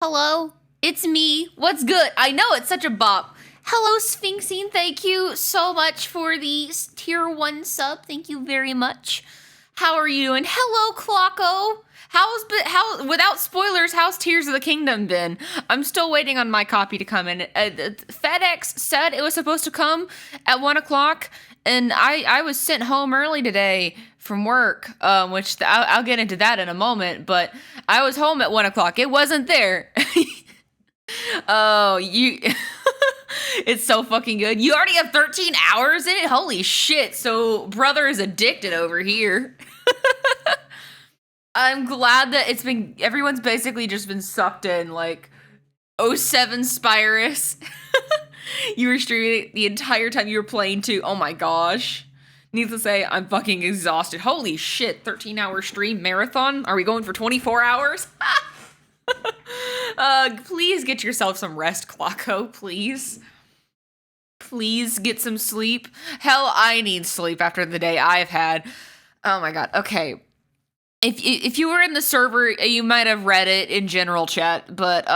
Hello, it's me. What's good? I know it's such a bop. Hello, Sphinxine. Thank you so much for the tier 1 sub. Thank you very much. How are you doing? Hello, Clocko. Without spoilers, how's Tears of the Kingdom been? I'm still waiting on my copy to come in. FedEx said it was supposed to come at 1 o'clock, and I was sent home early today from work, which I'll get into that in a moment, but I was home at 1 o'clock. It wasn't there. Oh, you... It's so fucking good. You already have 13 hours in it? Holy shit. So, brother is addicted over here. I'm glad that everyone's basically just been sucked in, like, 07 Spyrus. You were streaming the entire time you were playing too. Oh my gosh. Needless to say, I'm fucking exhausted. Holy shit, 13-hour stream marathon? Are we going for 24 hours? Please get yourself some rest, Clocko, please. Please get some sleep. Hell, I need sleep after the day I've had. Oh my god, okay. If you were in the server, you might have read it in general chat, but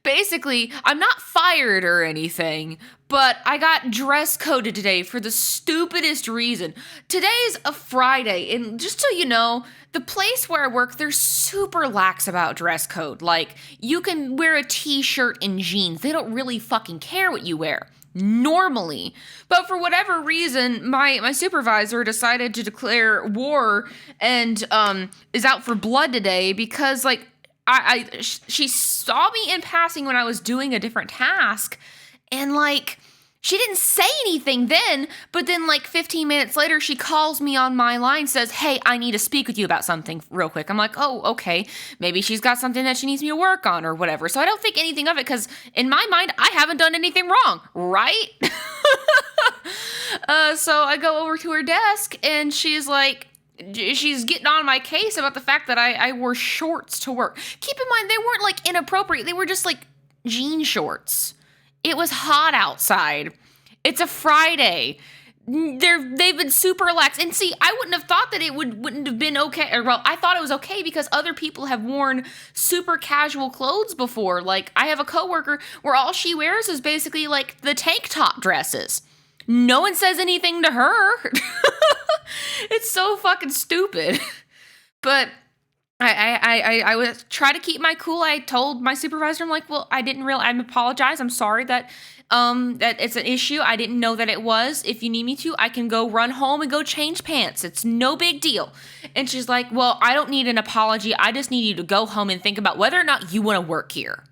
basically, I'm not fired or anything, but I got dress coded today for the stupidest reason. Today's a Friday, and just so you know, the place where I work, they're super lax about dress code. Like, you can wear a t-shirt and jeans. They don't really fucking care what you wear. Normally. But for whatever reason, my supervisor decided to declare war and is out for blood today because, like, she saw me in passing when I was doing a different task, and, like, she didn't say anything then, but then, like, 15 minutes later, she calls me on my line, says, hey, I need to speak with you about something real quick. I'm like, oh, okay. Maybe she's got something that she needs me to work on or whatever. So I don't think anything of it, because in my mind, I haven't done anything wrong, right? So I go over to her desk, and she's like, she's getting on my case about the fact that I wore shorts to work. Keep in mind, they weren't, like, inappropriate. They were just, like, jean shorts. It was hot outside. It's a Friday. They've been super relaxed. And see, I wouldn't have thought that it wouldn't have been okay. Or, well, I thought it was okay because other people have worn super casual clothes before. Like, I have a coworker where all she wears is basically, like, the tank top dresses. No one says anything to her. It's so fucking stupid. But I would try to keep my cool. I told my supervisor, I'm like, well, I apologize. I'm sorry that it's an issue. I didn't know that it was. If you need me to, I can go run home and go change pants. It's no big deal. And she's like, well, I don't need an apology. I just need you to go home and think about whether or not you want to work here.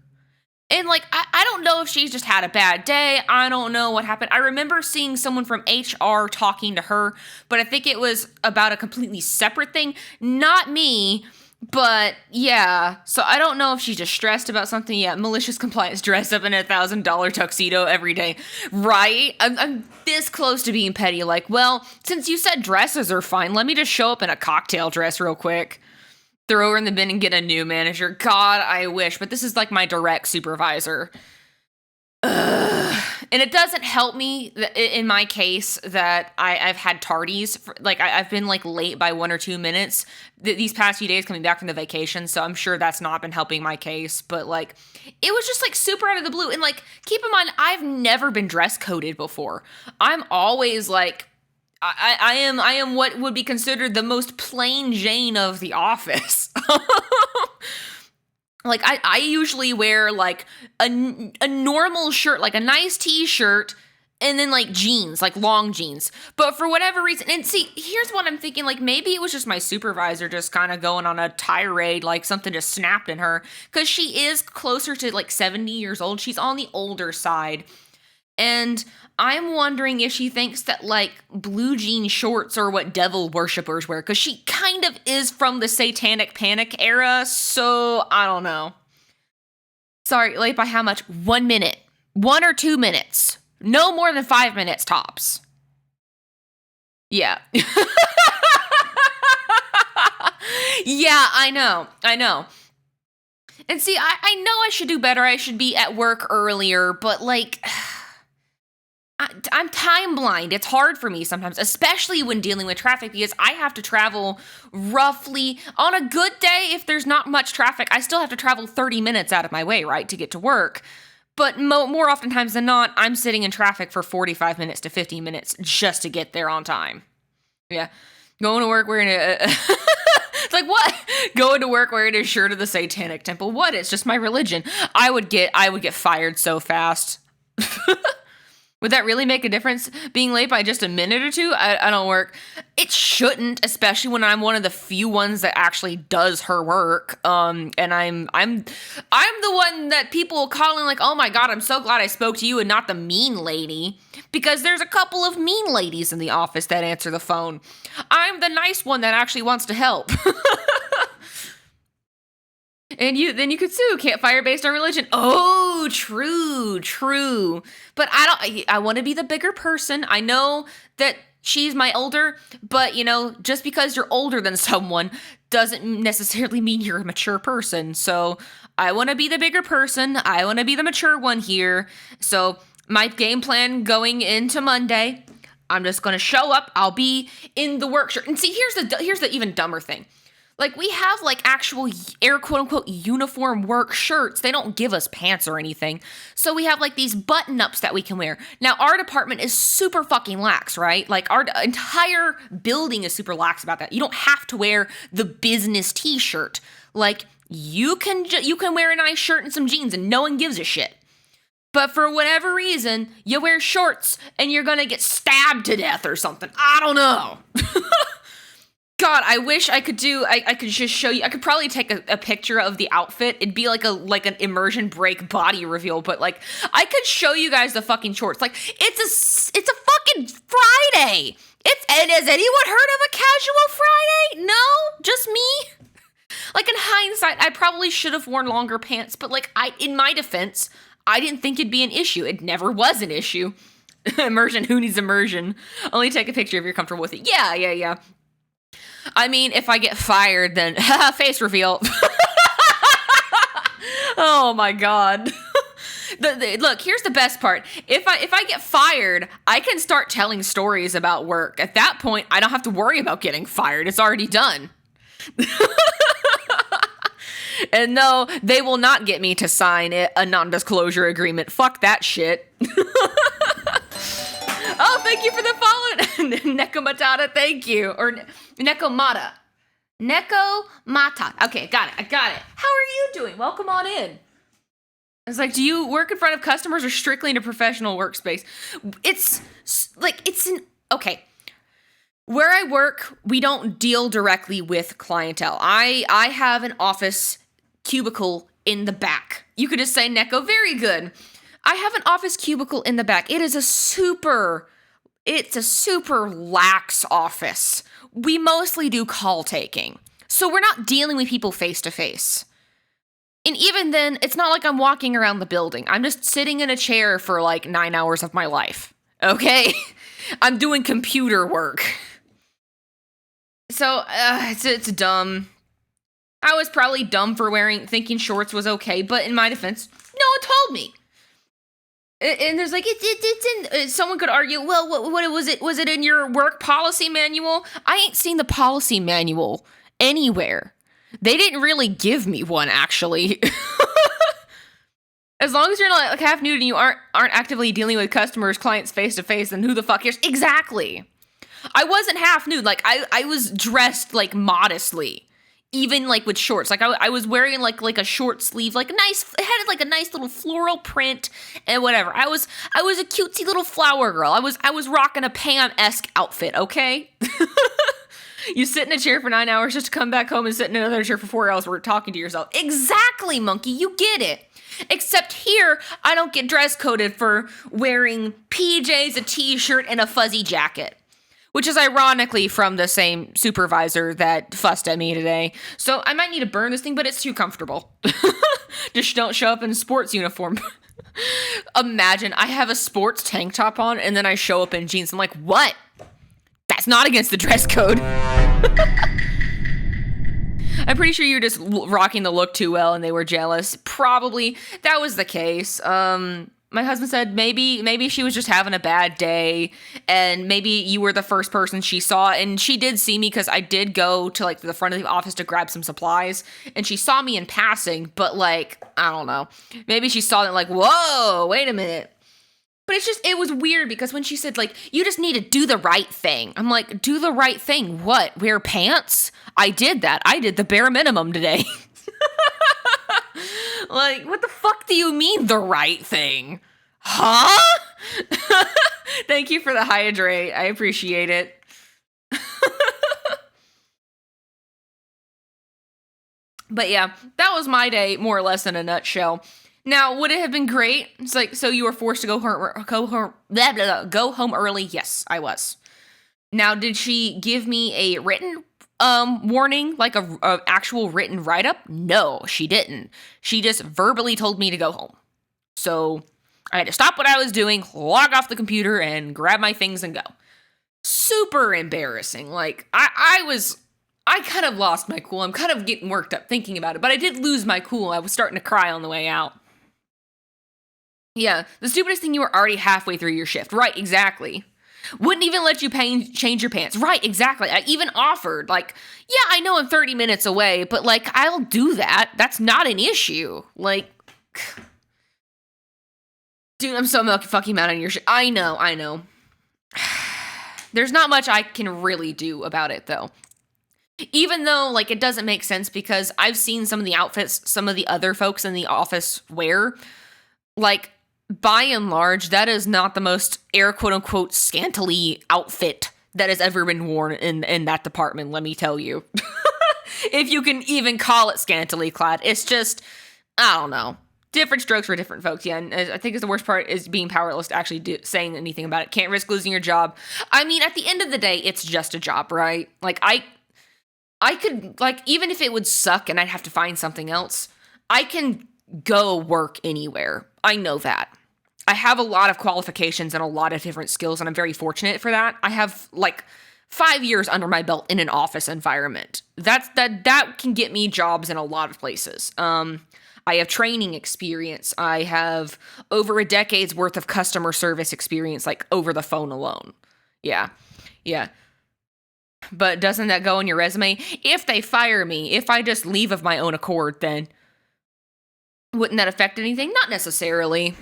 And, like, I don't know if she's just had a bad day. I don't know what happened. I remember seeing someone from HR talking to her, but I think it was about a completely separate thing. Not me, but yeah. So I don't know if she's just stressed about something. Yeah, malicious compliance, dressed up in a $1,000 tuxedo every day. Right? I'm this close to being petty. Like, well, since you said dresses are fine, let me just show up in a cocktail dress real quick. Throw her in the bin and get a new manager. God, I wish. But this is like my direct supervisor. Ugh. And it doesn't help me in my case that I've had tardies. I've been like late by 1 or 2 minutes these past few days coming back from the vacation. So I'm sure that's not been helping my case. But like, it was just like super out of the blue. And like, keep in mind, I've never been dress coded before. I'm always like, I am what would be considered the most plain Jane of the office. Like, I usually wear, like, a normal shirt, like a nice t-shirt, and then, like, jeans, like, long jeans. But for whatever reason, and see, here's what I'm thinking, like, maybe it was just my supervisor just kind of going on a tirade, like, something just snapped in her, because she is closer to, like, 70 years old. She's on the older side. And I'm wondering if she thinks that, like, blue jean shorts are what devil worshippers wear, because she kind of is from the Satanic Panic era, so I don't know. Sorry, late by how much? 1 minute. 1 or 2 minutes. No more than 5 minutes tops. Yeah. Yeah, I know. And see, I know I should do better. I should be at work earlier, but, like... I'm time blind. It's hard for me sometimes, especially when dealing with traffic, because I have to travel roughly, on a good day, if there's not much traffic, I still have to travel 30 minutes out of my way, right, to get to work. But more oftentimes than not, I'm sitting in traffic for 45 minutes to 50 minutes just to get there on time. Yeah. Going to work wearing a... It's like, what? Going to work wearing a shirt of the Satanic Temple. What? It's just my religion. I would get fired so fast. Would that really make a difference, being late by just a minute or two? I don't work. It shouldn't, especially when I'm one of the few ones that actually does her work. And I'm the one that people call in like, oh my God, I'm so glad I spoke to you and not the mean lady. Because there's a couple of mean ladies in the office that answer the phone. I'm the nice one that actually wants to help. And then you could sue, can't fire based on religion. Oh, true. But I want to be the bigger person. I know that she's my older, but just because you're older than someone doesn't necessarily mean you're a mature person. So I want to be the bigger person. I want to be the mature one here. So my game plan going into Monday, I'm just going to show up. I'll be in the work shirt. And see, here's the even dumber thing. Like, we have, like, actual air quote-unquote uniform work shirts. They don't give us pants or anything. So we have, like, these button-ups that we can wear. Now, our department is super fucking lax, right? Like, our entire building is super lax about that. You don't have to wear the business t-shirt. Like, you can wear a nice shirt and some jeans and no one gives a shit. But for whatever reason, you wear shorts and you're gonna get stabbed to death or something. I don't know. God, I wish I could I could just show you. I could probably take a picture of the outfit. It'd be like an immersion break body reveal, but like I could show you guys the fucking shorts. Like it's a fucking Friday. And has anyone heard of a casual Friday? No, just me. Like in hindsight, I probably should have worn longer pants, but like in my defense, I didn't think it'd be an issue. It never was an issue. Immersion, who needs immersion? Only take a picture if you're comfortable with it. Yeah. I mean, if I get fired, then face reveal. Oh my God. Look, here's the best part. If I get fired, I can start telling stories about work. At that point, I don't have to worry about getting fired. It's already done. And no, they will not get me to sign a non-disclosure agreement. Fuck that shit. Oh, thank you for the follow. Nekomatata, thank you. Or Nekomata. Nekomata. Okay, got it. I got it. How are you doing? Welcome on in. It's like, do you work in front of customers or strictly in a professional workspace? Okay. Where I work, we don't deal directly with clientele. I have an office cubicle in the back. You could just say, Neko, very good. I have an office cubicle in the back. It's a super lax office. We mostly do call taking. So we're not dealing with people face to face. And even then, it's not like I'm walking around the building. I'm just sitting in a chair for like 9 hours of my life. Okay? I'm doing computer work. So, it's dumb. I was probably dumb for thinking shorts was okay, but in my defense, no one told me. And there's like, it's in, someone could argue, well, what was it? Was it in your work policy manual? I ain't seen the policy manual anywhere. They didn't really give me one, actually. As long as you're not like half nude and you aren't actively dealing with customers, clients face to face, then who the fuck cares? Exactly. I wasn't half nude. Like I was dressed like modestly. Even like with shorts, like I was wearing like a short sleeve, like it had like a nice little floral print and whatever. I was a cutesy little flower girl. I was rocking a Pam-esque outfit. Okay, you sit in a chair for 9 hours just to come back home and sit in another chair for 4 hours. We're talking to yourself. Exactly, monkey. You get it. Except here, I don't get dress coded for wearing PJs, a t-shirt, and a fuzzy jacket. Which is ironically from the same supervisor that fussed at me today. So I might need to burn this thing, but it's too comfortable. Just don't show up in a sports uniform. Imagine I have a sports tank top on and then I show up in jeans. I'm like, what? That's not against the dress code. I'm pretty sure you're just rocking the look too well and they were jealous. Probably that was the case. My husband said maybe she was just having a bad day, and maybe you were the first person she saw. And she did see me because I did go to like the front of the office to grab some supplies, and she saw me in passing. But like, I don't know, maybe she saw it like, whoa, wait a minute. But it was weird because when she said like, you just need to do the right thing, I'm like, do the right thing? What? Wear pants? I did that. I did the bare minimum today. Like, what the fuck do you mean the right thing? Huh? Thank you for the hydrate. I appreciate it. But yeah, that was my day, more or less in a nutshell. Now, would it have been great? It's like, so you were forced to go home early? Yes, I was. Now, did she give me a written warning, like a actual written write-up? No, she didn't. She just verbally told me to go home. So I had to stop what I was doing, log off the computer, and grab my things and go. Super embarrassing. Like, I kind of lost my cool. I'm kind of getting worked up thinking about it, but I did lose my cool. I was starting to cry on the way out. Yeah, the stupidest thing, you were already halfway through your shift. Right, exactly. Wouldn't even let you change your pants. Right, exactly. I even offered, like, yeah, I know I'm 30 minutes away, but, like, I'll do that. That's not an issue. Like, dude, I'm so fucking mad on your shit. I know. There's not much I can really do about it, though. Even though, like, it doesn't make sense because I've seen some of the outfits some of the other folks in the office wear. Like, by and large, that is not the most air quote-unquote scantily outfit that has ever been worn in that department, let me tell you. If you can even call it scantily clad. It's just, I don't know. Different strokes for different folks, yeah. And I think the worst part is being powerless to actually saying anything about it. Can't risk losing your job. I mean, at the end of the day, it's just a job, right? Like, I could, like, even if it would suck and I'd have to find something else, I can go work anywhere. I know that. I have a lot of qualifications and a lot of different skills, and I'm very fortunate for that. I have, like, 5 years under my belt in an office environment. That can get me jobs in a lot of places. I have training experience. I have over a decade's worth of customer service experience, like, over the phone alone. Yeah. But doesn't that go on your resume? If they fire me, if I just leave of my own accord, then wouldn't that affect anything? Not necessarily.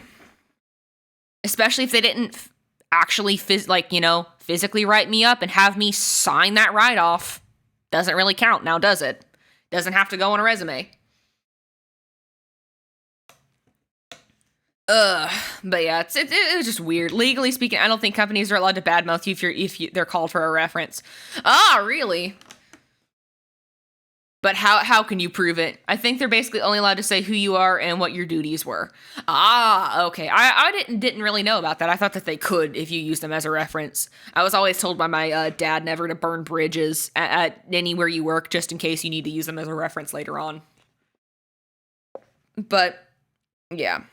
Especially if they didn't actually physically write me up and have me sign that write-off. Doesn't really count now, does it? Doesn't have to go on a resume. But yeah, it was just weird. Legally speaking, I don't think companies are allowed to badmouth you if they're called for a reference. Ah, really? But how can you prove it? I think they're basically only allowed to say who you are and what your duties were. Ah, okay. I didn't really know about that. I thought that they could if you use them as a reference. I was always told by my dad never to burn bridges at anywhere you work, just in case you need to use them as a reference later on. But yeah.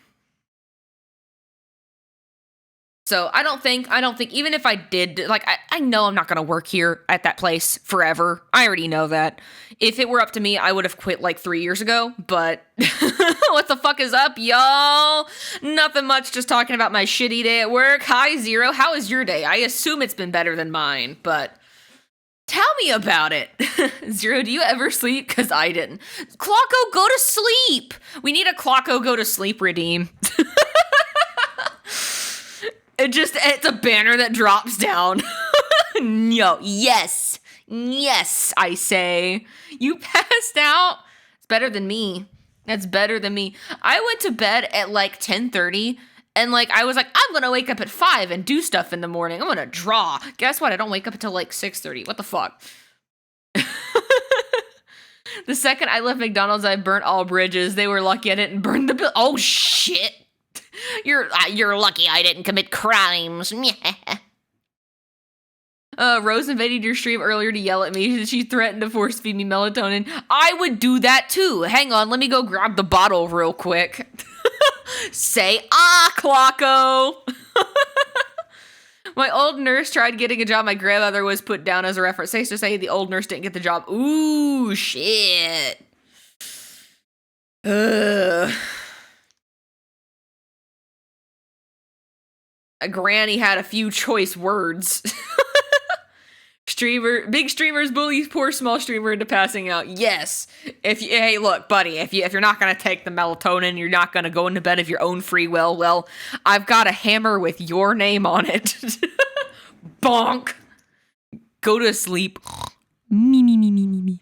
So I don't think even if I did, like, I know I'm not going to work here at that place forever. I already know that. If it were up to me, I would have quit like 3 years ago, but what the fuck is up, y'all? Nothing much, just talking about my shitty day at work. Hi, Zero. How is your day? I assume it's been better than mine, but tell me about it. Zero, do you ever sleep? Because I didn't. Clocko, go to sleep. We need a Clocko go to sleep redeem. It's a banner that drops down. No, yes, I say. You passed out? It's better than me. That's better than me. I went to bed at like 10:30, and like I was like, I'm gonna wake up at 5 and do stuff in the morning. I'm gonna draw. Guess what? I don't wake up until like 6:30. What the fuck? The second I left McDonald's, I burnt all bridges. They were lucky I didn't burn the bill. Oh shit. You're lucky I didn't commit crimes. Rose invaded your stream earlier to yell at me. She threatened to force feed me melatonin. I would do that too. Hang on, let me go grab the bottle real quick. Say, Clocko. My old nurse tried getting a job my grandmother was put down as a reference. Safe to say the old nurse didn't get the job. Ooh, shit. Ugh. A granny had a few choice words. Big streamers bullies poor small streamer into passing out. Yes. Hey, look, buddy, if you're not gonna take the melatonin, you're not gonna go into bed of your own free will. Well, I've got a hammer with your name on it. Bonk. Go to sleep. Me.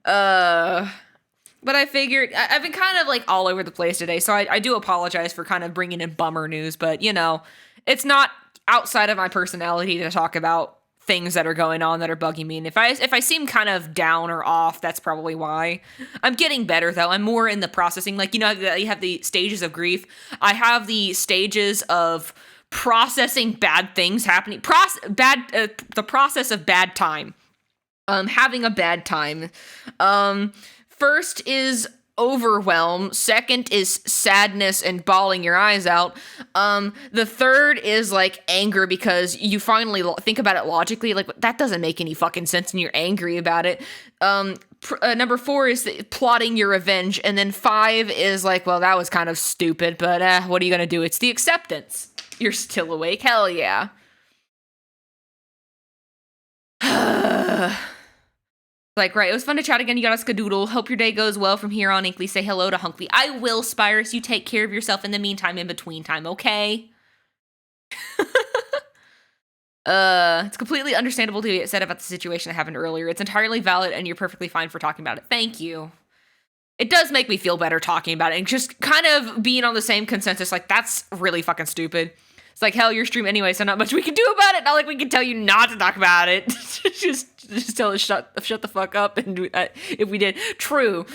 But I figured I've been kind of like all over the place today, so I do apologize for kind of bringing in bummer news, but you know, it's not outside of my personality to talk about things that are going on that are bugging me. And if I seem kind of down or off, that's probably why. I'm getting better though. I'm more in the processing. Like, you know, you have the stages of grief. I have the stages of processing bad things happening. The process of bad time. Having a bad time. First is overwhelm. Second is sadness and bawling your eyes out. The third is like anger because you finally think about it logically. Like, that doesn't make any fucking sense and you're angry about it. Number 4 is plotting your revenge. And then 5 is like, well, that was kind of stupid, but what are you going to do? It's the acceptance. You're still awake. Hell yeah. Like, right, it was fun to chat again. You got a skadoodle. Hope your day goes well from here on. Inkly, say hello to Hunkley. I will, Spyrus. You take care of yourself in the meantime, in between time, okay? It's completely understandable to be upset about the situation that happened earlier. It's entirely valid, and you're perfectly fine for talking about it. Thank you. It does make me feel better talking about it, and just kind of being on the same consensus, like, that's really fucking stupid. It's like, hell, your stream anyway, so not much we can do about it. Not like we can tell you not to talk about it. just tell us shut the fuck up. And if we did, true.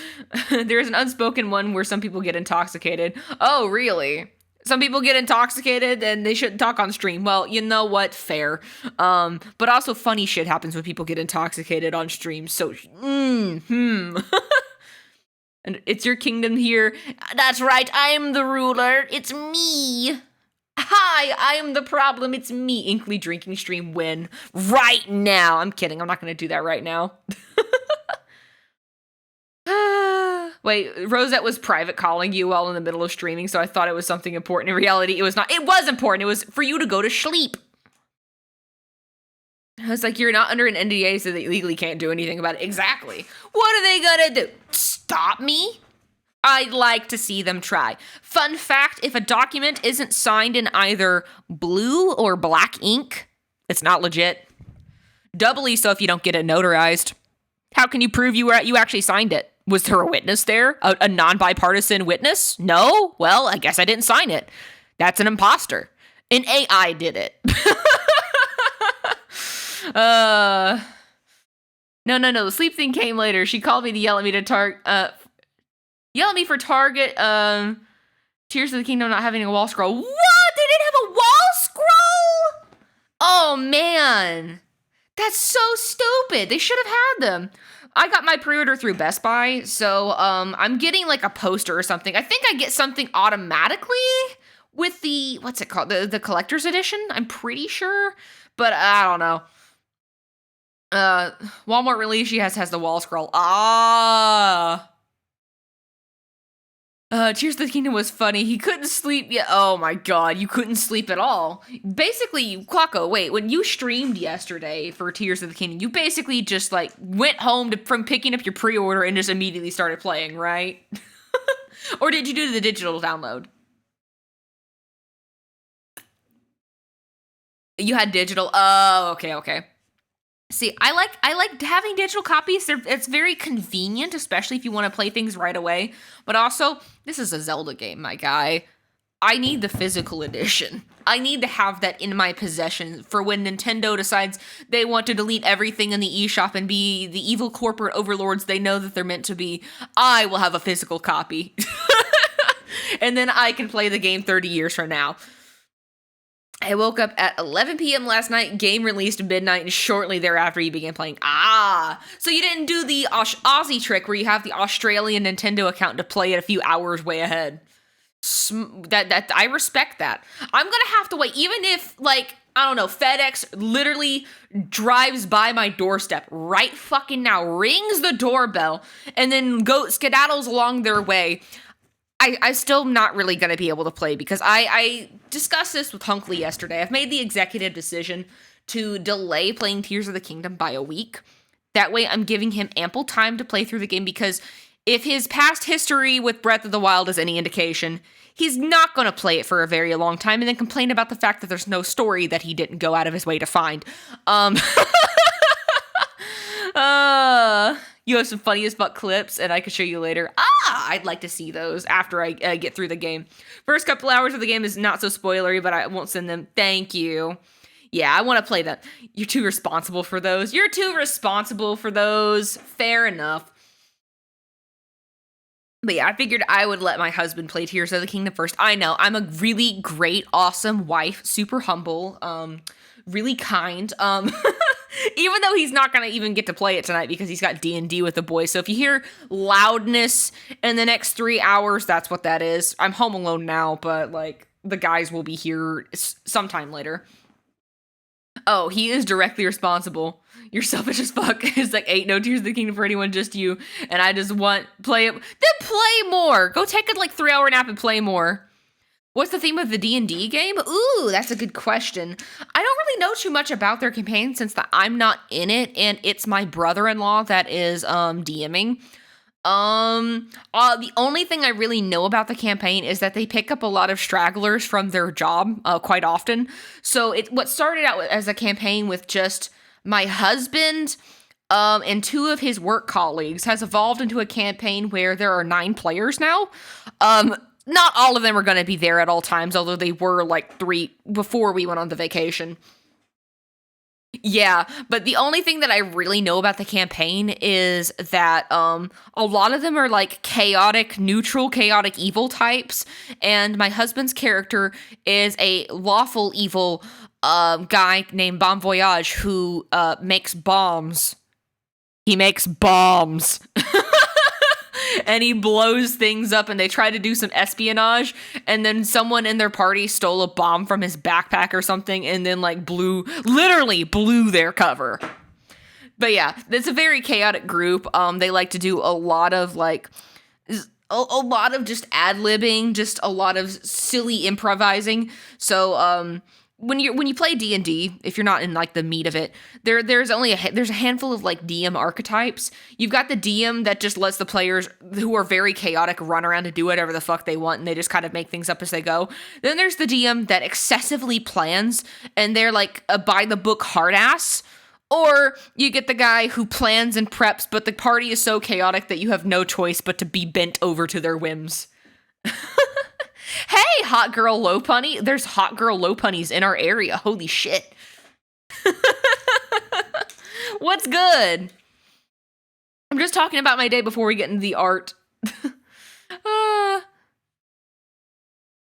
There is an unspoken one where some people get intoxicated. Oh, really? Some people get intoxicated and they shouldn't talk on stream. Well, you know what? Fair. But also funny shit happens when people get intoxicated on stream. So, And it's your kingdom here. That's right. I'm the ruler. It's me. Hi, I am the problem. It's me. Inkly drinking stream win right now. I'm kidding. I'm not going to do that right now. Wait, Rosette was private calling you while in the middle of streaming, so I thought it was something important. In reality, it was not. It was important. It was for you to go to sleep. I was like, you're not under an NDA, so they legally can't do anything about it. Exactly. What are they going to do? Stop me? I'd like to see them try. Fun fact, if a document isn't signed in either blue or black ink, it's not legit. Doubly so if you don't get it notarized. How can you prove you actually signed it? Was there a witness there? A non-bipartisan witness? No? Well, I guess I didn't sign it. That's an imposter. An AI did it. No. The sleep thing came later. She called me to yell at me for Target, Tears of the Kingdom not having a wall scroll. What? They didn't have a wall scroll? Oh, man. That's so stupid. They should have had them. I got my pre-order through Best Buy, so I'm getting like a poster or something. I think I get something automatically with the, what's it called? The collector's edition, I'm pretty sure. But I don't know. Walmart release, she has the wall scroll. Tears of the Kingdom was funny. He couldn't sleep yet. Oh my god, you couldn't sleep at all. Basically, Quacko, wait, when you streamed yesterday for Tears of the Kingdom, you basically just like went home from picking up your pre-order and just immediately started playing, right? Or did you do the digital download? You had digital. Oh, okay. See, I like having digital copies. It's very convenient, especially if you want to play things right away. But also, this is a Zelda game, my guy. I need the physical edition. I need to have that in my possession for when Nintendo decides they want to delete everything in the eShop and be the evil corporate overlords they know that they're meant to be. I will have a physical copy. And then I can play the game 30 years from now. I woke up at 11 p.m. last night, game released midnight, and shortly thereafter you began playing. So you didn't do the Aussie trick where you have the Australian Nintendo account to play it a few hours way ahead. That I respect that. I'm gonna have to wait, even if, like, I don't know, FedEx literally drives by my doorstep right fucking now, rings the doorbell, and then skedaddles along their way. I still not really going to be able to play because I discussed this with Hunkley yesterday. I've made the executive decision to delay playing Tears of the Kingdom by a week. That way I'm giving him ample time to play through the game, because if his past history with Breath of the Wild is any indication, he's not going to play it for a very long time and then complain about the fact that there's no story that he didn't go out of his way to find. You have some funny as fuck clips, and I can show you later. I'd like to see those after I get through the game. First couple hours of the game is not so spoilery, but I won't send them. Thank you. Yeah, I want to play them. You're too responsible for those. You're too responsible for those. Fair enough. But yeah, I figured I would let my husband play Tears of the Kingdom first. I know, I'm a really great, awesome wife, super humble, really kind. Even though he's not going to even get to play it tonight because he's got D&D with the boys. So if you hear loudness in the next 3 hours, that's what that is. I'm home alone now, but like the guys will be here sometime later. Oh, he is directly responsible. You're selfish as fuck. It's like, ain't no Tears of the Kingdom for anyone, just you. And I just want play it. Then play more. Go take a 3-hour nap and play more. What's the theme of the D&D game? Ooh, that's a good question. I don't really know too much about their campaign since I'm not in it, and it's my brother-in-law that is DMing. The only thing I really know about the campaign is that they pick up a lot of stragglers from their job quite often. So what started out as a campaign with just my husband and 2 of his work colleagues has evolved into a campaign where there are 9 players now. Not all of them are going to be there at all times, although they were 3 before we went on the vacation. Yeah, but the only thing that I really know about the campaign is that a lot of them are chaotic, neutral, chaotic evil types, and my husband's character is a lawful evil guy named Bon Voyage who makes bombs. He makes bombs. And he blows things up, and they try to do some espionage, and then someone in their party stole a bomb from his backpack or something, and then literally blew their cover. But yeah, it's a very chaotic group. They like to do a lot of a lot of just ad-libbing, just a lot of silly improvising. So when you play D&D, if you're not in the meat of it, there's a handful of DM archetypes. You've got the DM that just lets the players who are very chaotic run around and do whatever the fuck they want, and they just kind of make things up as they go. Then there's the DM that excessively plans, and they're a by the book hard ass. Or you get the guy who plans and preps, but the party is so chaotic that you have no choice but to be bent over to their whims. Hey, hot girl low punny. There's hot girl low punnies in our area. Holy shit. What's good? I'm just talking about my day before we get into the art.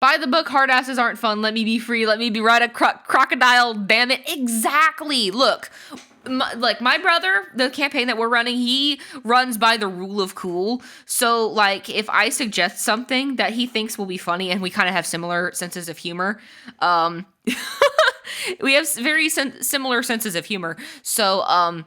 By the book, hard asses aren't fun. Let me be free. Let me be ride a crocodile. Damn it. Exactly. Look, my brother, the campaign that we're running, he runs by the rule of cool. So if I suggest something that he thinks will be funny, and we kind of have similar senses of humor, we have very similar senses of humor. So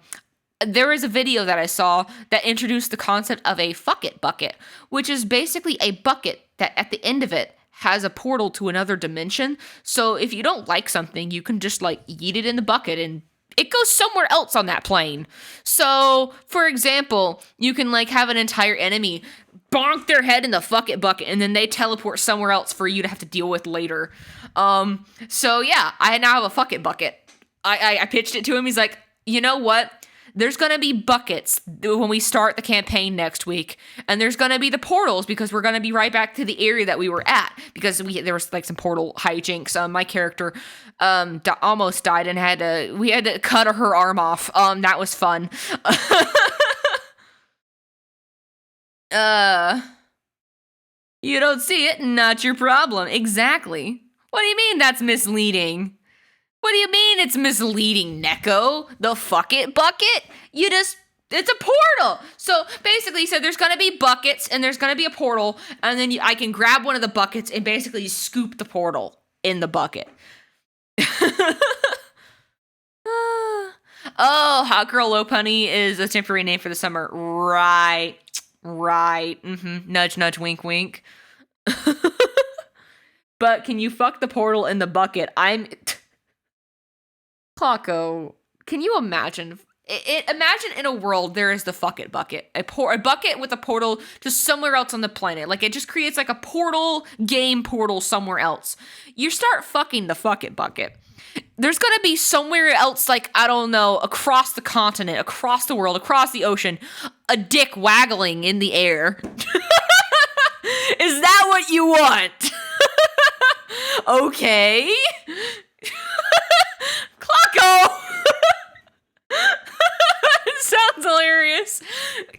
there is a video that I saw that introduced the concept of a fuck it bucket, which is basically a bucket that at the end of it has a portal to another dimension. So if you don't like something, you can just eat it in the bucket and it goes somewhere else on that plane. So, for example, you can have an entire enemy bonk their head in the fuck it bucket, and then they teleport somewhere else for you to have to deal with later. So yeah, I now have a fuck it bucket. I pitched it to him. He's like, you know what? There's going to be buckets when we start the campaign next week. And there's going to be the portals because we're going to be right back to the area that we were at. Because there was some portal hijinks. My character almost died and we had to cut her arm off. That was fun. You don't see it, not your problem. Exactly. What do you mean that's misleading? What do you mean it's misleading, Neko? The fuck it bucket? It's a portal. So basically he said there's going to be buckets and there's going to be a portal, and then I can grab one of the buckets and basically scoop the portal in the bucket. Oh, hot girl low punny is a temporary name for the summer. Right. Nudge, nudge, wink, wink. But can you fuck the portal in the bucket? Clocko, can you imagine? Imagine in a world there is the fuck it bucket, a bucket with a portal to somewhere else on the planet. Like it just creates like a game portal somewhere else. You start fucking the fuck it bucket. There's gonna be somewhere else, like, I don't know, across the continent, across the world, across the ocean, a dick waggling in the air. Is that what you want? Okay. Clocko! Sounds hilarious.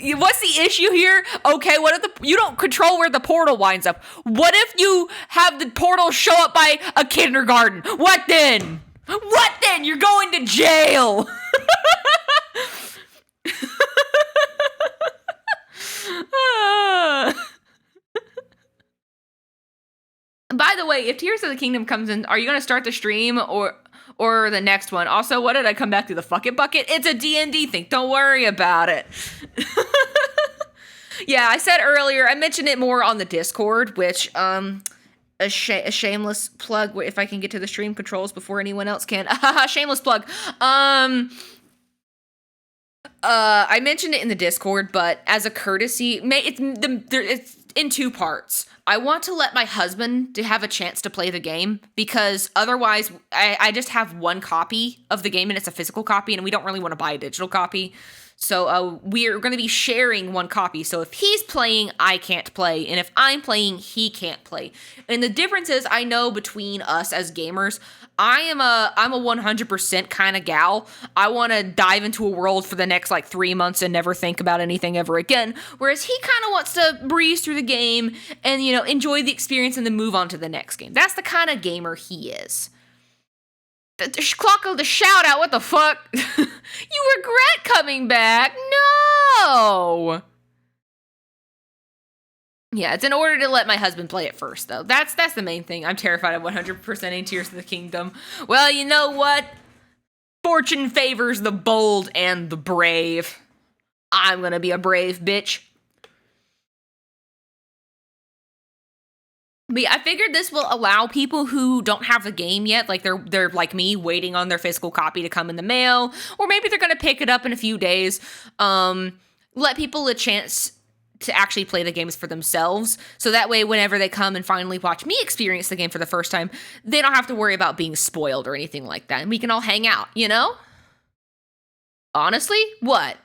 What's the issue here? Okay, what if you don't control where the portal winds up? What if you have the portal show up by a kindergarten? What then? What then? You're going to jail. By the way, if Tears of the Kingdom comes in, are you going to start the stream or the next one? Also, what did I come back to? The fuck it bucket? It's a D&D thing. Don't worry about it. Yeah, I said earlier, I mentioned it more on the Discord, which, a shameless plug, if I can get to the stream controls before anyone else can. Shameless plug. I mentioned it in the Discord, but as a courtesy, it's in two parts. I want to let my husband to have a chance to play the game, because otherwise I just have one copy of the game and it's a physical copy, and we don't really want to buy a digital copy. So we're going to be sharing one copy. So if he's playing, I can't play. And if I'm playing, he can't play. And the difference is, I know between us as gamers, I'm a 100% kind of gal. I want to dive into a world for the next like 3 months and never think about anything ever again. Whereas he kind of wants to breeze through the game and, enjoy the experience and then move on to the next game. That's the kind of gamer he is. Clocko, the shout out, what the fuck? You regret coming back? No! Yeah, it's in order to let my husband play it first, though. That's the main thing. I'm terrified of 100%ing Tears of the Kingdom. Well, you know what? Fortune favors the bold and the brave. I'm gonna be a brave bitch. But yeah, I figured this will allow people who don't have the game yet, like they're like me, waiting on their physical copy to come in the mail, or maybe they're gonna pick it up in a few days. Let people a chance to actually play the games for themselves, so that way whenever they come and finally watch me experience the game for the first time, they don't have to worry about being spoiled or anything like that, and we can all hang out, Honestly, what?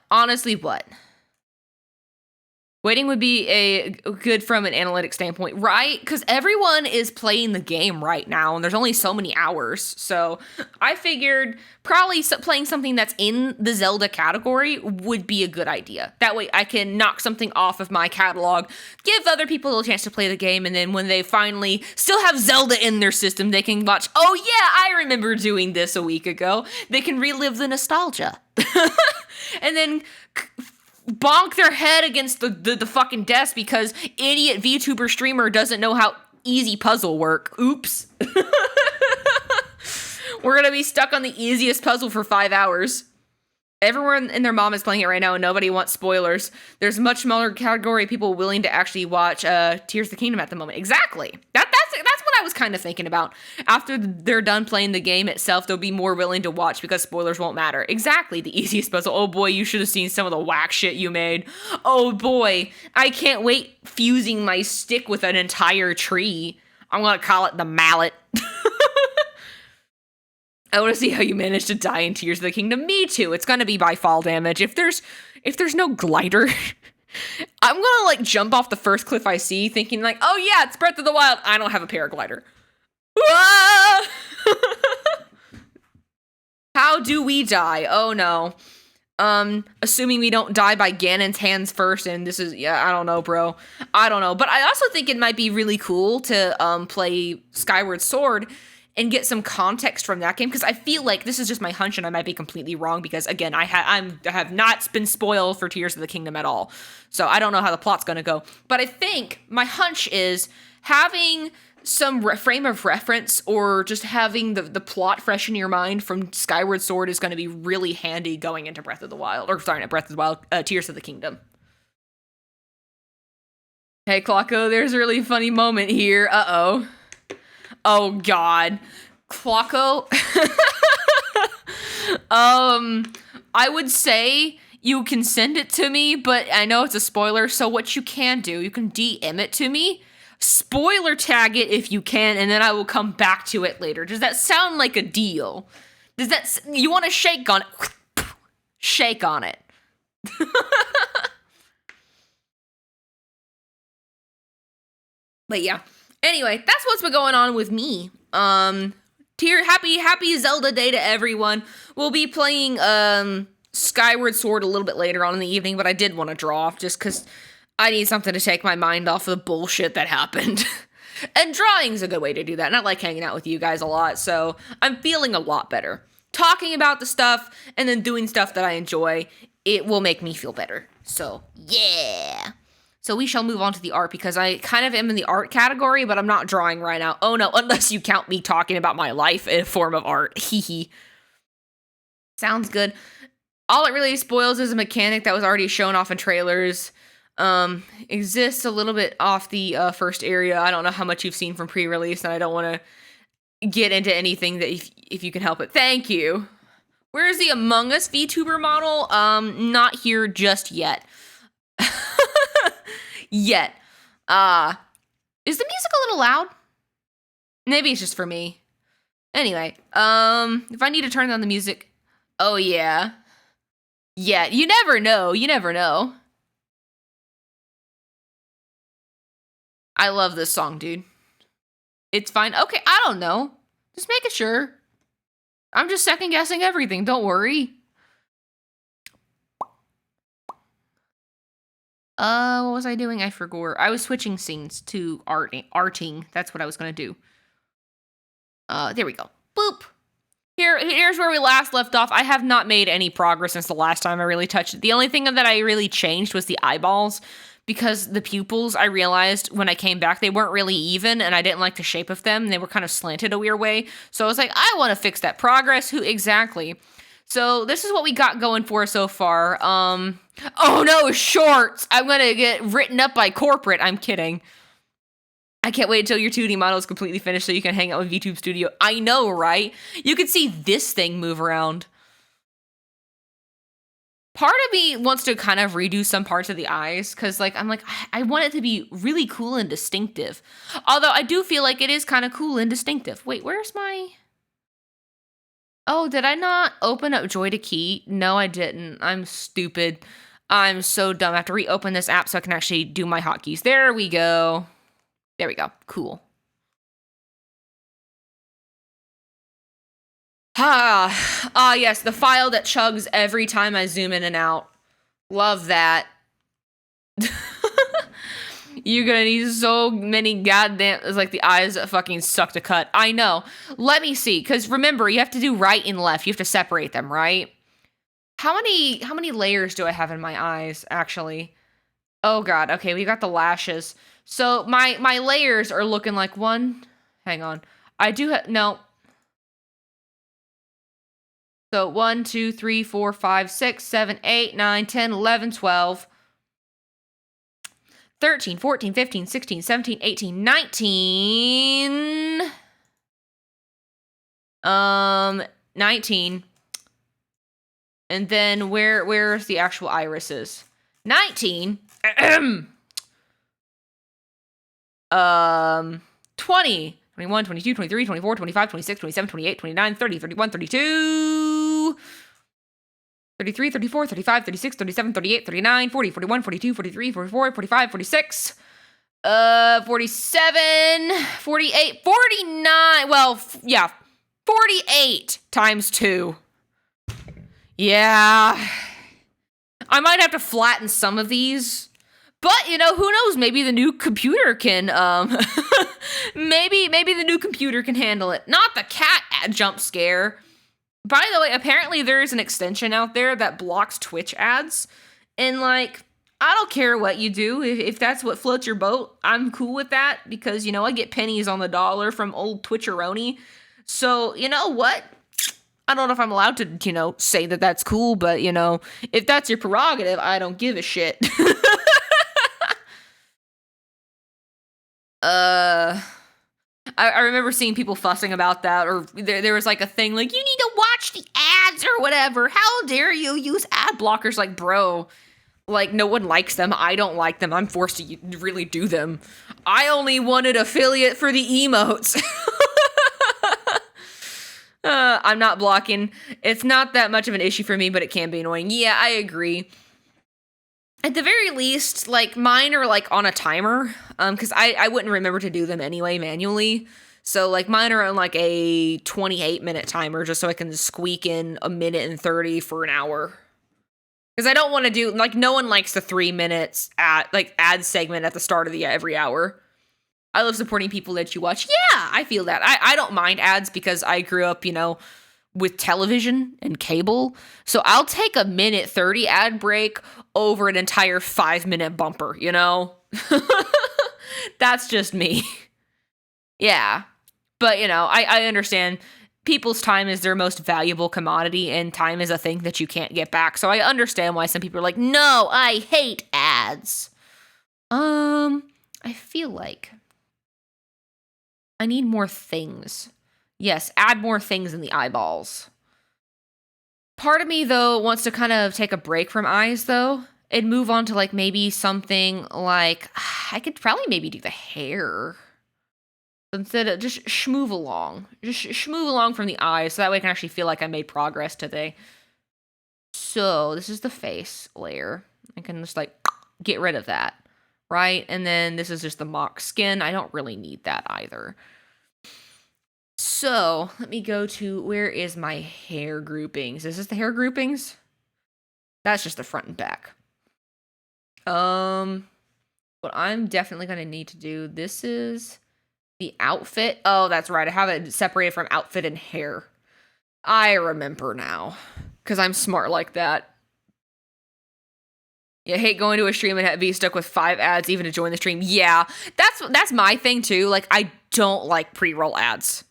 Waiting would be a good from an analytic standpoint, right? Because everyone is playing the game right now, and there's only so many hours. So I figured probably playing something that's in the Zelda category would be a good idea. That way I can knock something off of my catalog, give other people a chance to play the game, and then when they finally still have Zelda in their system, they can watch, oh yeah, I remember doing this a week ago. They can relive the nostalgia. And then bonk their head against the fucking desk because idiot VTuber streamer doesn't know how easy puzzle work. Oops. We're gonna be stuck on the easiest puzzle for 5 hours. Everyone and their mom is playing it right now and nobody wants spoilers. There's a much smaller category of people willing to actually watch Tears of the Kingdom at the moment. Exactly. That's what I was kind of thinking about. After they're done playing the game itself, they'll be more willing to watch because spoilers won't matter. Exactly. The easiest puzzle. Oh boy, you should have seen some of the whack shit you made. Oh boy, I can't wait fusing my stick with an entire tree. I'm gonna call it the mallet. I want to see how you manage to die in Tears of the Kingdom. Me too. It's going to be by fall damage. If there's no glider, I'm going to like jump off the first cliff I see thinking like, oh yeah, it's Breath of the Wild. I don't have a paraglider. How do we die? Oh no. Assuming we don't die by Ganon's hands first, and this is, I don't know, bro. I don't know. But I also think it might be really cool to play Skyward Sword and get some context from that game, because I feel like this is just my hunch, and I might be completely wrong, because again, I have not been spoiled for Tears of the Kingdom at all, so I don't know how the plot's gonna go. But I think my hunch is having some frame of reference, or just having the plot fresh in your mind from Skyward Sword is going to be really handy going into Breath of the Wild, or sorry, not Breath of the Wild, Tears of the Kingdom. Hey, Clocko, there's a really funny moment here. Uh-oh. Oh, God. Clocko? I would say you can send it to me, but I know it's a spoiler, so what you can do, you can DM it to me, spoiler tag it if you can, and then I will come back to it later. Does that sound like a deal? Does that, you want to shake on it? Shake on it. But yeah. Anyway, that's what's been going on with me. Happy Zelda Day to everyone. We'll be playing Skyward Sword a little bit later on in the evening, but I did want to draw off just because I need something to take my mind off of the bullshit that happened. And drawing's a good way to do that. And I like hanging out with you guys a lot, so I'm feeling a lot better. Talking about the stuff and then doing stuff that I enjoy, it will make me feel better. So, yeah. So we shall move on to the art because I kind of am in the art category, but I'm not drawing right now. Oh no, unless you count me talking about my life in a form of art. Hee. Sounds good. All it really spoils is a mechanic that was already shown off in trailers. Exists a little bit off the first area. I don't know how much you've seen from pre-release, and I don't want to get into anything that if you can help it. Thank you. Where is the Among Us VTuber model? Not here just yet. Yet. Is the music a little loud? Maybe it's just for me. Anyway, if I need to turn down the music. Oh, yeah. Yeah, you never know. You never know. I love this song, dude. It's fine. Okay, I don't know. Just making sure. I'm just second guessing everything. Don't worry. What was I doing? I forgot. I was switching scenes to arting. That's what I was gonna do. There we go. Boop. Here's where we last left off. I have not made any progress since the last time I really touched it. The only thing that I really changed was the eyeballs, because the pupils, I realized when I came back, they weren't really even, and I didn't like the shape of them. They were kind of slanted a weird way. So I was like, I want to fix that. Progress? Who exactly? So this is what we got going for us so far. Oh no, shorts! I'm gonna get written up by corporate. I'm kidding. I can't wait until your 2D model is completely finished so you can hang out with VTube Studio. I know, right? You can see this thing move around. Part of me wants to kind of redo some parts of the eyes, because I'm like, I want it to be really cool and distinctive. Although I do feel like it is kind of cool and distinctive. Wait, where's my... Oh, did I not open up Joy to Key? No, I didn't. I'm stupid. I'm so dumb. I have to reopen this app so I can actually do my hotkeys. There we go. There we go. Cool. Yes, the file that chugs every time I zoom in and out. Love that. You're gonna need so many goddamn, it's like the eyes that fucking suck to cut. I know. Let me see, because remember, you have to do right and left. You have to separate them, right? How many layers do I have in my eyes, actually? Oh god, okay, we got the lashes. So my layers are looking like one. Hang on. I do have, no. So 1, 2, 3, 4, 5, 6, 7, 8, 9, 10, 11, 12. 13, 14, 15, 16, 17, 18, 19. 19. And then where's the actual irises? 19. 20. 21, 22, 23, 24, 25, 26, 27, 28, 29, 30, 31, 32. 33, 34, 35, 36, 37, 38, 39, 40, 41, 42, 43, 44, 45, 46, 47, 48, 49, well, yeah, 48 times 2. Yeah. I might have to flatten some of these, but, who knows, maybe the new computer can, maybe the new computer can handle it. Not the cat jump scare. By the way, apparently there is an extension out there that blocks Twitch ads. And, I don't care what you do. If that's what floats your boat, I'm cool with that. Because, I get pennies on the dollar from old Twitcheroni. So, you know what? I don't know if I'm allowed to, say that that's cool. But, if that's your prerogative, I don't give a shit. Uh, I remember seeing people fussing about that, or there was like a thing like, you need to watch the ads or whatever. How dare you use ad blockers? Like, bro, like, no one likes them. I don't like them. I'm forced to really do them. I only wanted affiliate for the emotes. I'm not blocking. It's not that much of an issue for me, but it can be annoying. Yeah, I agree. At the very least, like, mine are, like, on a timer, because I wouldn't remember to do them anyway manually. So, like, mine are on, like, a 28-minute timer just so I can squeak in a minute and 30 for an hour. Because I don't want to do, like, no one likes the 3 minutes ad segment at the start of every hour. I love supporting people that you watch. Yeah, I feel that. I don't mind ads because I grew up, with television and cable. So I'll take a minute 30 ad break over an entire 5-minute bumper, That's just me. Yeah. But, I understand people's time is their most valuable commodity, and time is a thing that you can't get back. So I understand why some people are like, no, I hate ads. I feel like I need more things. Yes, add more things in the eyeballs. Part of me, though, wants to kind of take a break from eyes, though, and move on to, like, maybe something like, I could probably maybe do the hair. Instead of just schmoove along. Just schmoove along from the eyes, so that way I can actually feel like I made progress today. So, this is the face layer. I can just, like, get rid of that, right? And then this is just the mock skin. I don't really need that either. So, let me go to, where is my hair groupings? Is this the hair groupings? That's just the front and back. What I'm definitely going to need to do, this is the outfit. Oh, that's right. I have it separated from outfit and hair. I remember now, because I'm smart like that. Yeah, I hate going to a stream and be stuck with 5 ads even to join the stream. Yeah, that's my thing too. Like, I don't like pre-roll ads.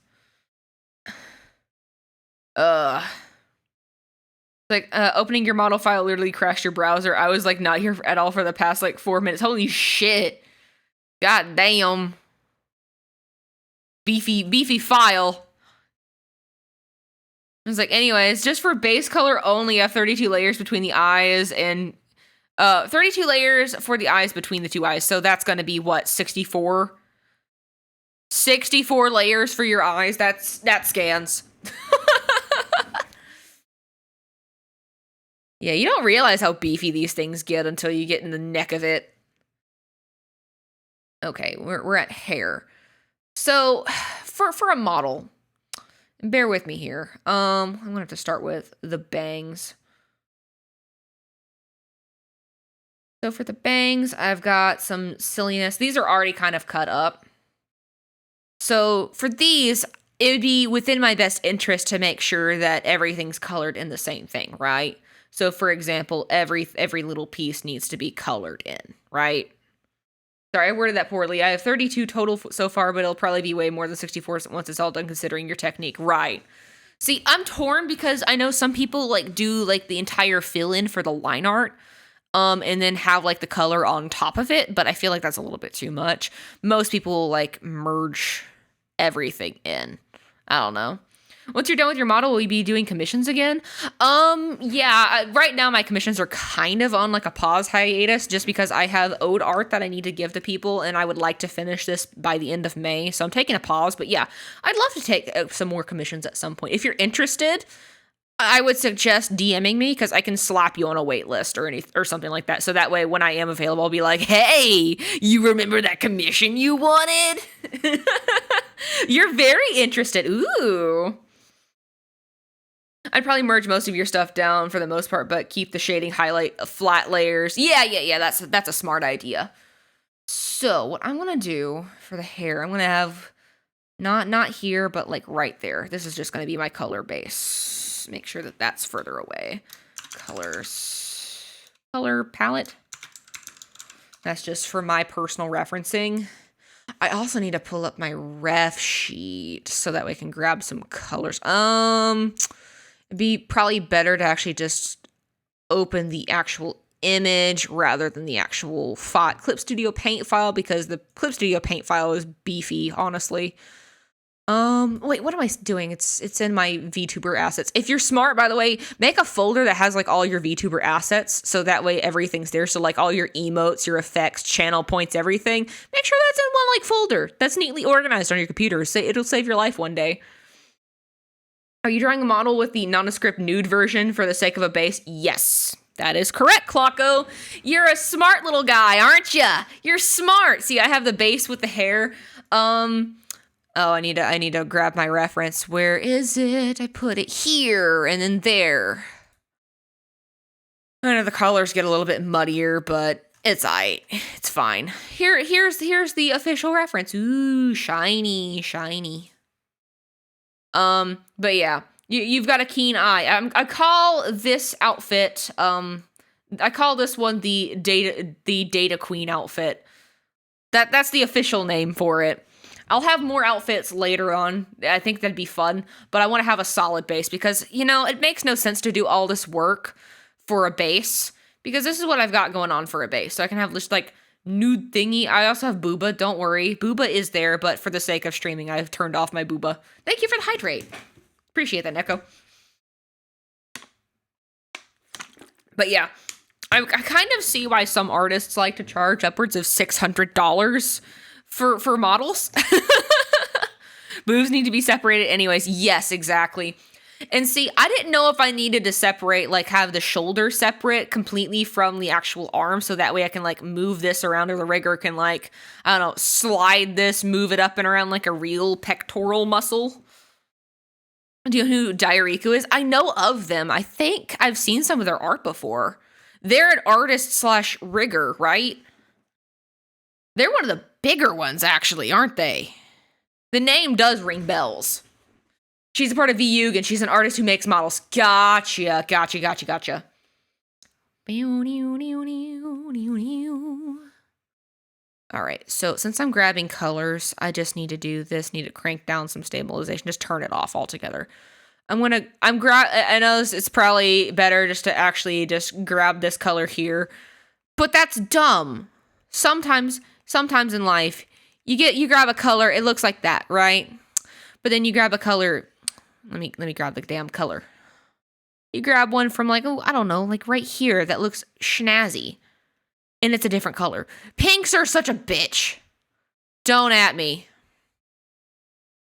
Like, opening your model file literally crashed your browser. I was, like, not here at all for the past, like, 4 minutes. Holy shit. God damn. Beefy file. I was like, anyways, just for base color only, I have 32 layers between the eyes and 32 layers for the eyes between the 2 eyes. So that's going to be what, 64? 64 layers for your eyes. That scans. Yeah, you don't realize how beefy these things get until you get in the neck of it. Okay, we're at hair. So, for a model, bear with me here. I'm gonna have to start with the bangs. So for the bangs, I've got some silliness. These are already kind of cut up. So for these, it would be within my best interest to make sure that everything's colored in the same thing, right? So for example, every little piece needs to be colored in, right? Sorry, I worded that poorly. I have 32 total so far, but it'll probably be way more than 64 once it's all done, considering your technique. Right. See, I'm torn because I know some people, like, do, like, the entire fill-in for the line art, and then have, like, the color on top of it, but I feel like that's a little bit too much. Most people, like, merge everything in. I don't know. Once you're done with your model, will you be doing commissions again? Yeah, right now my commissions are kind of on, like, a pause hiatus just because I have ode art that I need to give to people, and I would like to finish this by the end of May, so I'm taking a pause. But yeah, I'd love to take some more commissions at some point. If you're interested, I would suggest DMing me because I can slap you on a wait list or something like that. So that way, when I am available, I'll be like, hey, you remember that commission you wanted? You're very interested. Ooh. I'd probably merge most of your stuff down for the most part, but keep the shading highlight flat layers. Yeah. That's a smart idea. So what I'm gonna do for the hair, I'm gonna have not here, but like right there. This is just gonna be my color base. Make sure that that's further away. Color palette. That's just for my personal referencing. I also need to pull up my ref sheet so that way I can grab some colors. It'd be probably better to actually just open the actual image rather than the actual Clip Studio Paint file, because the Clip Studio Paint file is beefy, honestly. Wait, what am I doing? It's in my VTuber assets. If you're smart, by the way, make a folder that has like all your VTuber assets, so that way everything's there. So like all your emotes, your effects, channel points, everything. Make sure that's in one like folder that's neatly organized on your computer. So it'll save your life one day. Are you drawing a model with the nondescript nude version for the sake of a base? Yes. That is correct, Clocko. You're a smart little guy, aren't ya? You're smart. See, I have the base with the hair. Oh, I need to grab my reference. Where is it? I put it here and then there. I know the colors get a little bit muddier, but it's aight. It's fine. Here's the official reference. Ooh, shiny. But yeah, you've got a keen eye. I call this outfit, I call this one the Data Queen outfit. That's the official name for it. I'll have more outfits later on. I think that'd be fun, but I want to have a solid base because, you know, it makes no sense to do all this work for a base, because this is what I've got going on for a base. So I can have just like nude thingy. I also have Booba. Don't worry. Booba is there, but for the sake of streaming, I've turned off my Booba. Thank you for the hydrate. Appreciate that, Neko. But yeah, I kind of see why some artists like to charge upwards of $600 for models. Boobs need to be separated anyways. Yes, exactly. And see, I didn't know if I needed to separate, like have the shoulder separate completely from the actual arm, so that way I can like move this around, or the rigger can like, I don't know, slide this, move it up and around like a real pectoral muscle. Do you know who Diariku is? I know of them. I think I've seen some of their art before. They're an artist / rigger, right? They're one of the bigger ones, actually, aren't they? The name does ring bells. She's a part of VUG, and she's an artist who makes models. Gotcha. All right, so since I'm grabbing colors, I just need to do this, need to crank down some stabilization, just turn it off altogether. I know it's probably better just to actually just grab this color here, but that's dumb. Sometimes in life, you grab a color, it looks like that, right? But then you grab a color, let me grab the damn color. You grab one from like, oh, I don't know, like right here that looks schnazzy, and it's a different color. Pinks are such a bitch. Don't at me.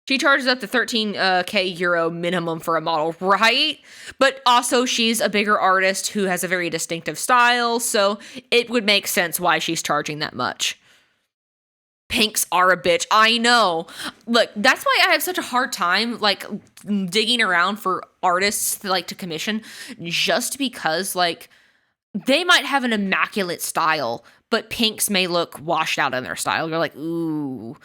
She charges up to 13k euro minimum for a model, right? But also she's a bigger artist who has a very distinctive style, so it would make sense why she's charging that much. Pinks are a bitch. I know. Look, that's why I have such a hard time like digging around for artists to commission, just because like they might have an immaculate style, but pinks may look washed out in their style. You're like, ooh.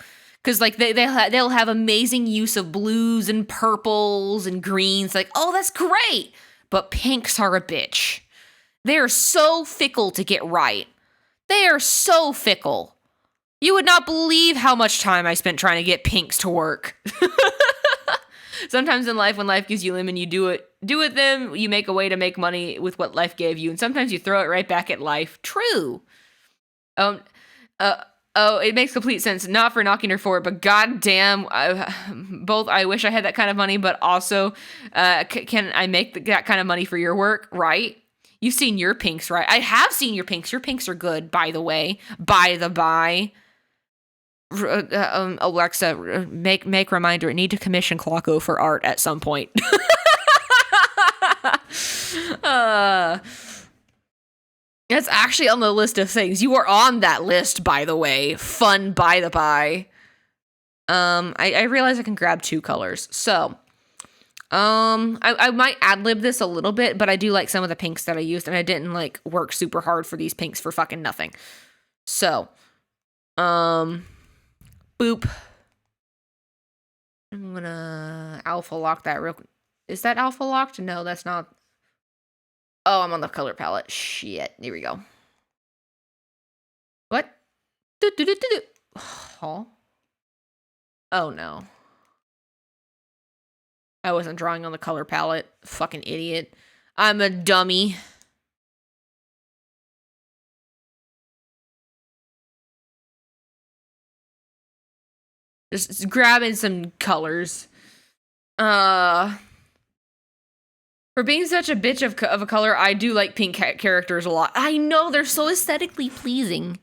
Because like they'll have amazing use of blues and purples and greens. Like, oh, that's great. But pinks are a bitch. They are so fickle to get right. They are so fickle. You would not believe how much time I spent trying to get pinks to work. Sometimes in life, when life gives you lemon, you do with them. You make a way to make money with what life gave you, and sometimes you throw it right back at life. True. Oh, it makes complete sense. Not for knocking her for it, but goddamn, I wish I had that kind of money, but also, can I make that kind of money for your work, right? You've seen your pinks, right? I have seen your pinks. Your pinks are good, by the way. By the by. Alexa, make reminder. I need to commission Clocko for art at some point. It's actually on the list of things. You are on that list, by the way. Fun, by the by. I realize I can grab 2 colors. So, I might ad-lib this a little bit, but I do like some of the pinks that I used, and I didn't, like, work super hard for these pinks for fucking nothing. So, boop. I'm gonna alpha lock that real quick. Is that alpha locked? No, that's not. Oh, I'm on the color palette. Shit. Here we go. What? Oh. Oh, no. I wasn't drawing on the color palette. Fucking idiot. I'm a dummy. Just grabbing some colors. For being such a bitch of a color, I do like pink characters a lot. I know, they're so aesthetically pleasing.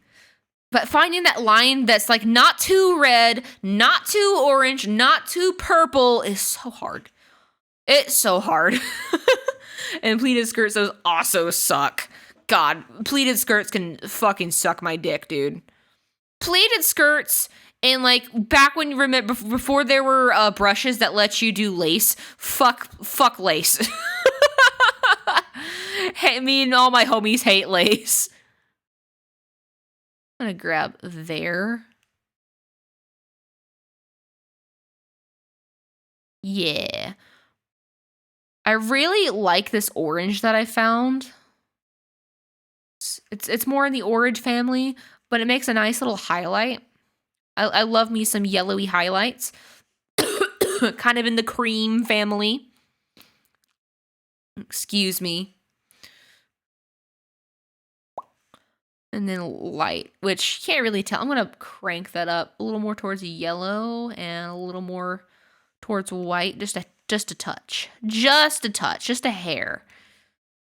But finding that line that's like not too red, not too orange, not too purple is so hard. It's so hard. And pleated skirts, those also suck. God, pleated skirts can fucking suck my dick, dude. Pleated skirts, and like back when you remember before there were brushes that let you do lace, fuck lace. Hey, me and all my homies hate lace. I'm gonna grab there. Yeah. I really like this orange that I found. It's more in the orange family, but it makes a nice little highlight. I love me some yellowy highlights. Kind of in the cream family. Excuse me. And then light, which you can't really tell. I'm going to crank that up a little more towards yellow and a little more towards white. Just a touch. Just a touch. Just a hair.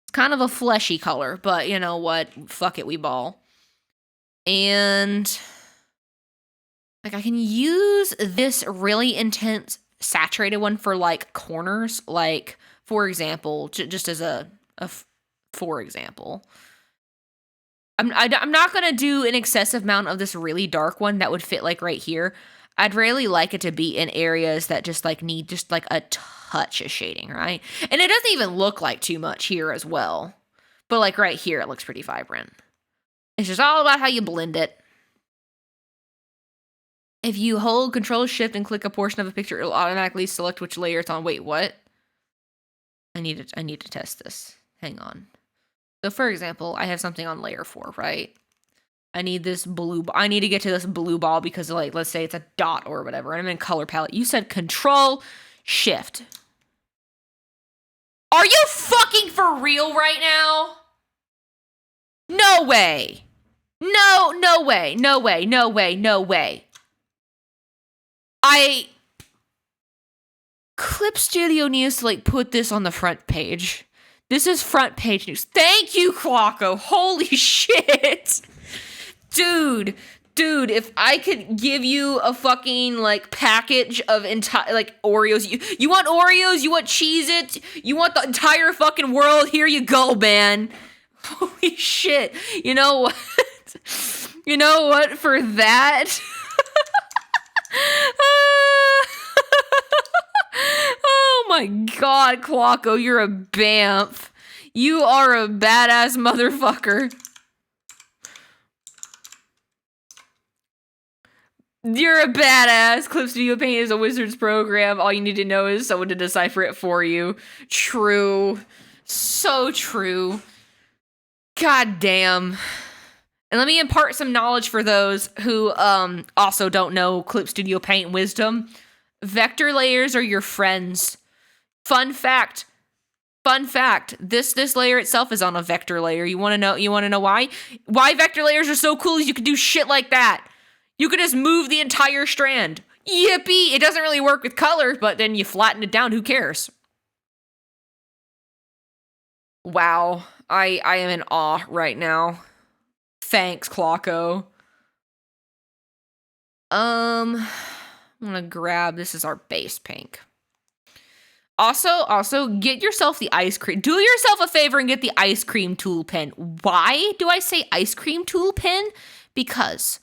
It's kind of a fleshy color, but you know what? Fuck it, we ball. And like I can use this really intense saturated one for like corners. Like, for example, just as a for example. I'm not going to do an excessive amount of this really dark one that would fit like right here. I'd really like it to be in areas that just like need just like a touch of shading, right? And it doesn't even look like too much here as well. But like right here, it looks pretty vibrant. It's just all about how you blend it. If you hold Control Shift and click a portion of a picture, it'll automatically select which layer it's on. Wait, what? I need to test this. Hang on. So for example, I have something on layer 4, right? I need this blue, I need to get to this blue ball because like, let's say it's a dot or whatever, and I'm in color palette. You said Control Shift. Are you fucking for real right now? No way. No way. Clip Studio needs to like put this on the front page. This is front page news. Thank you, Clocko. Holy shit. Dude, if I could give you a fucking like package of entire like Oreos, you want Oreos, you want Cheez-It, you want the entire fucking world, here you go, man. Holy shit. You know what? You know what, for that? Oh my god, Clocko, you're a bamf. You are a badass motherfucker. You're a badass. Clip Studio Paint is a wizard's program. All you need to know is someone to decipher it for you. True. So true. God damn. And let me impart some knowledge for those who also don't know Clip Studio Paint wisdom. Vector layers are your friends. Fun fact. This layer itself is on a vector layer. You want to know why? Why vector layers are so cool is you can do shit like that. You can just move the entire strand. Yippee! It doesn't really work with color, but then you flatten it down. Who cares? Wow. I am in awe right now. Thanks, Clocko. I'm gonna grab, this is our base pink. Also, get yourself the ice cream. Do yourself a favor and get the ice cream tool pen. Why do I say ice cream tool pen? Because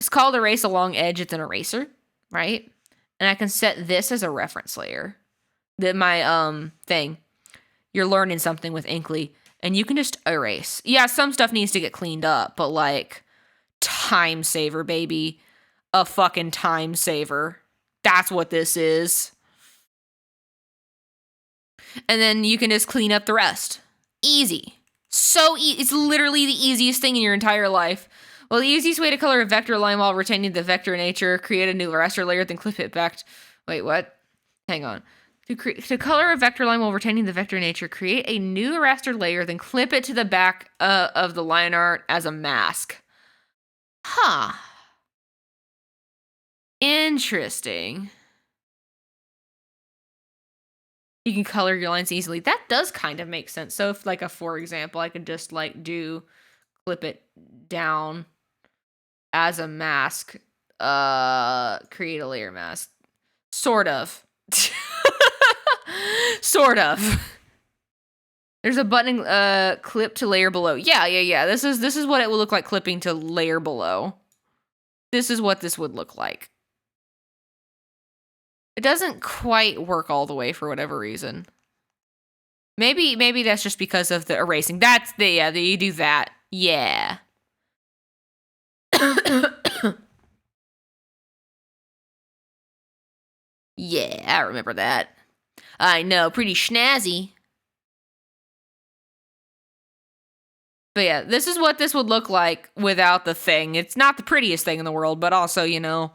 it's called Erase Along Edge. It's an eraser, right? And I can set this as a reference layer. My thing. You're learning something with Inkly, and you can just erase. Yeah, some stuff needs to get cleaned up, but like, time saver, baby. A fucking time saver. That's what this is. And then you can just clean up the rest. Easy. So it's literally the easiest thing in your entire life. Well, the easiest way to color a vector line while retaining the vector nature, create a new raster layer, then clip it back. Wait, what? Hang on. To color a vector line while retaining the vector nature, create a new raster layer, then clip it to the back of the line art as a mask. Huh. Interesting. You can color your lines easily. That does kind of make sense. So if, like, for example, I could just, like, clip it down as a mask. Create a layer mask. Sort of. Sort of. There's a button, clip to layer below. Yeah. This is what it will look like clipping to layer below. This is what this would look like. It doesn't quite work all the way for whatever reason. Maybe that's just because of the erasing. That's you do that. Yeah. Yeah, I remember that. I know, pretty snazzy. But yeah, this is what this would look like without the thing. It's not the prettiest thing in the world, but also, you know,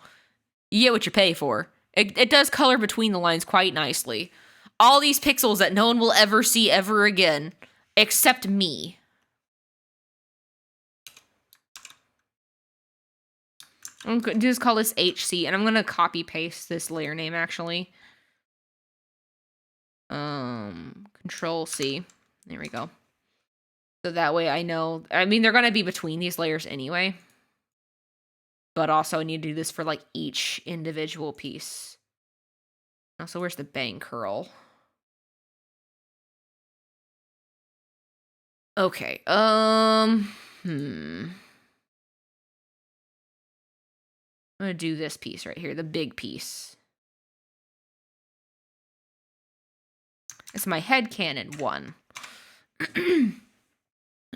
you get what you pay for. It does color between the lines quite nicely. All these pixels that no one will ever see ever again, except me. I'm going to just call this HC, and I'm going to copy paste this layer name, actually. Control C. There we go. So that way I know, I mean, they're going to be between these layers anyway. But also I need to do this for, like, each individual piece. Oh, so where's the bang curl? Okay, I'm gonna do this piece right here, the big piece. It's my headcanon one.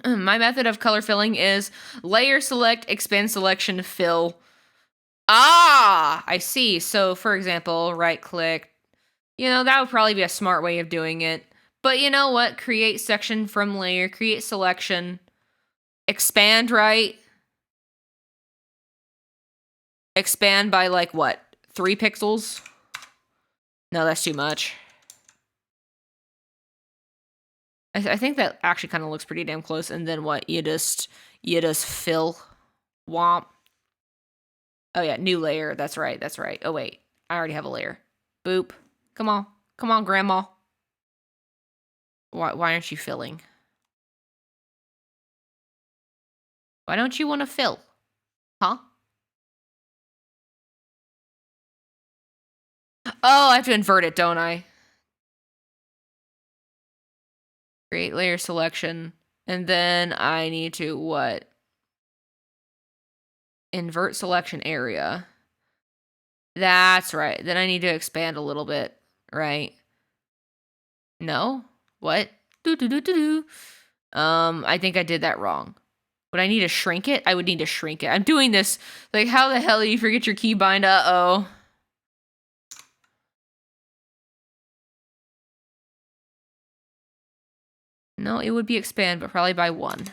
My method of color filling is layer select, expand selection, fill. Ah, I see. So, for example, right click. You know, that would probably be a smart way of doing it. But you know what? Create section from layer, create selection, expand, right? Expand by, like, what? 3 pixels? No, that's too much. I think that actually kind of looks pretty damn close. And then what? You just fill. Womp. Oh yeah, new layer. That's right. Oh wait, I already have a layer. Boop. Come on, Grandma. Why aren't you filling? Why don't you want to fill? Huh? Oh, I have to invert it, don't I? Create layer selection. And then I need to what? Invert selection area. That's right. Then I need to expand a little bit, right? No? What? I think I did that wrong. Would I need to shrink it? I would need to shrink it. I'm doing this. Like, how the hell do you forget your keybind? Uh-oh. No, it would be expand, but probably by 1.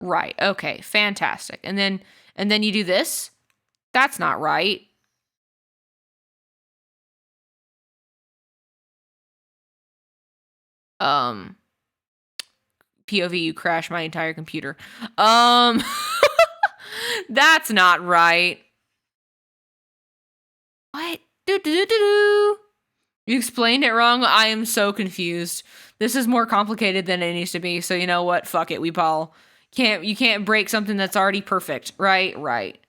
Right. Okay. Fantastic. And then you do this? That's not right. POV, you crash my entire computer. That's not right. What? You explained it wrong. I am so confused. This is more complicated than it needs to be. So you know what? Fuck it. You can't break something that's already perfect. Right.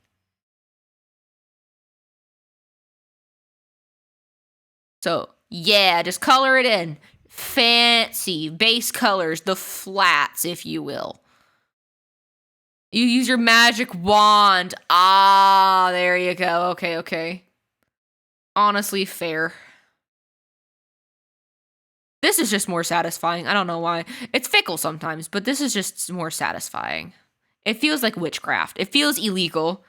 So yeah, just color it in. Fancy base colors, the flats, if you will. You use your magic wand. Ah, there you go. Okay. Honestly, fair. This is just more satisfying. I don't know why. It's fickle sometimes, but this is just more satisfying. It feels like witchcraft. It feels illegal.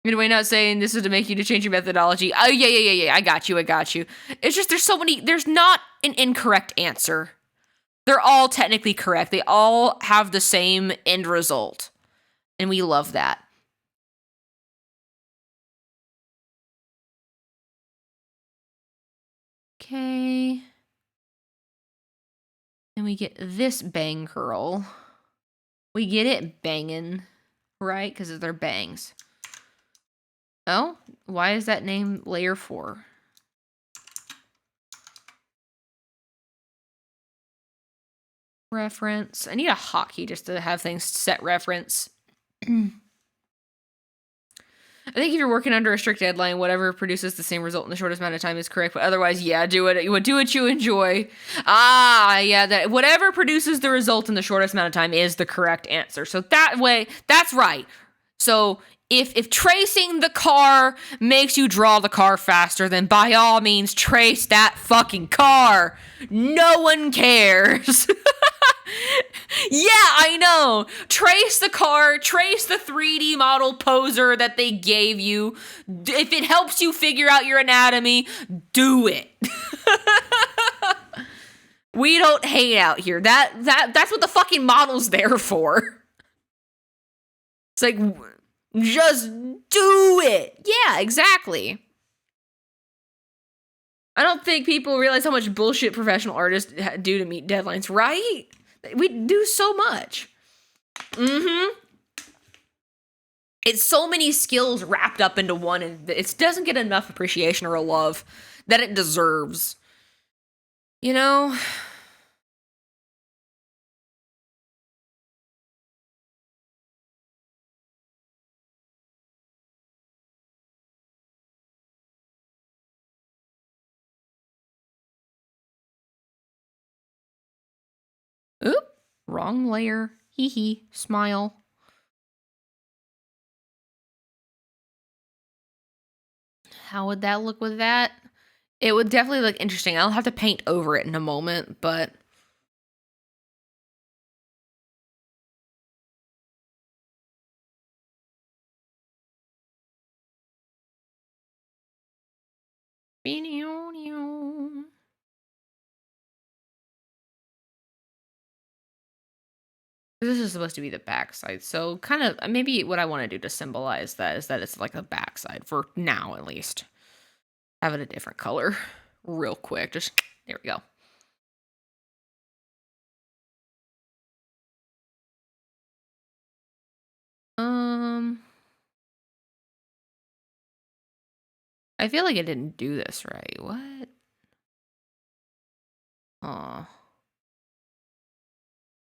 Anyway, not saying this is to make you to change your methodology. Oh, yeah. I got you. It's just there's not an incorrect answer. They're all technically correct. They all have the same end result. And we love that. Okay. And we get this bang curl. We get it banging, right? Because they're bangs. Oh, why is that name layer 4? Reference. I need a hotkey just to have things set reference. I think if you're working under a strict deadline, whatever produces the same result in the shortest amount of time is correct. But otherwise, yeah, do it. Do what you enjoy. Yeah, that whatever produces the result in the shortest amount of time is the correct answer. So that way, that's right. So if tracing the car makes you draw the car faster, then by all means trace that fucking car. No one cares. Yeah, I know. Trace the car, trace the 3D model poser that they gave you. If it helps you figure out your anatomy, do it. We don't hate out here. That's what the fucking model's there for. It's like, just do it. Yeah, exactly. I don't think people realize how much bullshit professional artists do to meet deadlines, right? We do so much. It's so many skills wrapped up into one, and it doesn't get enough appreciation or love that it deserves. You know? Oop, wrong layer. Hee hee, smile. How would that look with that? It would definitely look interesting. I'll have to paint over it in a moment, but... This is supposed to be the backside, so kind of maybe what I want to do to symbolize that is that it's like a backside for now, at least. Have it a different color, real quick. Just there we go. I feel like I didn't do this right. What?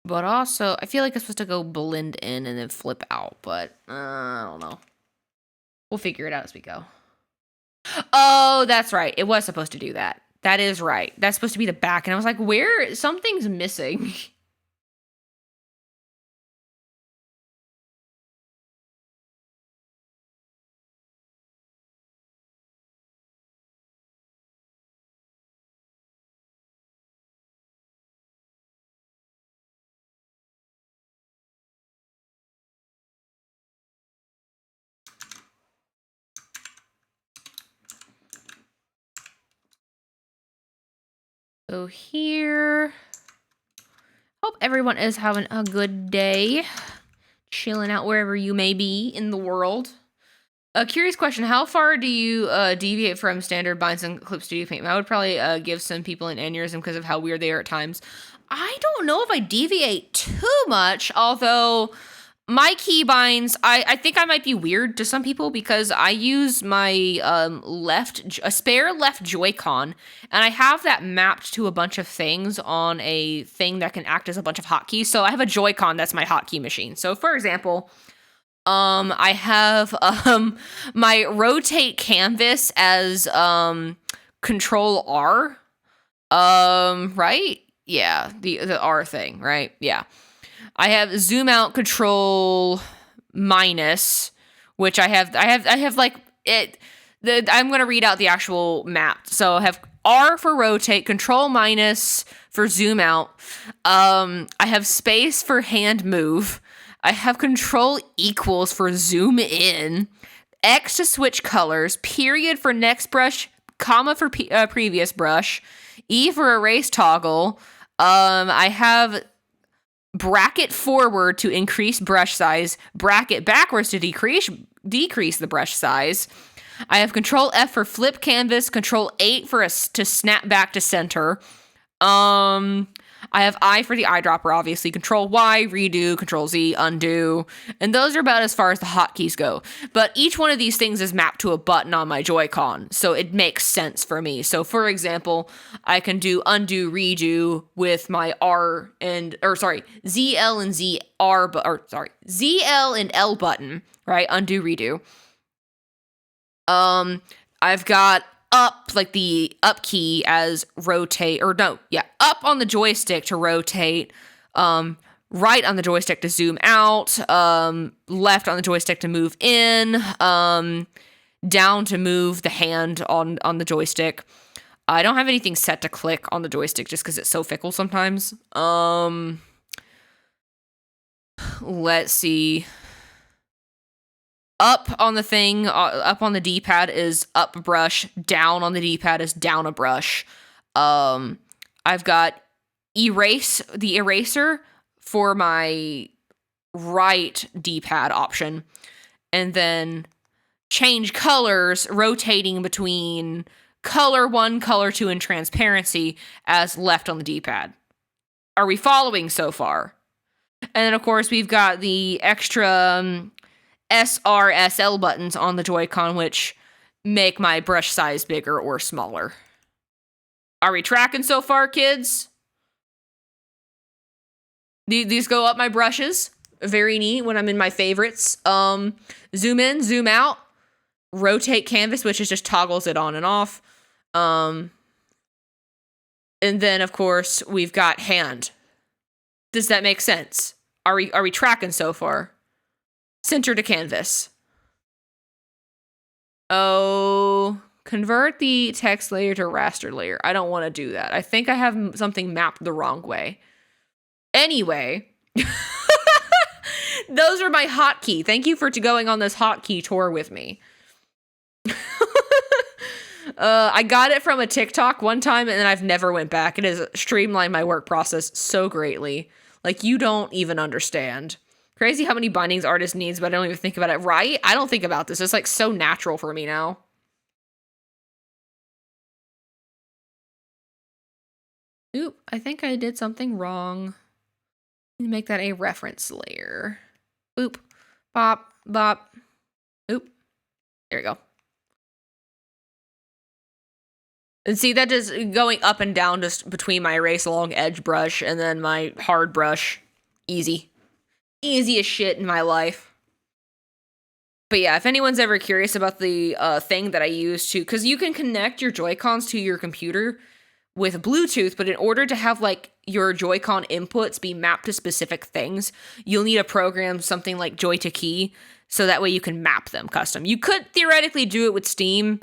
But also, I feel like it's supposed to go blend in and then flip out, but I don't know. We'll figure it out as we go. Oh, that's right. It was supposed to do that. That is right. That's supposed to be the back. And I was like, where? Something's missing. So here, hope everyone is having a good day, chilling out wherever you may be in the world. A curious question: how far do you deviate from standard binds and clips do you paint? I would probably give some people an aneurysm because of how weird they are at times. I don't know if I deviate too much, although my key binds, I think I might be weird to some people because I use my a spare left Joy-Con, and I have that mapped to a bunch of things on a thing that can act as a bunch of hotkeys. So I have a Joy-Con that's my hotkey machine. So for example, I have my rotate canvas as Control R. Right? Yeah, the R thing, right? Yeah. I have zoom out Control minus, which I have like it. I'm gonna read out the actual map. So I have R for rotate, Control minus for zoom out. I have space for hand move. I have Control equals for zoom in. X to switch colors. Period for next brush. Comma for previous brush. E for erase toggle. I have bracket forward to increase brush size, bracket backwards to decrease the brush size. I have Control F for flip canvas, Control 8 for to snap back to center. I have I for the eyedropper, obviously. Control Y, redo, Control Z, undo. And those are about as far as the hotkeys go. But each one of these things is mapped to a button on my Joy-Con, so it makes sense for me. So for example, I can do undo, redo with my ZL and ZL and L button, right? Undo, redo. I've got up, like the up key as rotate, up on the joystick to rotate, right on the joystick to zoom out, left on the joystick to move in, down to move the hand on the joystick. I don't have anything set to click on the joystick just because it's so fickle sometimes. Let's see. Up on the thing, up on the D-pad is up brush, down on the D-pad is down a brush. I've got the eraser for my right D-pad option, and then change colors, rotating between color 1, color 2, and transparency as left on the D-pad. Are we following so far? And then, of course, we've got the extra SRSL buttons on the Joy-Con, which make my brush size bigger or smaller. Are we tracking so far, kids? These go up my brushes. Very neat when I'm in my favorites. Zoom in, zoom out. Rotate canvas, which is just toggles it on and off. And then, of course, we've got hand. Does that make sense? Are we tracking so far? Center to canvas. Oh, convert the text layer to raster layer. I don't want to do that. I think I have something mapped the wrong way. Anyway, those are my hotkey. Thank you for going on this hotkey tour with me. I got it from a TikTok one time and then I've never went back. It has streamlined my work process so greatly. Like, you don't even understand. Crazy how many bindings artist needs, but I don't even think about it, right? I don't think about this. It's like so natural for me now. Oop, I think I did something wrong. Make that a reference layer. Boop, bop, bop. Oop, there we go. And see, that is going up and down just between my erase along edge brush and then my hard brush. Easy. Easy as shit in my life. But yeah, if anyone's ever curious about the thing that I use to, because you can connect your Joy-Cons to your computer with Bluetooth, but in order to have like your Joy-Con inputs be mapped to specific things, you'll need a program, something like Joy2Key, so that way you can map them custom. You could theoretically do it with Steam.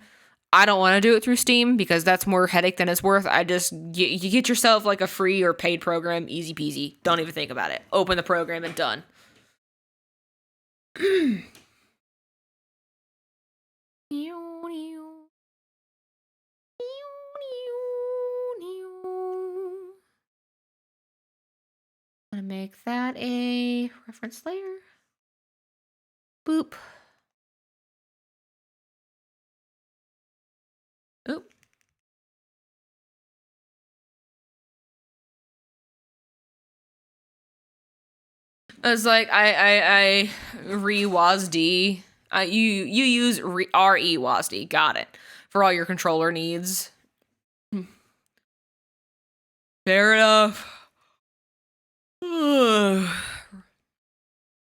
I don't want to do it through Steam because that's more headache than it's worth. You get yourself like a free or paid program, easy peasy. Don't even think about it. Open the program and done. I'm gonna make that a reference layer. Boop. Oop. I was like, I re-WASD. You use re-WASD. Got it. For all your controller needs. Fair enough.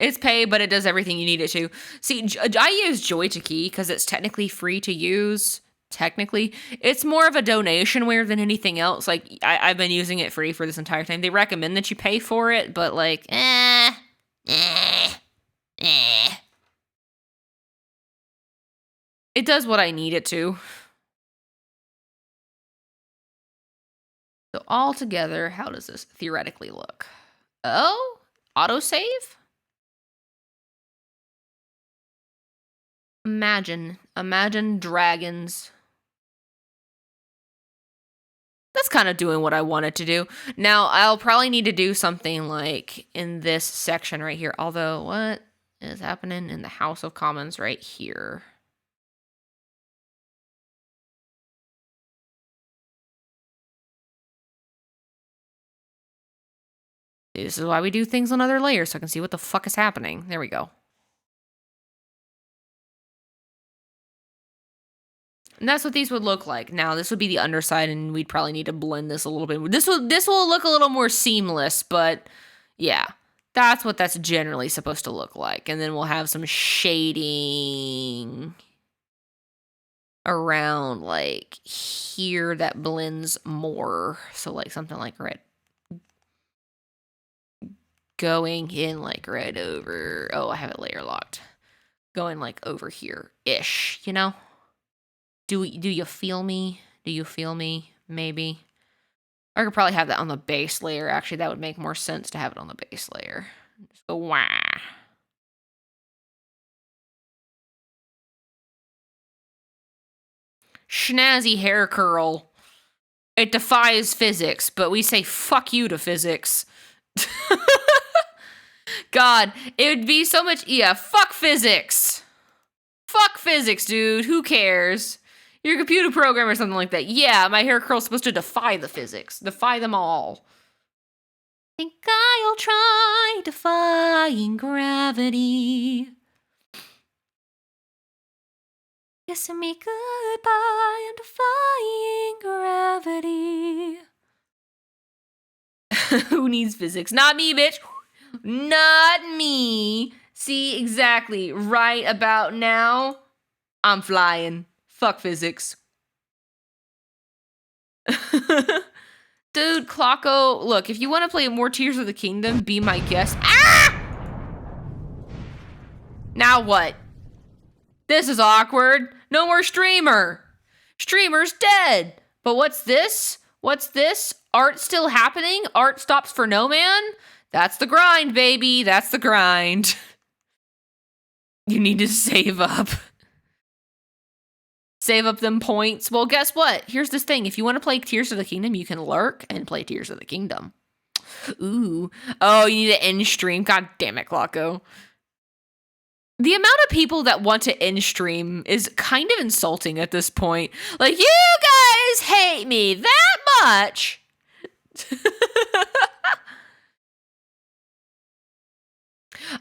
It's paid, but it does everything you need it to. See, I use Joy2Key because it's technically free to use. Technically, it's more of a donation ware than anything else. Like, I've been using it free for this entire time. They recommend that you pay for it, but like, it does what I need it to. So all together, how does this theoretically look? Oh, autosave? Imagine dragons. That's kind of doing what I wanted to do. Now, I'll probably need to do something like in this section right here. Although, what is happening in the House of Commons right here? This is why we do things on other layers so I can see what the fuck is happening. There we go. And that's what these would look like. Now, this would be the underside, and we'd probably need to blend this a little bit. This will look a little more seamless, but yeah. That's what that's generally supposed to look like. And then we'll have some shading around, like, here that blends more. So, like, something like red. Going in, like, right over... Oh, I have it layer locked. Going, like, over here-ish, you know? Do you feel me? Do you feel me? Maybe. I could probably have that on the base layer. Actually, that would make more sense to have it on the base layer. Just go wah. Schnazzy hair curl. It defies physics, but we say fuck you to physics. God, it would be so much... Yeah, fuck physics. Fuck physics, dude. Who cares? You're a computer program or something like that. Yeah, my hair curl's supposed to defy the physics. Defy them all. Think I'll try defying gravity. Kissing me goodbye and defying gravity. Who needs physics? Not me, bitch. Not me. See, exactly. Right about now, I'm flying. Fuck physics. Dude, Clocko, look, if you want to play more Tears of the Kingdom, be my guest. Ah! Now what? This is awkward. No more streamer. Streamer's dead. But what's this? What's this? Art still happening? Art stops for no man? That's the grind, baby. That's the grind. You need to save up. Save up them points. Well, guess what? Here's this thing. If you want to play Tears of the Kingdom, you can lurk and play Tears of the Kingdom. Ooh. Oh, you need to end stream. God damn it, Clocko. The amount of people that want to end stream is kind of insulting at this point. Like, you guys hate me that much.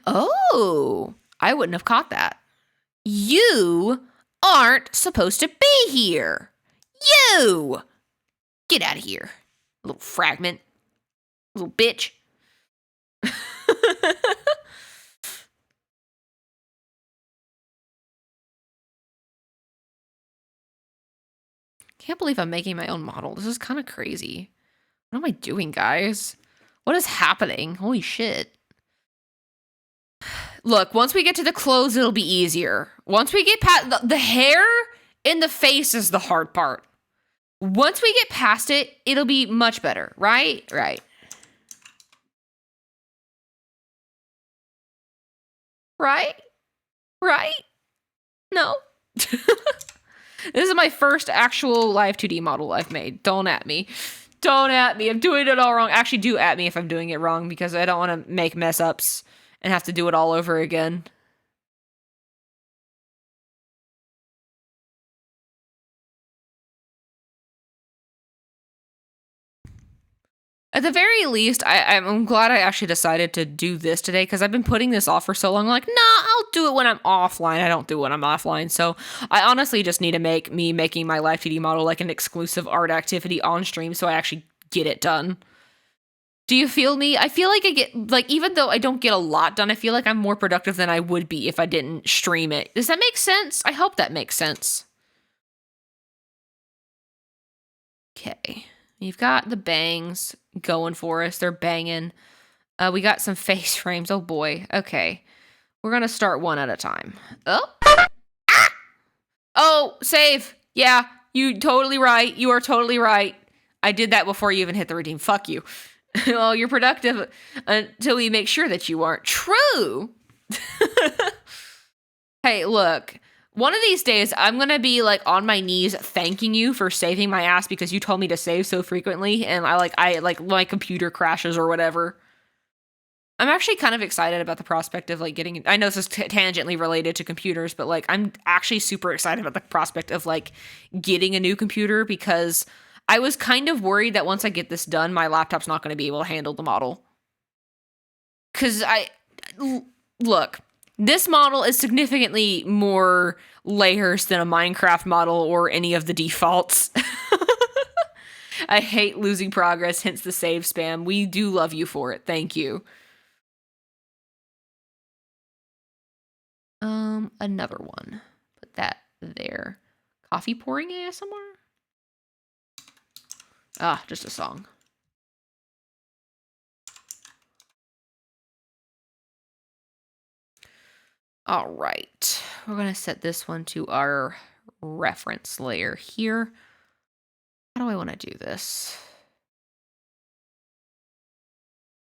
Oh, I wouldn't have caught that. You aren't supposed to be here. You! Get out of here, little fragment. Little bitch. Can't believe I'm making my own model. This is kind of crazy. What am I doing, guys? What is happening? Holy shit. Look, once we get to the clothes, it'll be easier. Once we get past... The hair in the face is the hard part. Once we get past it, it'll be much better, right? Right. Right? Right? No. This is my first actual Live2D model I've made. Don't at me. Don't at me. I'm doing it all wrong. Actually, do at me if I'm doing it wrong, because I don't want to make mess ups and have to do it all over again. At the very least, I'm glad I actually decided to do this today, because I've been putting this off for so long. Like, nah, I'll do it when I'm offline. I don't do it when I'm offline. So I honestly just need to make me making my Live2D model like an exclusive art activity on stream so I actually get it done. Do you feel me? I feel like I get, like, even though I don't get a lot done, I feel like I'm more productive than I would be if I didn't stream it. Does that make sense? I hope that makes sense. Okay. You've got the bangs going for us. They're banging. We got some face frames. Oh, boy. Okay. We're going to start one at a time. Oh. Ah! Oh, save. Yeah, you totally right. You are totally right. I did that before you even hit the redeem. Fuck you. Well, you're productive until we make sure that you aren't. True. Hey, look. One of these days, I'm going to be, like, on my knees thanking you for saving my ass because you told me to save so frequently, and I my computer crashes or whatever. I'm actually kind of excited about the prospect of, like, getting... I know this is tangentially related to computers, but, like, I'm actually super excited about the prospect of, like, getting a new computer, because I was kind of worried that once I get this done, my laptop's not going to be able to handle the model. because look, this model is significantly more layers than a Minecraft model or any of the defaults. I hate losing progress, hence the save spam. We do love you for it. Thank you. Another one. Put that there. Coffee pouring ASMR? Ah, just a song. All right. We're going to set this one to our reference layer here. How do I want to do this?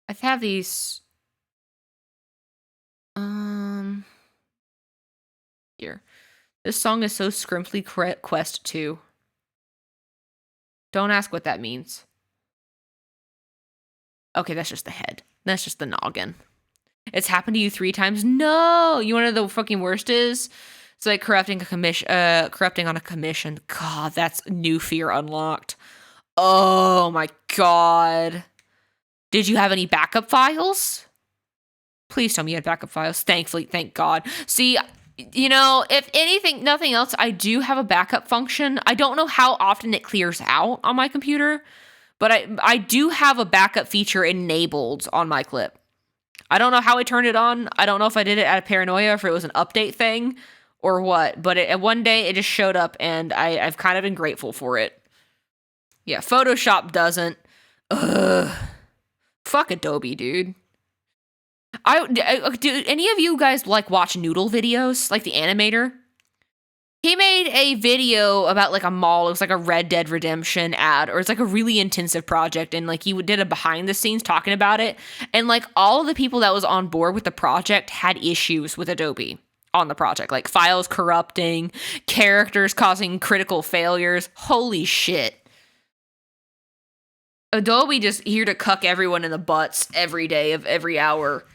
I have these. Here. This song is so scrimptly Quest 2. Don't ask what that means. Okay, that's just the head. That's just the noggin. It's happened to you 3 times? No! You want to know the fucking worst is? It's like corrupting on a commission. God, that's new fear unlocked. Oh my god. Did you have any backup files? Please tell me you had backup files. Thankfully, thank God. See, you know, if anything, nothing else, I do have a backup function. I don't know how often it clears out on my computer, but I do have a backup feature enabled on my clip. I don't know how I turned it on. I don't know if I did it out of paranoia, if it was an update thing or what, but one day it just showed up and I've kind of been grateful for it. Yeah, Photoshop doesn't. Ugh. Fuck Adobe, dude. Do any of you guys like watch Noodle videos, like the animator? He made a video about like a mall. It was like a Red Dead Redemption ad, or it's like a really intensive project, and like he did a behind the scenes talking about it, and like all of the people that was on board with the project had issues with Adobe on the project, like files corrupting, characters causing critical failures. Holy shit. Adobe just here to cuck everyone in the butts every day of every hour.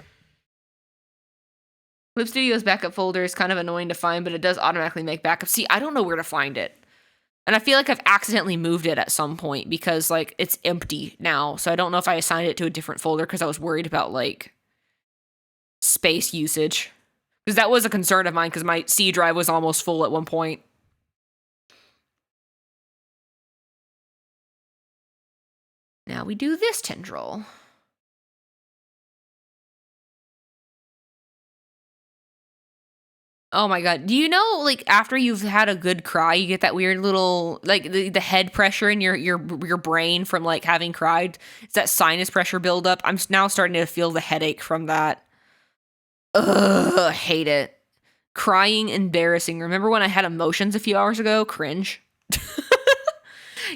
Clip Studio's backup folder is kind of annoying to find, but it does automatically make backups. See, I don't know where to find it. And I feel like I've accidentally moved it at some point because, like, it's empty now. So I don't know if I assigned it to a different folder because I was worried about, like, space usage. Because that was a concern of mine because my C drive was almost full at one point. Now we do this tendril. Oh my god. Do you know, like, after you've had a good cry, you get that weird little, like, the head pressure in your brain from, like, having cried? It's that sinus pressure buildup. I'm now starting to feel the headache from that. Ugh, I hate it. Crying, embarrassing. Remember when I had emotions a few hours ago? Cringe.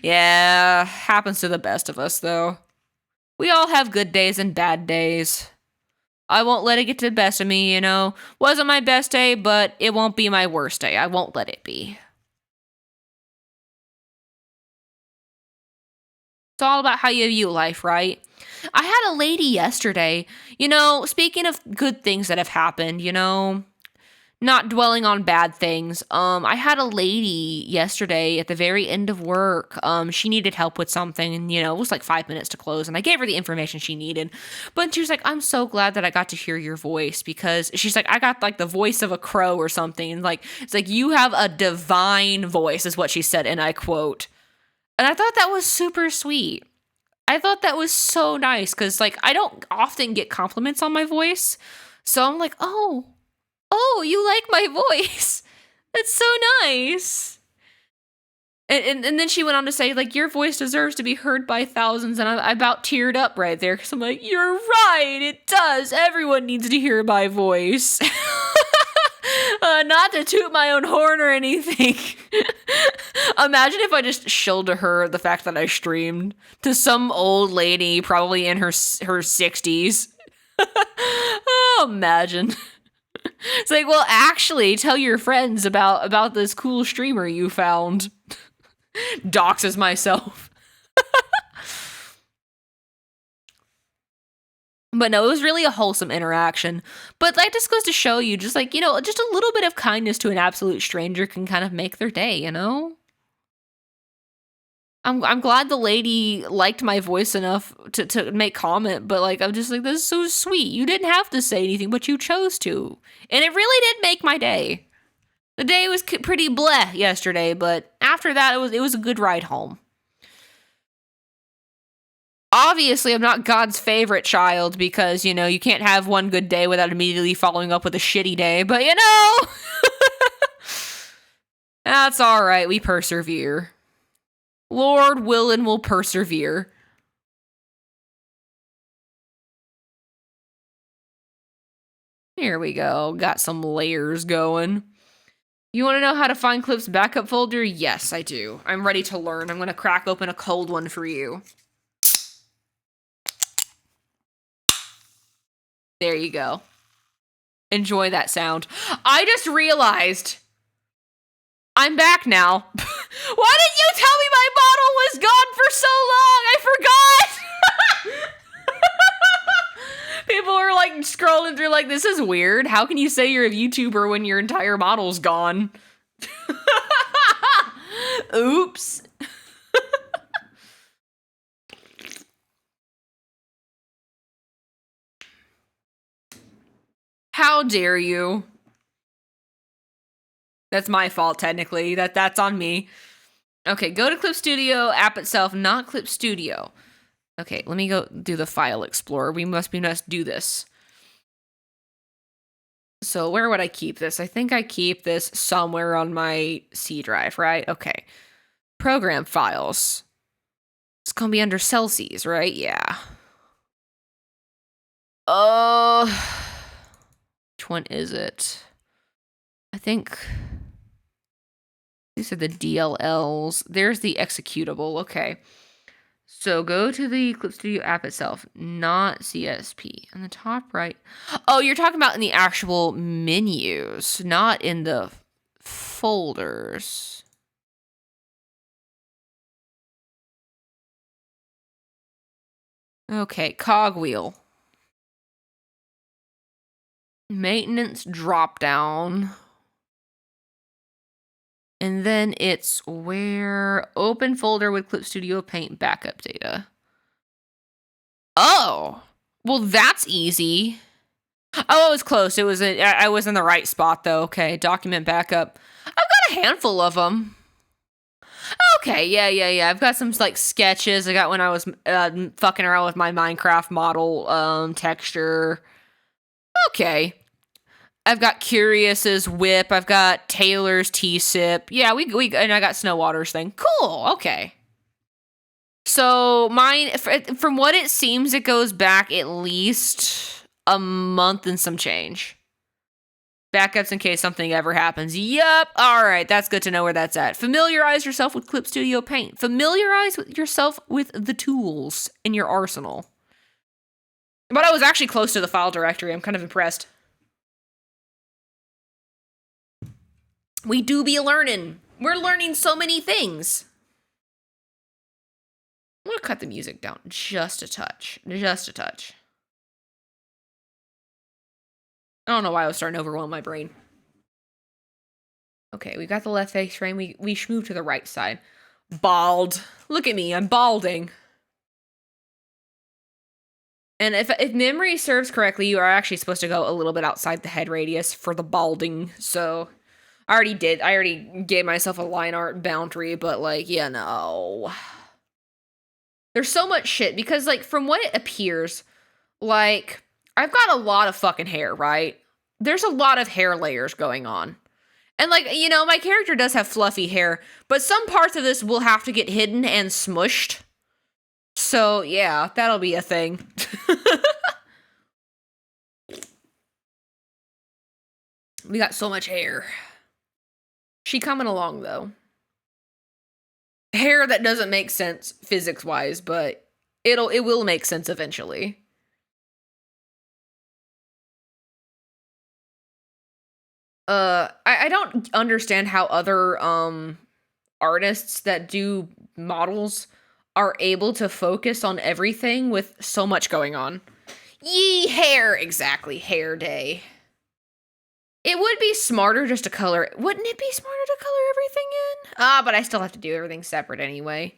Yeah, happens to the best of us, though. We all have good days and bad days. I won't let it get to the best of me, you know. Wasn't my best day, but it won't be my worst day. I won't let it be. It's all about how you view life, right? I had a lady yesterday, you know, speaking of good things that have happened, you know, not dwelling on bad things. I had a lady yesterday at the very end of work. She needed help with something, and you know, it was like 5 minutes to close, and I gave her the information she needed. But she was like, "I'm so glad that I got to hear your voice," because she's like, "I got like the voice of a crow or something." And like, it's like, "You have a divine voice," is what she said, and I quote. And I thought that was super sweet. I thought that was so nice because like I don't often get compliments on my voice, so I'm like, oh, you like my voice. That's so nice. And then she went on to say, like, your voice deserves to be heard by thousands. And I about teared up right there because I'm like, you're right. It does. Everyone needs to hear my voice. Not to toot my own horn or anything. Imagine if I just shilled to her the fact that I streamed to some old lady, probably in her 60s. Oh, imagine. It's like, well, actually, tell your friends about this cool streamer you found. Doxes myself. But no, it was really a wholesome interaction. But that just goes to show you, just like, you know, just a little bit of kindness to an absolute stranger can kind of make their day, you know? I'm glad the lady liked my voice enough to make comment, but like I'm just like, this is so sweet. You didn't have to say anything, but you chose to. And it really did make my day. The day was pretty bleh yesterday, but after that it was a good ride home. Obviously, I'm not God's favorite child because, you know, you can't have one good day without immediately following up with a shitty day, but you know, that's all right. We persevere. Lord willing, we'll persevere. Here we go. Got some layers going. You want to know how to find Clip's backup folder? Yes, I do. I'm ready to learn. I'm going to crack open a cold one for you. There you go. Enjoy that sound. I just realized I'm back now. Why didn't you tell me my bottle was gone for so long? I forgot. People are like scrolling through like, this is weird. How can you say you're a YouTuber when your entire model's gone? Oops. How dare you? That's my fault, technically. That's on me. Okay, go to Clip Studio, app itself, not Clip Studio. Okay, let me go do the file explorer. We must do this. So where would I keep this? I think I keep this somewhere on my C drive, right? Okay. Program files. It's gonna be under Celsius, right? Yeah. Which one is it? I think these are the DLLs. There's the executable. Okay. So go to the Clip Studio app itself, not CSP. On the top right. Oh, you're talking about in the actual menus, not in the folders. Okay, cogwheel. Maintenance dropdown. And then it's where open folder with Clip Studio Paint backup data. Oh, well, that's easy. Oh, it was close. I was in the right spot though. Okay, document backup. I've got a handful of them. Okay, yeah. I've got some like sketches I got when I was fucking around with my Minecraft model texture. Okay. I've got Curious's whip. I've got Taylor's T-sip. Yeah, we and I got Snowwater's thing. Cool. Okay. So mine, from what it seems, it goes back at least a month and some change. Backups in case something ever happens. Yup. All right. That's good to know where that's at. Familiarize yourself with Clip Studio Paint. Familiarize yourself with the tools in your arsenal. But I was actually close to the file directory. I'm kind of impressed. We do be learning. We're learning so many things. I'm gonna cut the music down just a touch. Just a touch. I don't know why I was starting to overwhelm my brain. Okay, we got the left face frame. We move to the right side. Bald. Look at me, I'm balding. And if memory serves correctly, you are actually supposed to go a little bit outside the head radius for the balding, so... I already gave myself a line art boundary, but like, yeah, no. There's so much shit because like from what it appears, like I've got a lot of fucking hair, right? There's a lot of hair layers going on. And like, you know, my character does have fluffy hair, but some parts of this will have to get hidden and smushed. So yeah, that'll be a thing. We got so much hair. She coming along, though. Hair that doesn't make sense physics-wise, but it will make sense eventually. I don't understand how other artists that do models are able to focus on everything with so much going on. Yee, hair, exactly, hair day. It would be smarter just to color. Wouldn't it be smarter to color everything in? But I still have to do everything separate anyway.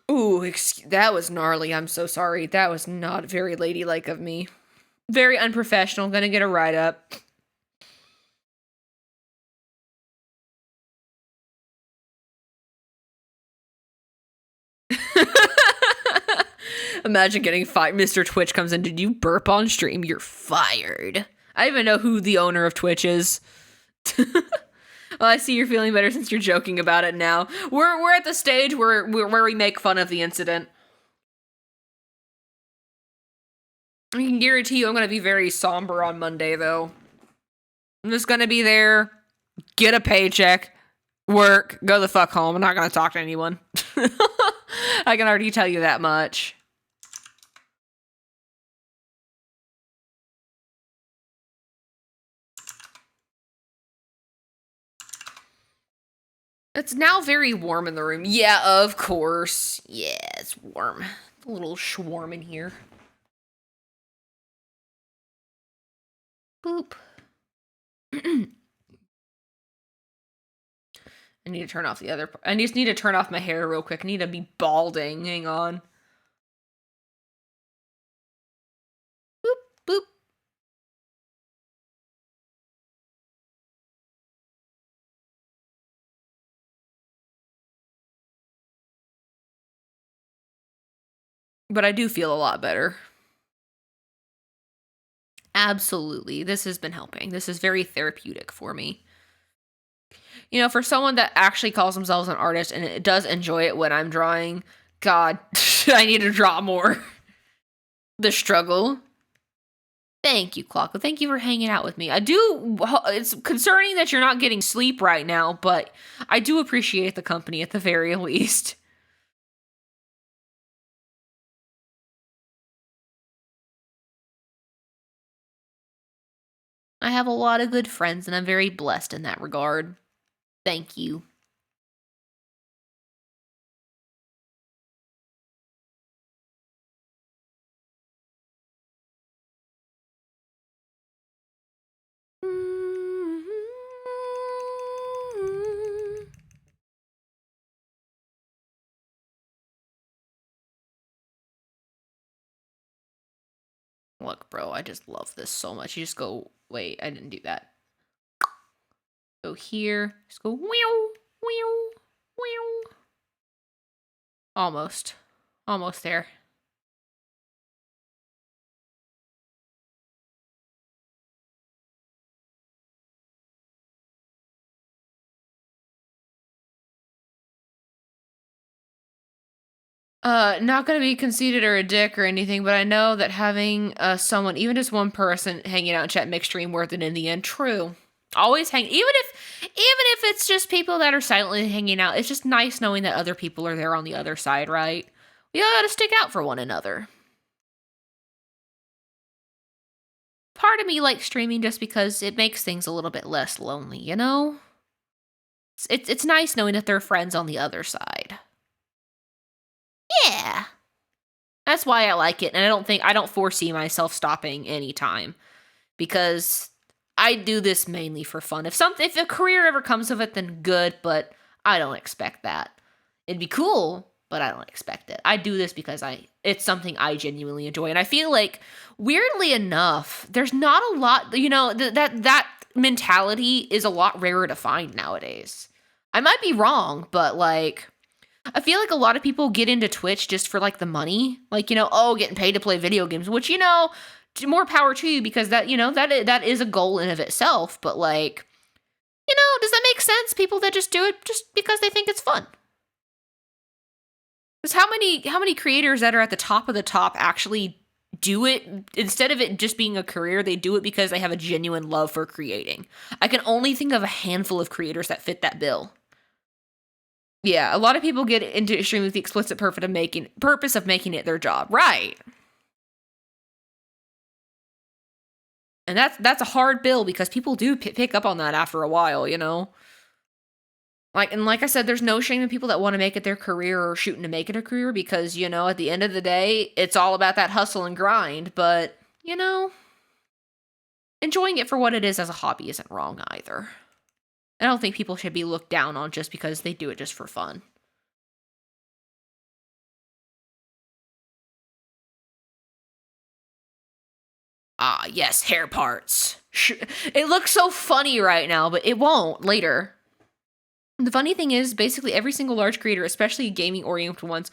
Ooh, that was gnarly. I'm so sorry. That was not very ladylike of me. Very unprofessional. Gonna get a write-up. Imagine getting fired. Mr. Twitch comes in. Did you burp on stream? You're fired. I don't even know who the owner of Twitch is. Well, I see you're feeling better since you're joking about it now. We're at the stage where we make fun of the incident. I can guarantee you I'm going to be very somber on Monday, though. I'm just going to be there, get a paycheck, work, go the fuck home. I'm not going to talk to anyone. I can already tell you that much. It's now very warm in the room. Yeah, of course. Yeah, it's warm. A little schwarm in here. Boop. I need to turn off the other. I just need to turn off my hair real quick. I need to be balding. Hang on. Boop, boop. But I do feel a lot better. Absolutely. This has been helping. This is very therapeutic for me. You know, for someone that actually calls themselves an artist and it does enjoy it when I'm drawing, God, I need to draw more. The struggle. Thank you, Clockle. Thank you for hanging out with me. It's concerning that you're not getting sleep right now, but I do appreciate the company at the very least. I have a lot of good friends, and I'm very blessed in that regard. Thank you. Look, bro, I just love this so much. You just go, wait, I didn't do that. Go here. Just go, whew, whew, whew. Almost. Almost there. Not gonna be conceited or a dick or anything, but I know that having someone, even just one person hanging out in chat makes stream worth it in the end. True. Always hang, even if it's just people that are silently hanging out, it's just nice knowing that other people are there on the other side, right? We all gotta stick out for one another. Part of me likes streaming just because it makes things a little bit less lonely, you know? It's nice knowing that there are friends on the other side. Yeah. That's why I like it, and I don't foresee myself stopping anytime. Because I do this mainly for fun. If a career ever comes of it, then good, but I don't expect that. It'd be cool, but I don't expect it. I do this because it's something I genuinely enjoy. And I feel like, weirdly enough, there's not a lot, you know, that mentality is a lot rarer to find nowadays. I might be wrong, but like, I feel like a lot of people get into Twitch just for like the money, like, you know, oh, getting paid to play video games, which, you know, more power to you, because that, you know, that is a goal in of itself. But like, you know, does that make sense? People that just do it just because they think it's fun. Because how many creators that are at the top of the top actually do it instead of it just being a career? They do it because they have a genuine love for creating. I can only think of a handful of creators that fit that bill. Yeah, a lot of people get into streaming with the explicit purpose of making it their job, right? And that's a hard bill, because people do pick up on that after a while, you know? Like I said, there's no shame in people that want to make it their career or shooting to make it a career, because, you know, at the end of the day, it's all about that hustle and grind. But, you know, enjoying it for what it is as a hobby isn't wrong either. I don't think people should be looked down on just because they do it just for fun. Ah, yes, hair parts. It looks so funny right now, but it won't later. The funny thing is, basically every single large creator, especially gaming-oriented ones,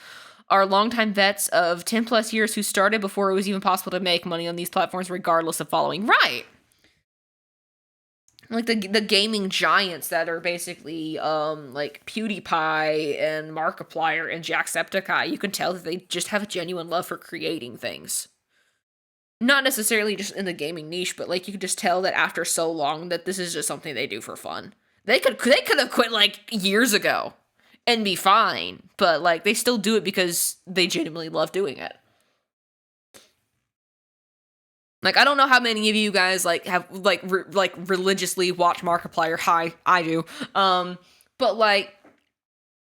are longtime vets of 10 plus years who started before it was even possible to make money on these platforms, regardless of following. Right. Like the gaming giants that are basically like PewDiePie and Markiplier and Jacksepticeye, you can tell that they just have a genuine love for creating things. Not necessarily just in the gaming niche, but like you could just tell that after so long that this is just something they do for fun. They could have quit like years ago and be fine, but like they still do it because they genuinely love doing it. Like I don't know how many of you guys like have like religiously watch Markiplier. Hi, I do. But like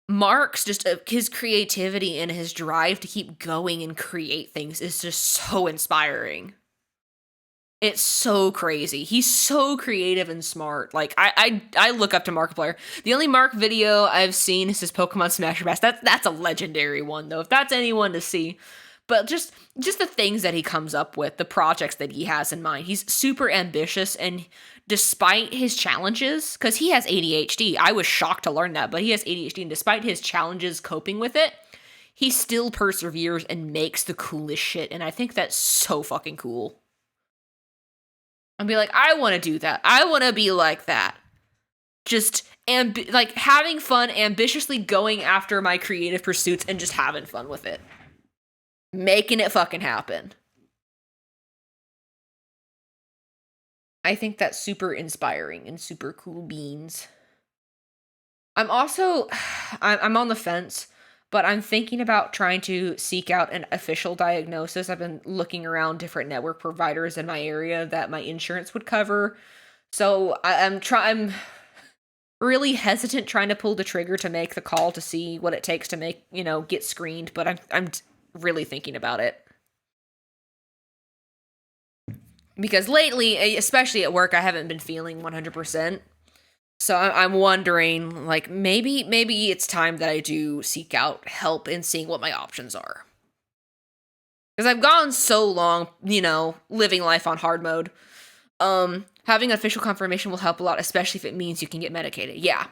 Mark's just his creativity and his drive to keep going and create things is just so inspiring. It's so crazy. He's so creative and smart. Like I look up to Markiplier. The only Mark video I've seen is his Pokemon Smasher Bass. That's a legendary one though. If that's anyone to see. But just the things that he comes up with, the projects that he has in mind. He's super ambitious, and despite his challenges, because he has ADHD, I was shocked to learn that, but he has ADHD, and despite his challenges coping with it, he still perseveres and makes the coolest shit, and I think that's so fucking cool. I'd be like, I want to do that. I want to be like that. Just like having fun, ambitiously going after my creative pursuits, and just having fun with it. Making it fucking happen. I think that's super inspiring and super cool beans. I'm also, I'm on the fence, but I'm thinking about trying to seek out an official diagnosis. I've been looking around different network providers in my area that my insurance would cover. So I'm really hesitant trying to pull the trigger to make the call to see what it takes to make, get screened, but I'm really thinking about it. Because lately, especially at work, I haven't been feeling 100%. So I'm wondering, like, maybe it's time that I do seek out help in seeing what my options are. Because I've gone so long, living life on hard mode. Having official confirmation will help a lot, especially if it means you can get medicated. Yeah.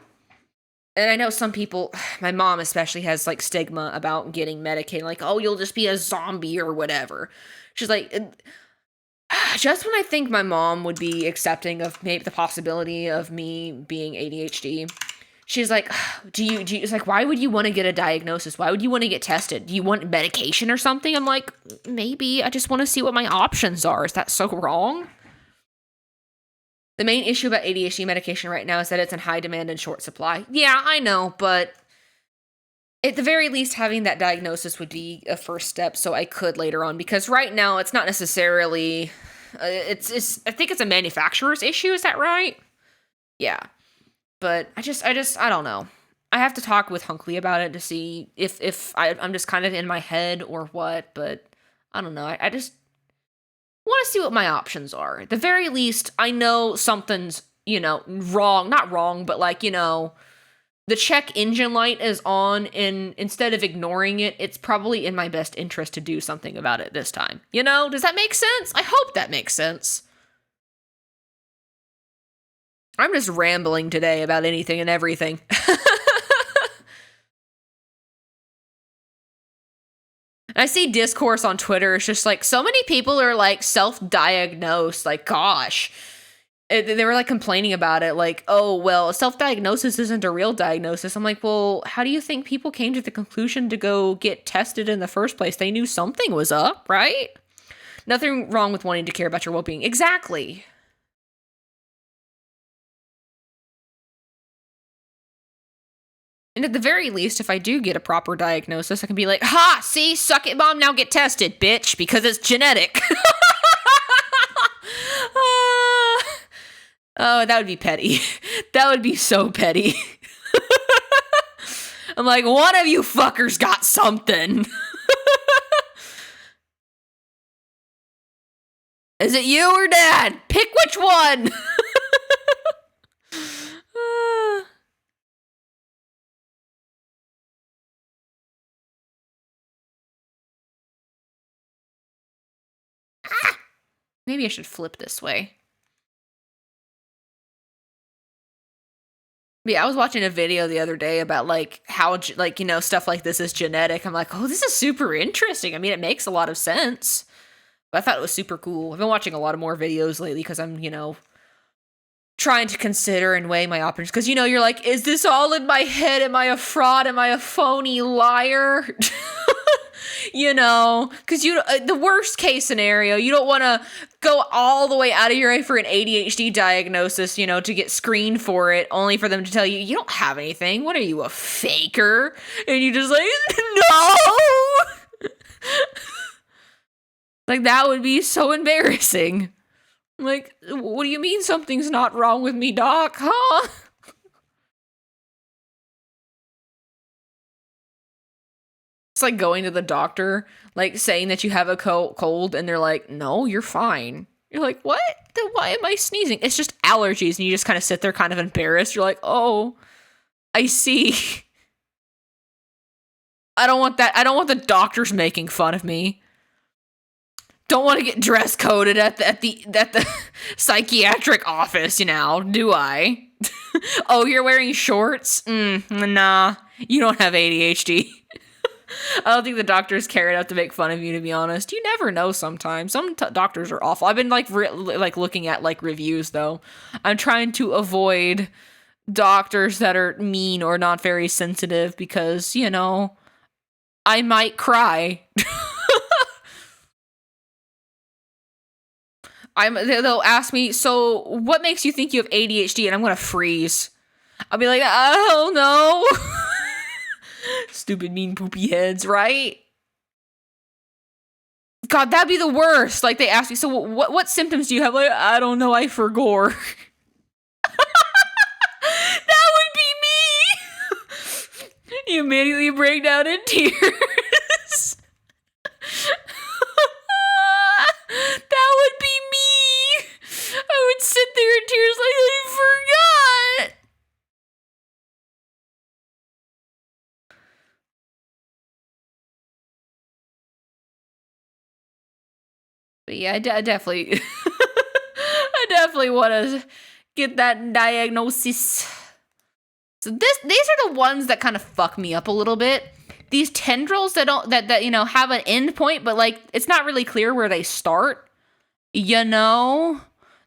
And I know some people, my mom especially, has like stigma about getting medicated, like, oh, you'll just be a zombie or whatever. She's like, just when I think my mom would be accepting of maybe the possibility of me being ADHD, she's like, do you, it's like, why would you want to get a diagnosis? Why would you want to get tested? Do you want medication or something? I'm like, maybe I just want to see what my options are. Is that so wrong? The main issue about ADHD medication right now is that it's in high demand and short supply. Yeah, I know, but at the very least, having that diagnosis would be a first step so I could later on, because right now it's not necessarily, it's I think it's a manufacturer's issue, is that right? Yeah. But I don't know. I have to talk with Hunkley about it to see if I'm just kind of in my head or what, but I don't know. I just want to see what my options are. At the very least, I know something's, wrong. Not wrong, but like, the check engine light is on, and instead of ignoring it, it's probably in my best interest to do something about it this time. Does that make sense? I hope that makes sense. I'm just rambling today about anything and everything. I see discourse on Twitter. It's just like, so many people are like self-diagnosed. Like, gosh. They were like complaining about it. Like, oh, well, self-diagnosis isn't a real diagnosis. I'm like, well, how do you think people came to the conclusion to go get tested in the first place? They knew something was up, right? Nothing wrong with wanting to care about your well-being. Exactly. And at the very least, if I do get a proper diagnosis, I can be like, ha, see, suck it, mom, now get tested, bitch, because it's genetic. Oh, that would be petty. That would be so petty. I'm like, one of you fuckers got something. Is it you or dad? Pick which one. Maybe I should flip this way. Yeah, I was watching a video the other day about like how like, you know, stuff like this is genetic. I'm like, oh, this is super interesting. I mean, it makes a lot of sense. But I thought it was super cool. I've been watching a lot of more videos lately because I'm, you know, trying to consider and weigh my options. Because, you know, you're like, is this all in my head? Am I a fraud? Am I a phony liar? You know, because the worst case scenario, you don't want to go all the way out of your way for an ADHD diagnosis, you know, to get screened for it, only for them to tell you, you don't have anything. What are you, a faker? And you just like, no! Like, that would be so embarrassing. Like, what do you mean something's not wrong with me, doc? Huh? It's like going to the doctor, like saying that you have a cold, and they're like, no, you're fine. You're like, what? Then why am I sneezing? It's just allergies. And you just kind of sit there kind of embarrassed. You're like, oh, I see. I don't want that. I don't want the doctors making fun of me. Don't want to get dress coded at the psychiatric office, you know, do I? Oh, you're wearing shorts? Nah, you don't have ADHD. I don't think the doctors care enough to make fun of you, to be honest. You never know sometimes. Some doctors are awful. I've been like looking at like reviews though. I'm trying to avoid doctors that are mean or not very sensitive because, you know, I might cry. They'll ask me, so what makes you think you have ADHD? And I'm gonna freeze. I'll be like, I don't know. Stupid, mean, poopy heads, right? God, that'd be the worst. Like, they ask me, so what symptoms do you have? Like, I don't know, I forgot. That would be me! You immediately break down in tears. That would be me! I would sit there in tears like, I forgot! But yeah, I definitely, I definitely want to get that diagnosis. So these are the ones that kind of fuck me up a little bit. These tendrils that you know have an end point, but like it's not really clear where they start. You know,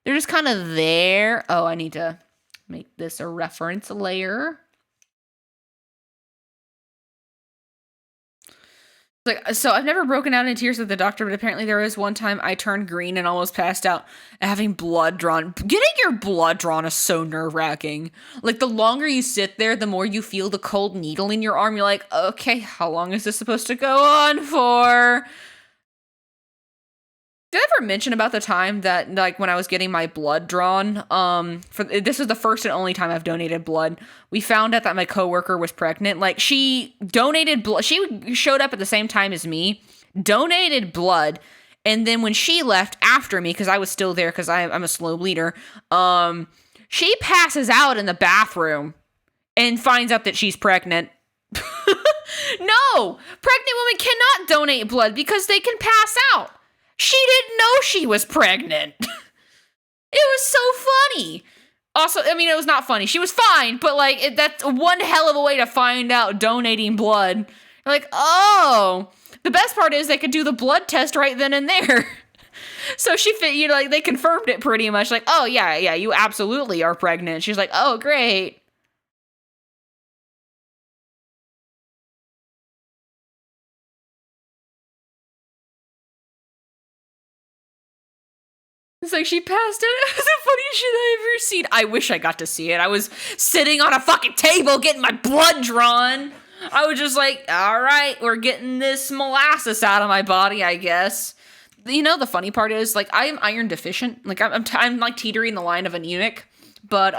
they're just kind of there. Oh, I need to make this a reference layer. Like, so I've never broken out in tears at the doctor, but apparently there was one time I turned green and almost passed out having blood drawn. Getting your blood drawn is so nerve-wracking. Like, the longer you sit there, the more you feel the cold needle in your arm. You're like, okay, how long is this supposed to go on for? Did I ever mention about the time that, like, when I was getting my blood drawn, this is the first and only time I've donated blood. We found out that my coworker was pregnant. Like, she donated blood. She showed up at the same time as me, donated blood, and then when she left after me, because I was still there, because I'm a slow bleeder, she passes out in the bathroom and finds out that she's pregnant. No! Pregnant women cannot donate blood because they can pass out. She didn't know she was pregnant. It was so funny. Also, I mean, it was not funny. She was fine, but like, that's one hell of a way to find out donating blood. You're like, oh, the best part is they could do the blood test right then and there. So you know, like, they confirmed it pretty much. Like, oh yeah, you absolutely are pregnant. She's like, oh, great. It's like she passed out. It was the funniest shit I ever seen. I wish I got to see it. I was sitting on a fucking table getting my blood drawn. I was just like, all right, we're getting this molasses out of my body, I guess. You know, the funny part is, like, I am iron deficient. Like, I'm like teetering the line of anemic. But,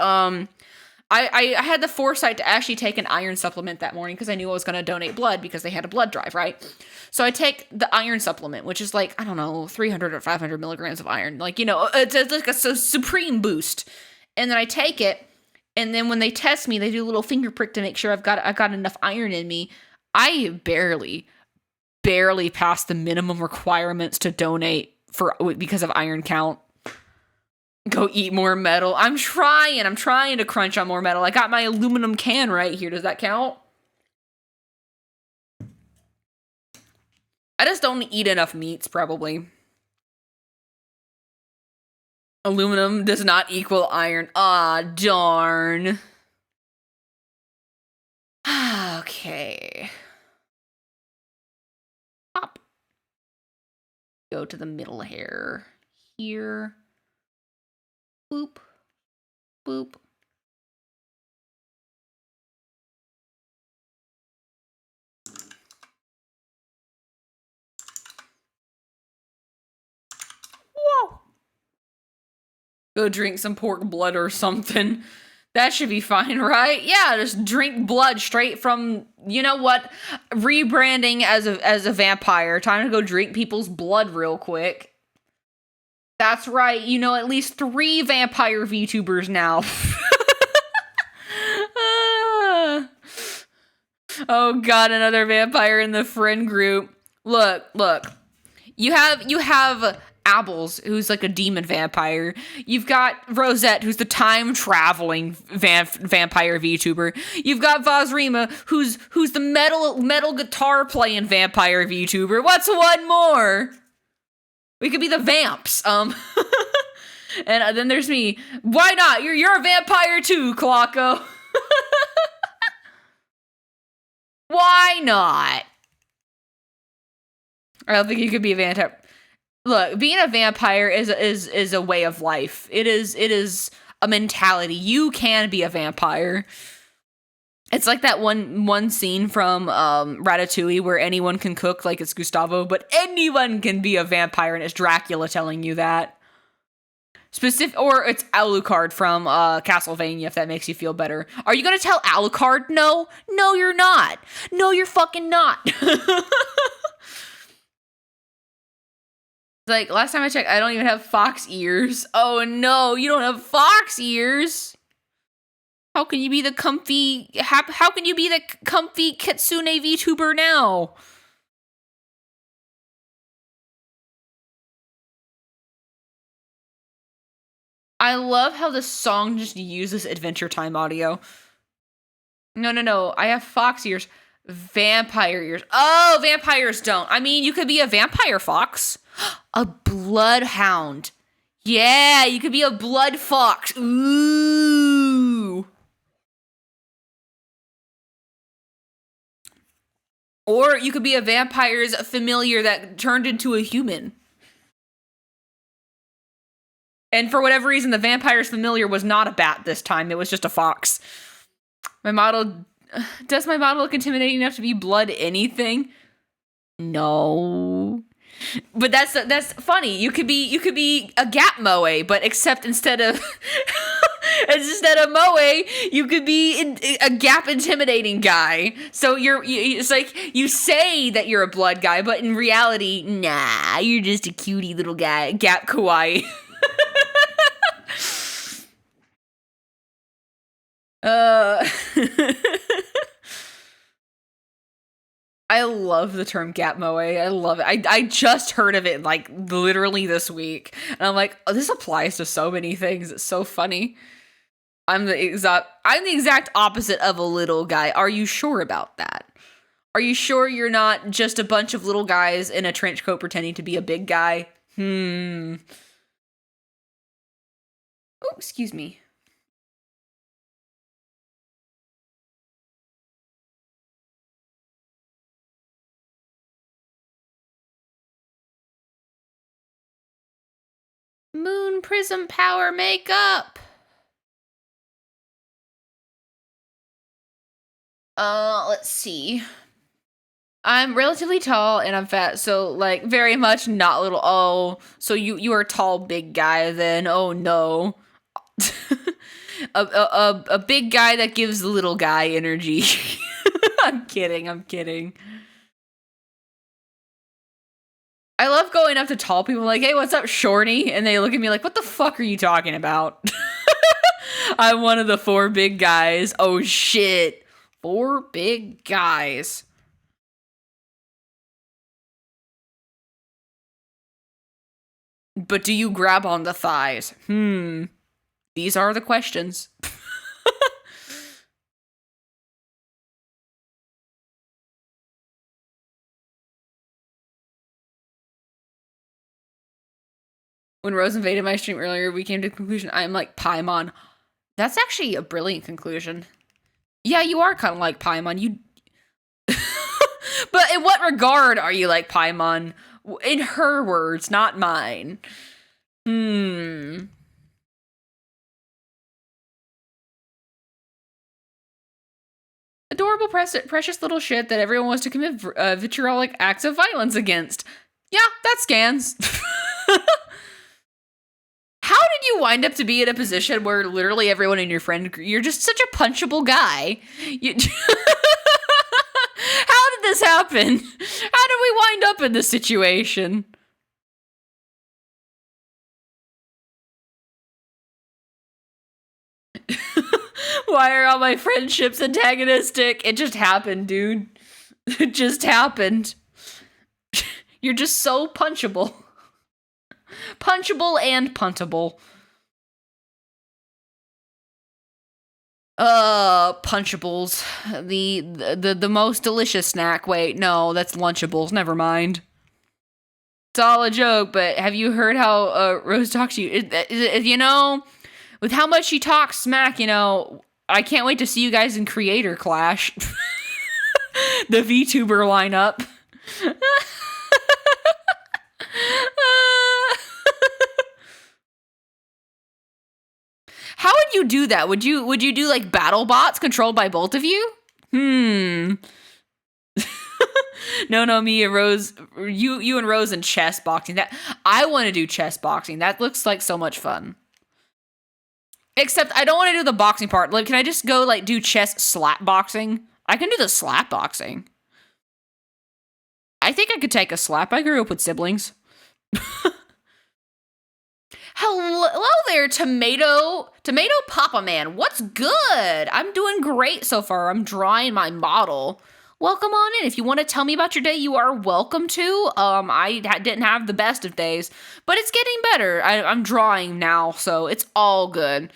I had the foresight to actually take an iron supplement that morning because I knew I was going to donate blood because they had a blood drive, right? So I take the iron supplement, which is like, I don't know, 300 or 500 milligrams of iron. Like, you know, it's like a supreme boost. And then I take it, and then when they test me, they do a little finger prick to make sure I've got enough iron in me. I barely passed the minimum requirements to donate because of iron count. Go eat more metal. I'm trying to crunch on more metal. I got my aluminum can right here. Does that count? I just don't eat enough meats, probably. Aluminum does not equal iron. Ah, darn. Okay. Pop. Go to the middle hair. Here. Boop. Boop. Whoa. Go drink some pork blood or something. That should be fine, right? Yeah, just drink blood straight from, you know what? Rebranding as a vampire. Time to go drink people's blood real quick. That's right. You know, at least 3 vampire VTubers now. Oh god, another vampire in the friend group. Look. You have Abels, who's like a demon vampire. You've got Rosette, who's the time-traveling vampire VTuber. You've got Vazrima, who's the metal guitar-playing vampire VTuber. What's one more? We could be the Vamps. And then there's me. Why not? You're a vampire too, Clocko. Why not? I don't think you could be a vampire. Look, being a vampire is a way of life. It is a mentality. You can be a vampire. It's like that one scene from Ratatouille where anyone can cook like it's Gustavo, but anyone can be a vampire, and it's Dracula telling you that. Or it's Alucard from Castlevania, if that makes you feel better. Are you gonna tell Alucard no? No, you're not. No, you're fucking not. Like, last time I checked, I don't even have fox ears. Oh no, you don't have fox ears? How can you be the comfy Kitsune VTuber now? I love how the song just uses Adventure Time audio. No. I have fox ears. Vampire ears. Oh, vampires don't. I mean, you could be a vampire fox. A bloodhound. Yeah, you could be a blood fox. Ooh. Or you could be a vampire's familiar that turned into a human. And for whatever reason, the vampire's familiar was not a bat this time. It was just a fox. Does my model look intimidating enough to be blood anything? No. But that's funny. You could be a gap moe, but except instead of moe, you could be a gap intimidating guy. So it's like you say that you're a blood guy, but in reality, nah, you're just a cutie little guy, gap kawaii. I love the term gap moe. I love it. I just heard of it like literally this week. And I'm like, oh, this applies to so many things. It's so funny. I'm the exact opposite of a little guy. Are you sure about that? Are you sure you're not just a bunch of little guys in a trench coat pretending to be a big guy? Oh, excuse me. Moon Prism Power makeup. Let's see. I'm relatively tall and I'm fat, so like very much not little. Oh, so you are a tall big guy then? Oh no. a big guy that gives the little guy energy. I'm kidding. I love going up to tall people like, hey, what's up, shorty? And they look at me like, what the fuck are you talking about? I'm one of the 4 big guys. Oh, shit. 4 big guys. But do you grab on the thighs? These are the questions. When Rose invaded my stream earlier, we came to the conclusion I'm like Paimon. That's actually a brilliant conclusion. Yeah, you are kind of like Paimon. You... But in what regard are you like Paimon? In her words, not mine. Adorable, precious little shit that everyone wants to commit vitriolic acts of violence against. Yeah, that scans. How did you wind up to be in a position where literally everyone in your friend group, you're just such a punchable guy? How did this happen? How did we wind up in this situation? Why are all my friendships antagonistic? It just happened, dude. It just happened. You're just so punchable. Punchable and puntable. Punchables. The most delicious snack. Wait, no, that's Lunchables. Never mind. It's all a joke, but have you heard how Rose talks to you? You know, with how much she talks smack, you know, I can't wait to see you guys in Creator Clash. The VTuber lineup. How would you do that? Would you do like battle bots controlled by both of you? No, me and Rose, you and Rose in chess boxing. That I want to do chess boxing. That looks like so much fun. Except I don't want to do the boxing part. Like, can I just go like do chess slap boxing? I can do the slap boxing. I think I could take a slap. I grew up with siblings. Hello there, Tomato Papa Man. What's good? I'm doing great so far. I'm drawing my model. Welcome on in. If you want to tell me about your day, you are welcome to. I didn't have the best of days, but it's getting better. I'm drawing now, so it's all good.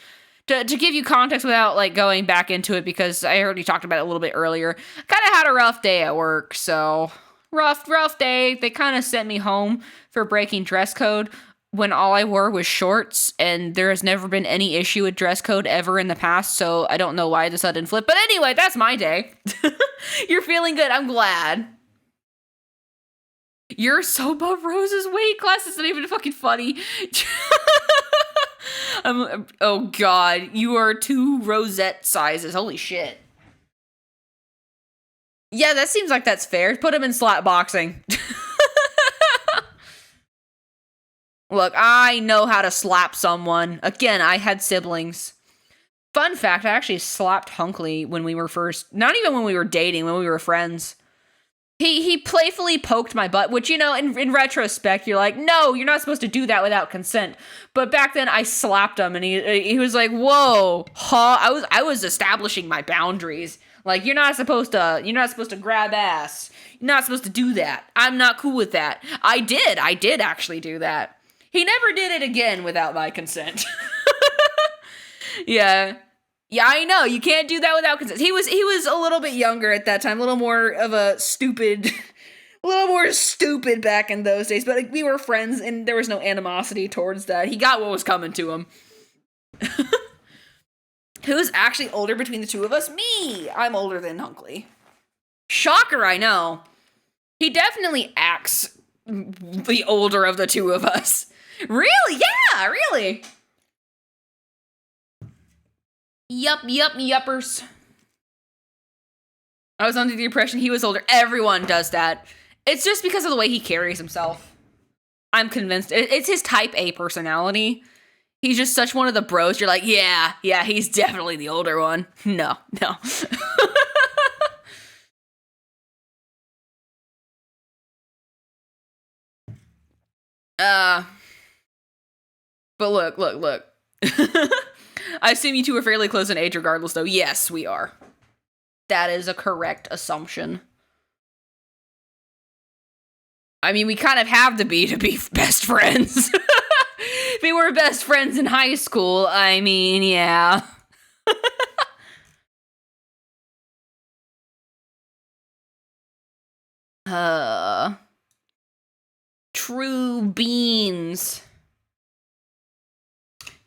To give you context without like going back into it, because I already talked about it a little bit earlier, kind of had a rough day at work, so rough day. They kind of sent me home for breaking dress code when all I wore was shorts, and there has never been any issue with dress code ever in the past, so I don't know why the sudden flip. But anyway, that's my day. You're feeling good. I'm glad. You're so above Rose's weight class. It's not even fucking funny. Oh god, you are 2 rosette sizes. Holy shit. Yeah, that seems like that's fair. Put him in slap boxing. Look, I know how to slap someone. Again, I had siblings. Fun fact, I actually slapped Hunkley when we were first, not even when we were dating, when we were friends. He playfully poked my butt, which, you know, in retrospect, you're like, no, you're not supposed to do that without consent. But back then, I slapped him, and he was like, whoa, huh? I was establishing my boundaries. Like, you're not supposed to grab ass. You're not supposed to do that. I'm not cool with that. I did actually do that. He never did it again without my consent. Yeah, I know. You can't do that without consent. He was a little bit younger at that time, a little more of a stupid, a little more stupid back in those days. But like, we were friends, and there was no animosity towards that. He got what was coming to him. Who's actually older between the two of us? Me. I'm older than Hunkley. Shocker, I know. He definitely acts the older of the two of us. Really? Yeah, really. Yuppers. I was under the impression he was older. Everyone does that. It's just because of the way he carries himself. I'm convinced. It's his type A personality. He's just such one of the bros. You're like, yeah, he's definitely the older one. No. But look. I assume you two are fairly close in age regardless, though. Yes, we are. That is a correct assumption. I mean, we kind of have to be best friends. We were best friends in high school. I mean, yeah. True beans.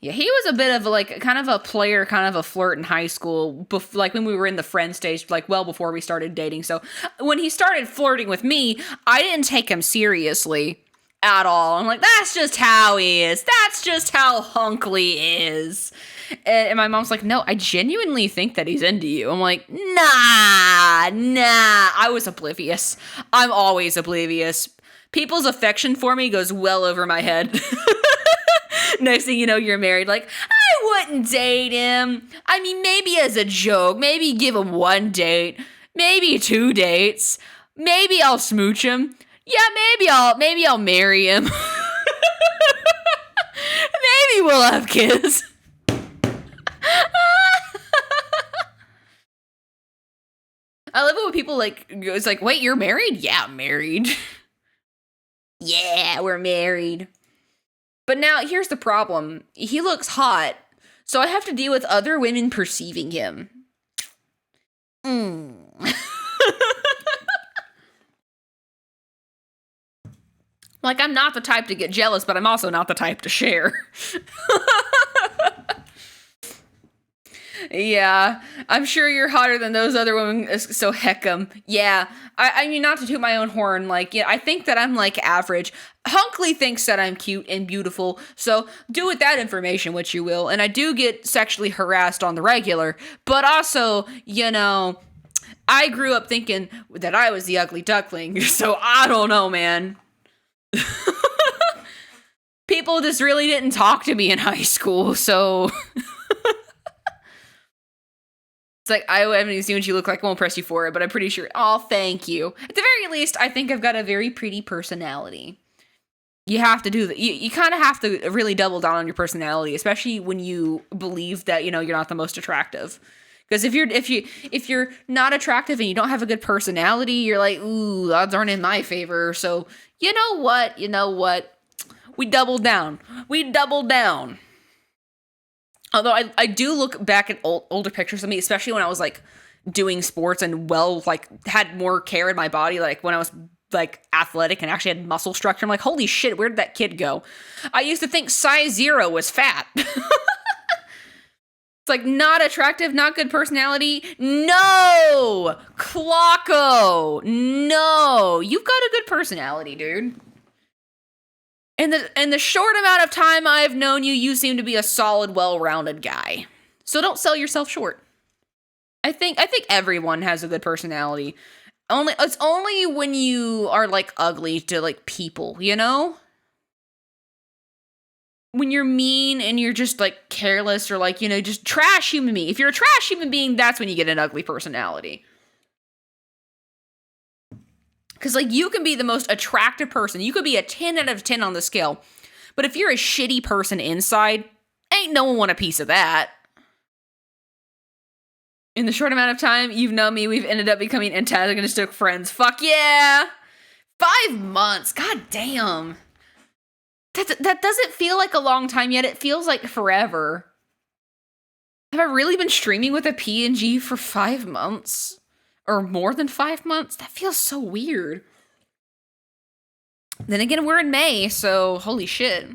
Yeah, he was a bit of like kind of a player, kind of a flirt in high school, like when we were in the friend stage, like well before we started dating. So when he started flirting with me, I didn't take him seriously at all. I'm like, that's just how he is. That's just how Hunkley is. And my mom's like, no, I genuinely think that he's into you. I'm like, nah. I was oblivious. I'm always oblivious. People's affection for me goes well over my head. Next thing you know, you're married. Like, I wouldn't date him. I mean, maybe as a joke. Maybe give him 1 date. Maybe 2 dates. Maybe I'll smooch him. Yeah, maybe I'll marry him. Maybe we'll have kids. I love it when people like, it's like, wait, you're married? Yeah, I'm married. Yeah, we're married. But now, here's the problem. He looks hot, so I have to deal with other women perceiving him. Like, I'm not the type to get jealous, but I'm also not the type to share. Yeah, I'm sure you're hotter than those other women, so heck 'em. Yeah, I mean, not to toot my own horn, like, yeah, I think that I'm, like, average. Hunkley thinks that I'm cute and beautiful, so do with that information what you will, and I do get sexually harassed on the regular, but also, you know, I grew up thinking that I was the ugly duckling, so I don't know, man. People just really didn't talk to me in high school, so... It's like, I haven't even seen what you look like, I won't press you for it, but I'm pretty sure, oh, thank you. At the very least, I think I've got a very pretty personality. You have to do that. You kind of have to really double down on your personality, especially when you believe that, you know, you're not the most attractive. Because if you're not attractive and you don't have a good personality, you're like, ooh, odds aren't in my favor. So, you know what? We doubled down. Although I do look back at older pictures of me, especially when I was, like, doing sports and, had more care in my body, like, when I was, like, athletic and actually had muscle structure. I'm like, holy shit, where did that kid go? I used to think size 0 was fat. It's like, not attractive, not good personality. No! Clocko! No! You've got a good personality, dude. In the short amount of time I've known you, you seem to be a solid, well-rounded guy. So don't sell yourself short. I think everyone has a good personality. It's only when you are, like, ugly to, like, people, you know? When you're mean and you're just, like, careless or, like, you know, just trash human being. If you're a trash human being, that's when you get an ugly personality. Because, like, you can be the most attractive person. You could be a 10 out of 10 on the scale. But if you're a shitty person inside, ain't no one want a piece of that. In the short amount of time you've known me, we've ended up becoming antagonistic friends. Fuck yeah! 5 months. God damn. That doesn't feel like a long time yet. It feels like forever. Have I really been streaming with a PNG for 5 months? Or more than 5 months? That feels so weird. Then again, we're in May, so holy shit.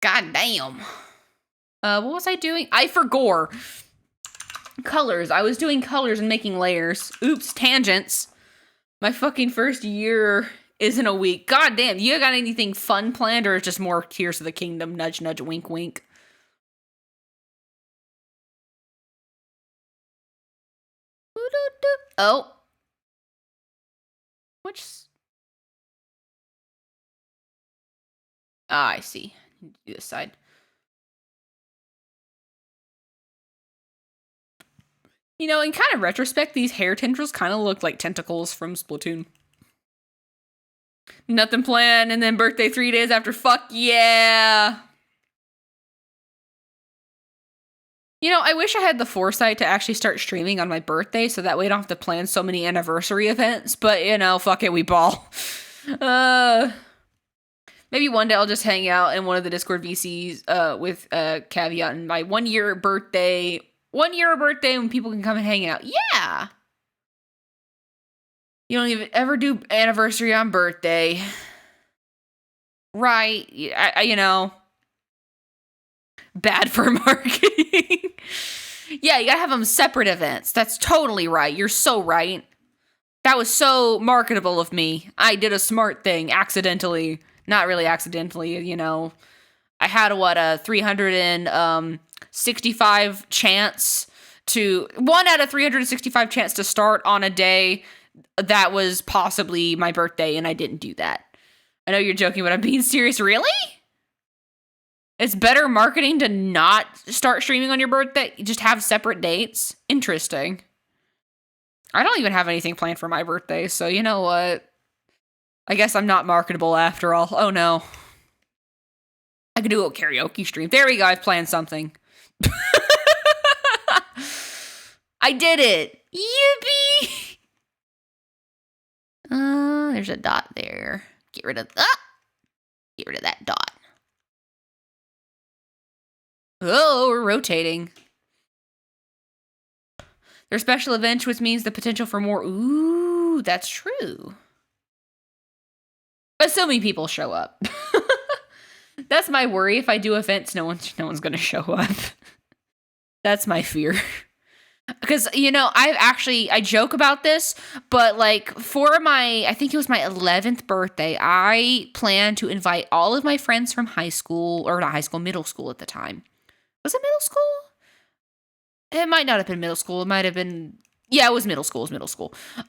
God damn. What was I doing? I forgot. Colors. I was doing colors and making layers. Oops, tangents. My fucking first year is in a week. God damn, you got anything fun planned, or is just more Tears of the Kingdom? Nudge, nudge, wink, wink. Oh. Which... Ah, I see. Do this side. You know, in kind of retrospect, these hair tendrils kind of look like tentacles from Splatoon. Nothing planned, and then birthday 3 days after. Fuck yeah! You know, I wish I had the foresight to actually start streaming on my birthday, so that way I don't have to plan so many anniversary events, but, you know, fuck it, we ball. Maybe one day I'll just hang out in one of the Discord VCs with caveat and my 1 year birthday. 1 year birthday when people can come and hang out. Yeah. You don't even ever do anniversary on birthday. Right. You know. Bad for marketing. Yeah, you gotta have them separate events. That's totally right. You're so right. That was so marketable of me. I did a smart thing accidentally. Not really accidentally, you know. I had a 365 chance to 1 out of 365 chance to start on a day that was possibly my birthday, and I didn't do that. I know you're joking, but I'm being serious. Really? It's better marketing to not start streaming on your birthday. Just have separate dates. Interesting. I don't even have anything planned for my birthday, so you know what? I guess I'm not marketable after all. Oh no. I could do a karaoke stream. There we go. I've planned something. I did it. Yippee! There's a dot there. Get rid of that. Get rid of that dot. Oh, we're rotating. There's special events, which means the potential for more. Ooh, that's true. Assuming people show up. That's my worry. If I do events, no one's gonna show up. That's my fear. Because, you know, I joke about this, but like for I think it was my 11th birthday, I plan to invite all of my friends from high school, or not high school, middle school at the time. Was it middle school? It might not have been middle school. It might have been, yeah, it was middle school.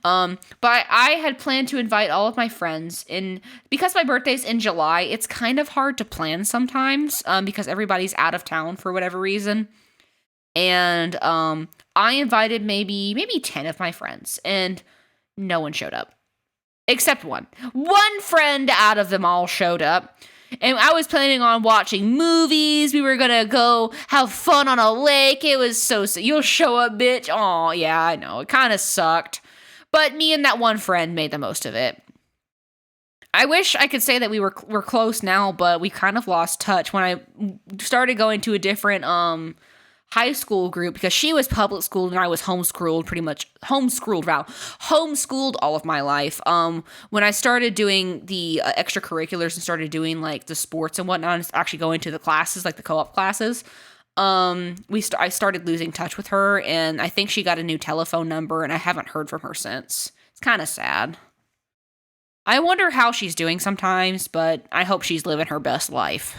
But I had planned to invite all of my friends, and because my birthday's in July, it's kind of hard to plan sometimes, because everybody's out of town for whatever reason. And I invited maybe 10 of my friends, and no one showed up. Except one. One friend out of them all showed up. And I was planning on watching movies. We were gonna go have fun on a lake. It was so you'll show up, bitch. Oh, yeah, I know. It kind of sucked. But me and that one friend made the most of it. I wish I could say that we're close now, but we kind of lost touch when I started going to a different high school group, because she was public school and I was homeschooled, pretty much homeschooled all of my life. When I started doing the extracurriculars and started doing like the sports and whatnot, and actually going to the classes, like the co-op classes, I started losing touch with her, and I think she got a new telephone number, and I haven't heard from her since. It's kind of sad. I wonder how she's doing sometimes, but I hope she's living her best life.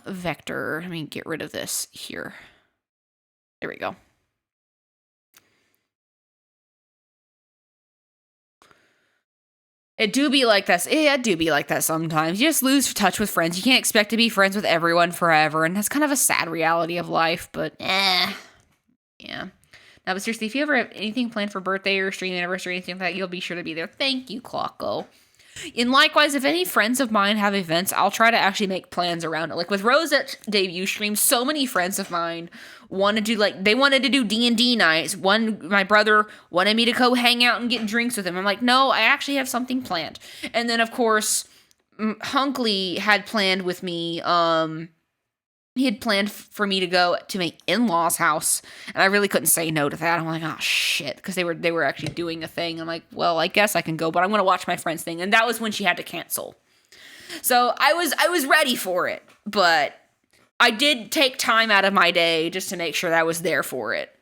Vector. Let me get rid of this here. There we go. It do be like this. Yeah, it do be like that sometimes. You just lose touch with friends. You can't expect to be friends with everyone forever, and that's kind of a sad reality of life, but yeah. Now, but seriously, if you ever have anything planned for birthday or stream anniversary or anything like that, you'll be sure to be there. Thank you, Clocko. And likewise, if any friends of mine have events, I'll try to actually make plans around it. Like with Rosette's debut stream, so many friends of mine wanted to do D&D nights. My brother wanted me to go hang out and get drinks with him. I'm like, no, I actually have something planned. And then, of course, Hunkley had planned with me, he had planned for me to go to my in-laws' house, and I really couldn't say no to that. I'm like, oh shit, because they were actually doing a thing. I'm like, well, I guess I can go, but I'm gonna watch my friend's thing, and that was when she had to cancel. So I was ready for it, but I did take time out of my day just to make sure that I was there for it.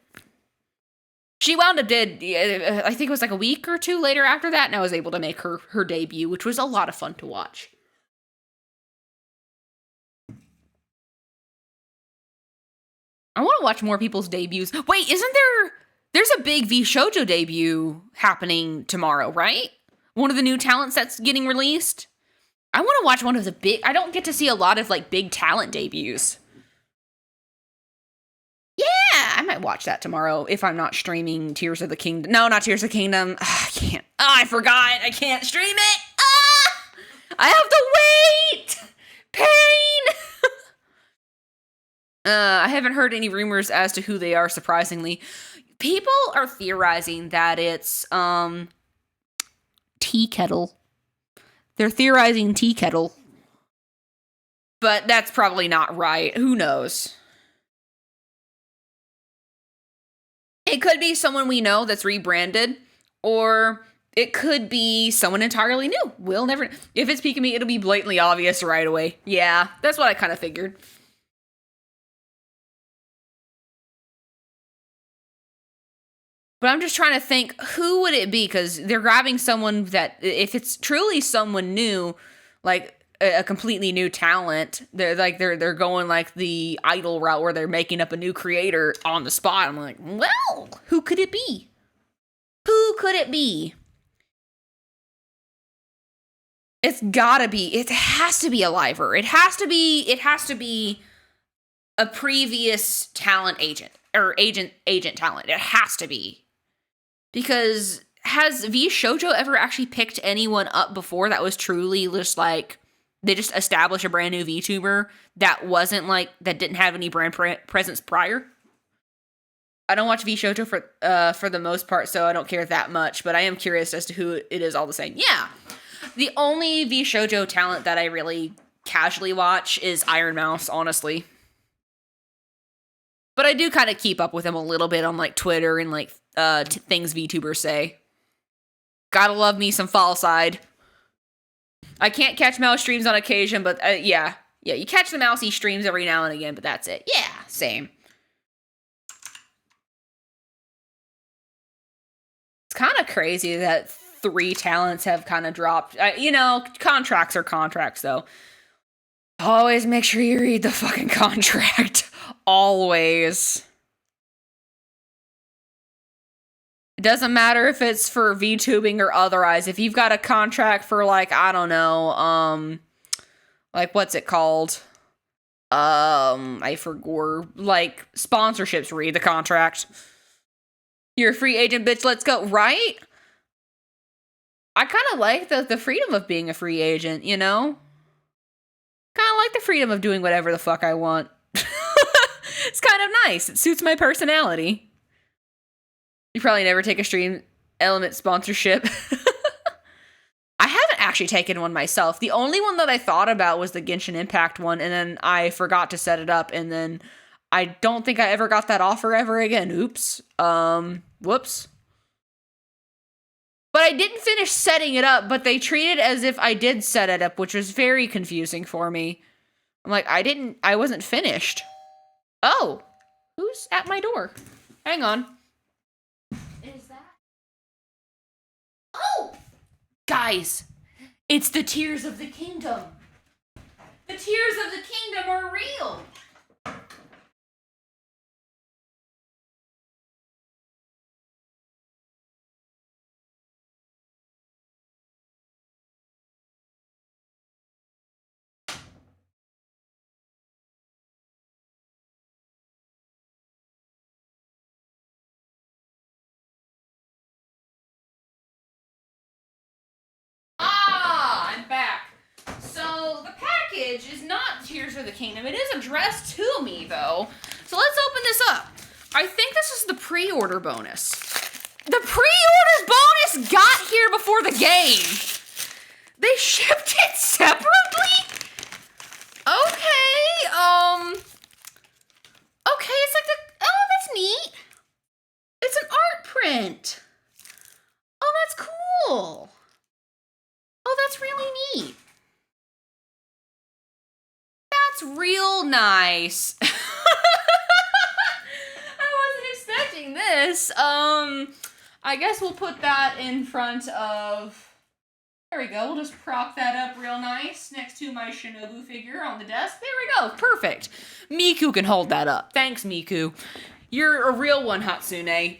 She wound up I think it was like a week or two later after that, and I was able to make her debut, which was a lot of fun to watch. I want to watch more people's debuts. Wait, there's a big VShojo debut happening tomorrow, right? One of the new talents that's getting released. I want to watch one of the I don't get to see a lot of like big talent debuts. Yeah, I might watch that tomorrow if I'm not streaming Tears of the Kingdom. No, not Tears of the Kingdom. I can't. Oh, I forgot. I can't stream it. I have to wait. Pain. I haven't heard any rumors as to who they are, surprisingly. People are theorizing that it's, Tea Kettle. They're theorizing Tea Kettle. But that's probably not right. Who knows? It could be someone we know that's rebranded, or it could be someone entirely new. We'll never... If it's Pikami, it'll be blatantly obvious right away. Yeah, that's what I kind of figured. But I'm just trying to think, who would it be? Because they're grabbing someone that, if it's truly someone new, like a completely new talent, they're going like the idol route where they're making up a new creator on the spot. I'm like, well, who could it be? Who could it be? It's gotta be. It has to be a liver. It has to be a previous talent agent or agent talent. It has to be. Because has V Shoujo ever actually picked anyone up before that was truly just like, they just established a brand new VTuber that wasn't like, that didn't have any brand presence prior? I don't watch V Shoujo for the most part, so I don't care that much, but I am curious as to who it is all the same. Yeah. The only V Shoujo talent that I really casually watch is Iron Mouse, honestly. But I do kind of keep up with him a little bit on like Twitter and like things VTubers say. Gotta love me some Fall Side. I can't catch mouse streams on occasion, but yeah, you catch the mousy streams every now and again, but that's it. Yeah, same. It's kind of crazy that 3 talents have kind of dropped. You know, contracts are contracts, though. Always make sure you read the fucking contract. Always. It doesn't matter if it's for VTubing or otherwise. If you've got a contract for, like, I don't know, like, what's it called? I forgot. Like, sponsorships, read the contract. You're a free agent, bitch, let's go. Right? I kind of like the freedom of being a free agent, you know? Kind of like the freedom of doing whatever the fuck I want. It's kind of nice. It suits my personality. You probably never take a Stream Element sponsorship. I haven't actually taken one myself. The only one that I thought about was the Genshin Impact one, and then I forgot to set it up, and then I don't think I ever got that offer ever again. Oops. Whoops. But I didn't finish setting it up, but they treated it as if I did set it up, which was very confusing for me. I'm like, I wasn't finished. Oh, who's at my door? Hang on. Is that? Oh! Guys, it's the Tears of the Kingdom. The Tears of the Kingdom are real. I'm back. So, the package is not Tears of the Kingdom. It is addressed to me, though. So, let's open this up. I think this is the pre-order bonus. The pre-order bonus got here before the game. They shipped it separately? Okay, okay, it's like oh, that's neat. It's an art print. Oh, that's cool. Oh, that's really neat. That's real nice. I wasn't expecting this. I guess we'll put that in front of... There we go. We'll just prop that up real nice next to my Shinobu figure on the desk. There we go. Perfect. Miku can hold that up. Thanks, Miku. You're a real one, Hatsune.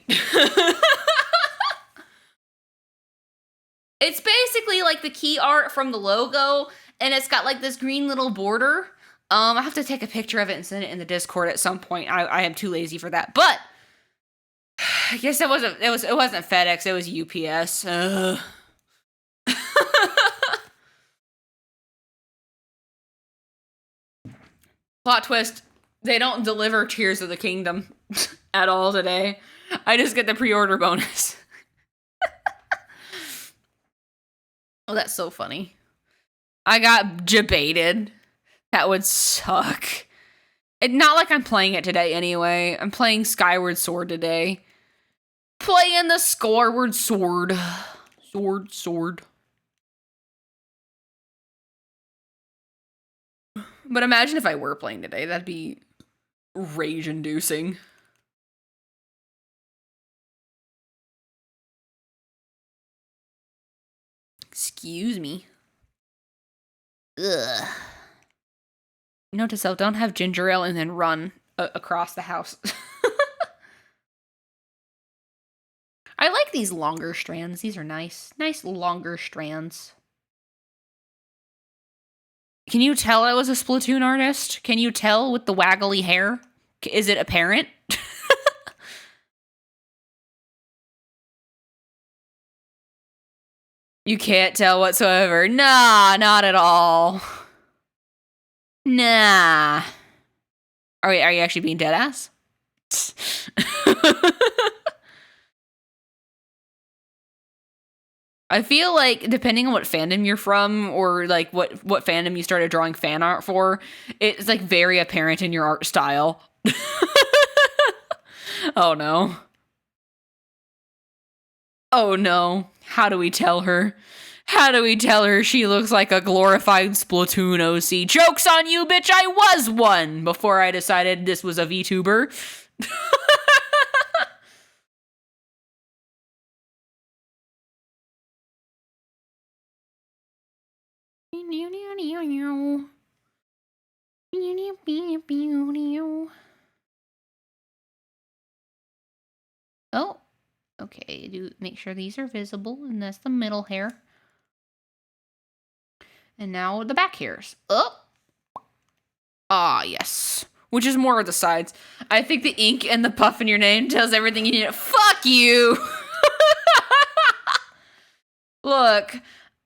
It's basically like the key art from the logo, and it's got like this green little border. I have to take a picture of it and send it in the Discord at some point. I am too lazy for that. But I guess it wasn't FedEx, it was UPS. Plot twist. They don't deliver Tears of the Kingdom at all today. I just get the pre-order bonus. Oh, that's so funny. I got debated. That would suck. Not like I'm playing it today anyway. I'm playing Skyward Sword today. Playing the Skyward Sword. Sword. But imagine if I were playing today. That'd be rage-inducing. Excuse me. Ugh. Note to self, don't have ginger ale and then run across the house. I like these longer strands. These are nice. Nice longer strands. Can you tell I was a Splatoon artist? Can you tell with the waggly hair? Is it apparent? You can't tell whatsoever. Nah, not at all. Nah. Are you actually being dead ass? I feel like depending on what fandom you're from or like what fandom you started drawing fan art for, it's like very apparent in your art style. Oh no. Oh no. How do we tell her? How do we tell her she looks like a glorified Splatoon OC? Joke's on you, bitch, I was one before I decided this was a VTuber. Oh, okay, make sure these are visible, and that's the middle hair. And now the back hairs. Oh! Ah, yes. Which is more of the sides. I think the ink and the puff in your name tells everything you need. Fuck you! Look.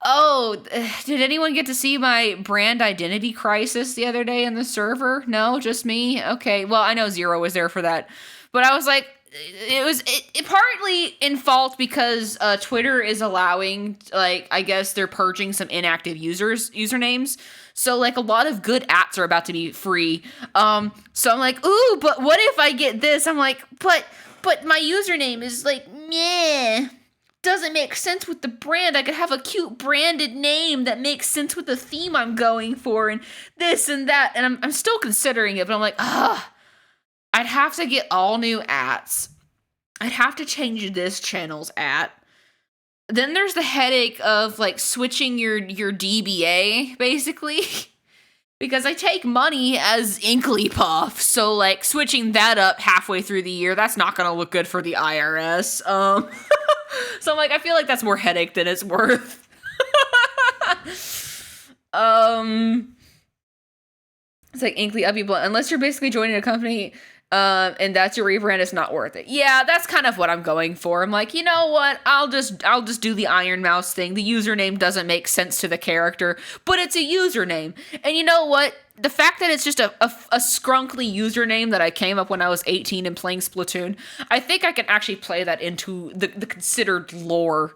Oh, did anyone get to see my brand identity crisis the other day in the server? No, just me? Okay, well, I know Zero was there for that. But I was like, it partly in fault because Twitter is allowing, like, I guess they're purging some inactive usernames. So, like, a lot of good apps are about to be free. So I'm like, ooh, but what if I get this? I'm like, but my username is like, meh. Doesn't make sense with the brand. I could have a cute branded name that makes sense with the theme I'm going for and this and that. And I'm still considering it, but I'm like, I'd have to get all new ats. I'd have to change this channel's at. Then there's the headache of like switching your DBA basically. Because I take money as Inklypuff, so like switching that up halfway through the year, that's not gonna look good for the IRS. So I'm like, I feel like that's more headache than it's worth. It's like Inkly Uppy Blunt. Unless you're basically joining a company, and that's your rebrand, it's not worth it. Yeah, that's kind of what I'm going for. I'm like, you know what? I'll just do the Iron Mouse thing. The username doesn't make sense to the character, but it's a username. And you know what? The fact that it's just a skrunkly username that I came up when I was 18 and playing Splatoon, I think I can actually play that into the considered lore.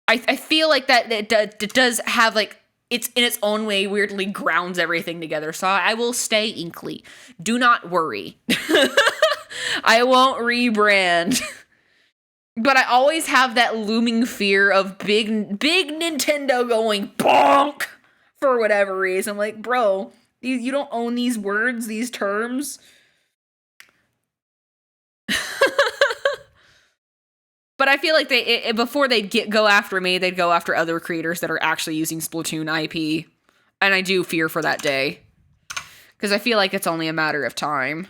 I feel like that it does have like, it's in its own way weirdly grounds everything together. So I will stay Inkly. Do not worry. I won't rebrand. But I always have that looming fear of big Nintendo going bonk for whatever reason. I'm like, bro, you don't own these words, these terms. But I feel like before they'd go after me, they'd go after other creators that are actually using Splatoon IP. And I do fear for that day. Because I feel like it's only a matter of time.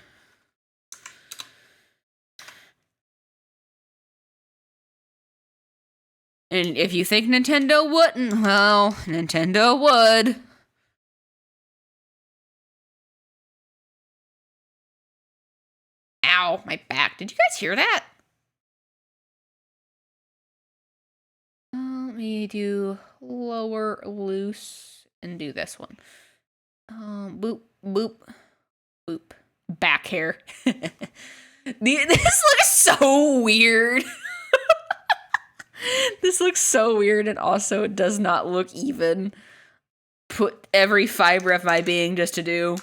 And if you think Nintendo wouldn't, well, Nintendo would. Ow, my back. Did you guys hear that? Let me do lower loose and do this one. Boop, boop, boop. back hair. This looks so weird. This looks so weird, and also it does not look even. Put every fiber of my being just to do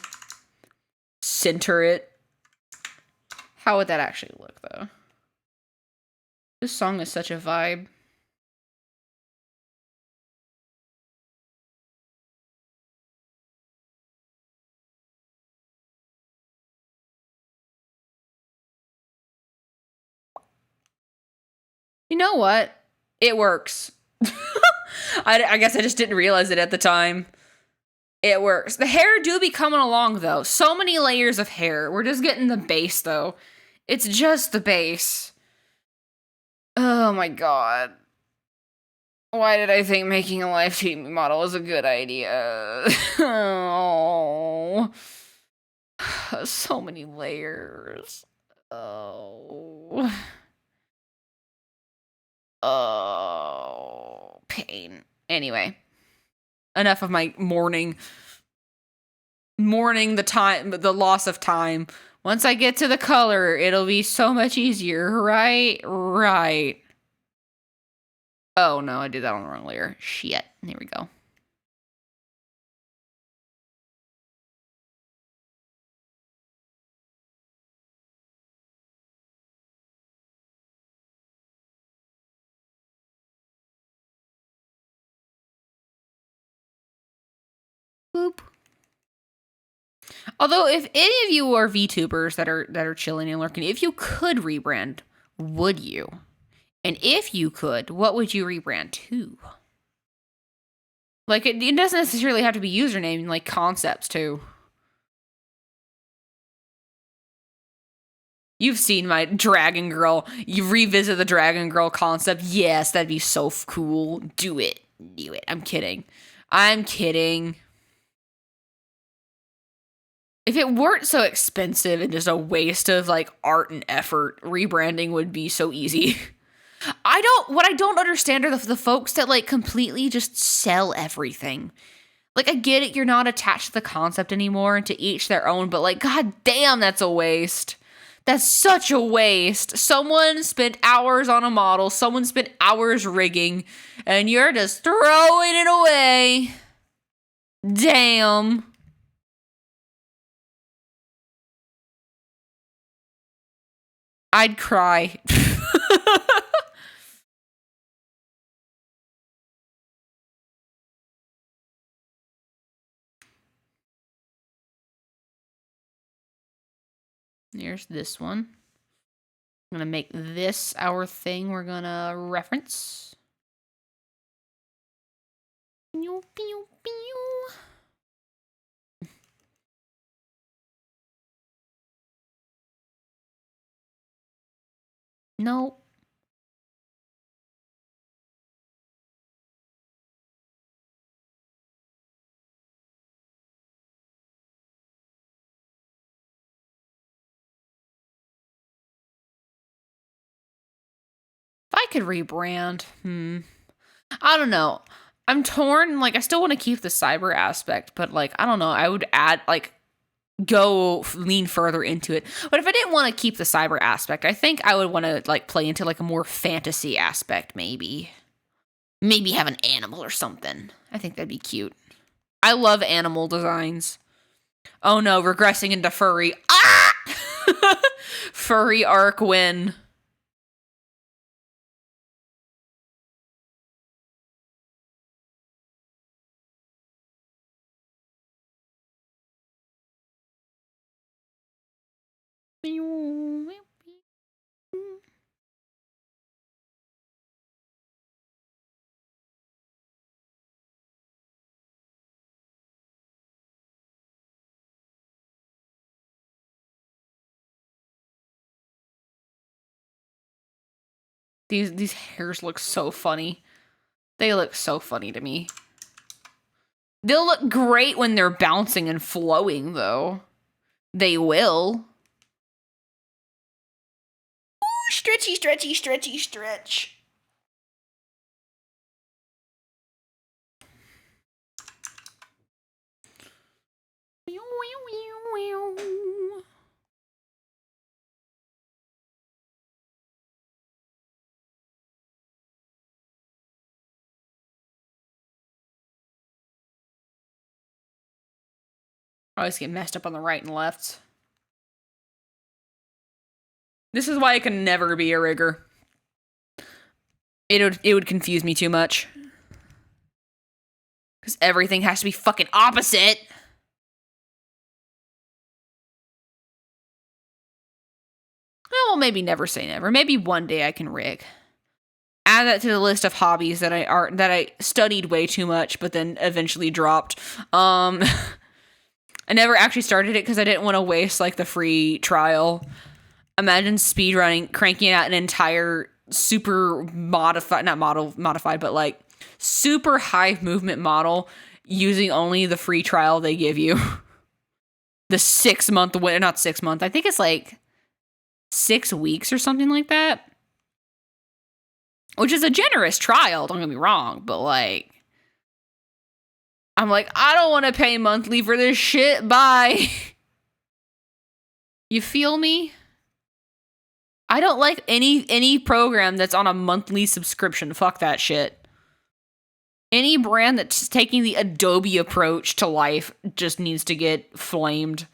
center it. How would that actually look, though? This song is such a vibe. You know what? It works. I guess I just didn't realize it at the time. It works. The hair do be coming along, though. So many layers of hair. We're just getting the base, though. It's just the base. Oh my god. Why did I think making a Live2D model was a good idea? Oh. So many layers. Oh. Oh. Pain. Anyway. Enough of my mourning the loss of time. Once I get to the color, it'll be so much easier, right? Right. Oh no, I did that on the wrong layer. Shit. Here we go. Boop. Although, if any of you are VTubers that are chilling and lurking, if you could rebrand, would you? And if you could, what would you rebrand to? Like, it doesn't necessarily have to be username, like concepts too. You've seen my Dragon Girl. You revisit the Dragon Girl concept. Yes, that'd be so cool. Do it. Do it. I'm kidding. I'm kidding. If it weren't so expensive and just a waste of like art and effort, rebranding would be so easy. What I don't understand are the folks that like completely just sell everything. Like, I get it, you're not attached to the concept anymore and to each their own, but like, god damn, that's a waste. That's such a waste. Someone spent hours on a model, someone spent hours rigging, and you're just throwing it away. Damn. I'd cry. Here's this one. I'm gonna make this our thing we're gonna reference. Pew, pew, pew. No. If I could rebrand, I don't know. I'm torn. Like, I still want to keep the cyber aspect, but like, I don't know. I would add like lean further into it. But if I didn't want to keep the cyber aspect, I think I would want to like play into like a more fantasy aspect, maybe. Maybe have an animal or something. I think that'd be cute. I love animal designs. Oh no, regressing into furry. Ah! Furry arc win. These hairs look so funny. They look so funny to me. They'll look great when they're bouncing and flowing, though. They will. Ooh, stretchy, stretchy, stretchy, stretch. I always get messed up on the right and left. This is why I can never be a rigger. It would confuse me too much. Because everything has to be fucking opposite. Well, maybe never say never. Maybe one day I can rig. Add that to the list of hobbies that I studied way too much, but then eventually dropped. I never actually started it because I didn't want to waste like the free trial. Imagine speedrunning, cranking out an entire super modified, but like super high movement model using only the free trial they give you. The 6 month, not 6 month. I think it's like 6 weeks or something like that. Which is a generous trial, don't get me wrong, but like, I'm like, I don't want to pay monthly for this shit, bye. You feel me? I don't like any program that's on a monthly subscription. Fuck that shit. Any brand that's taking the Adobe approach to life just needs to get flamed.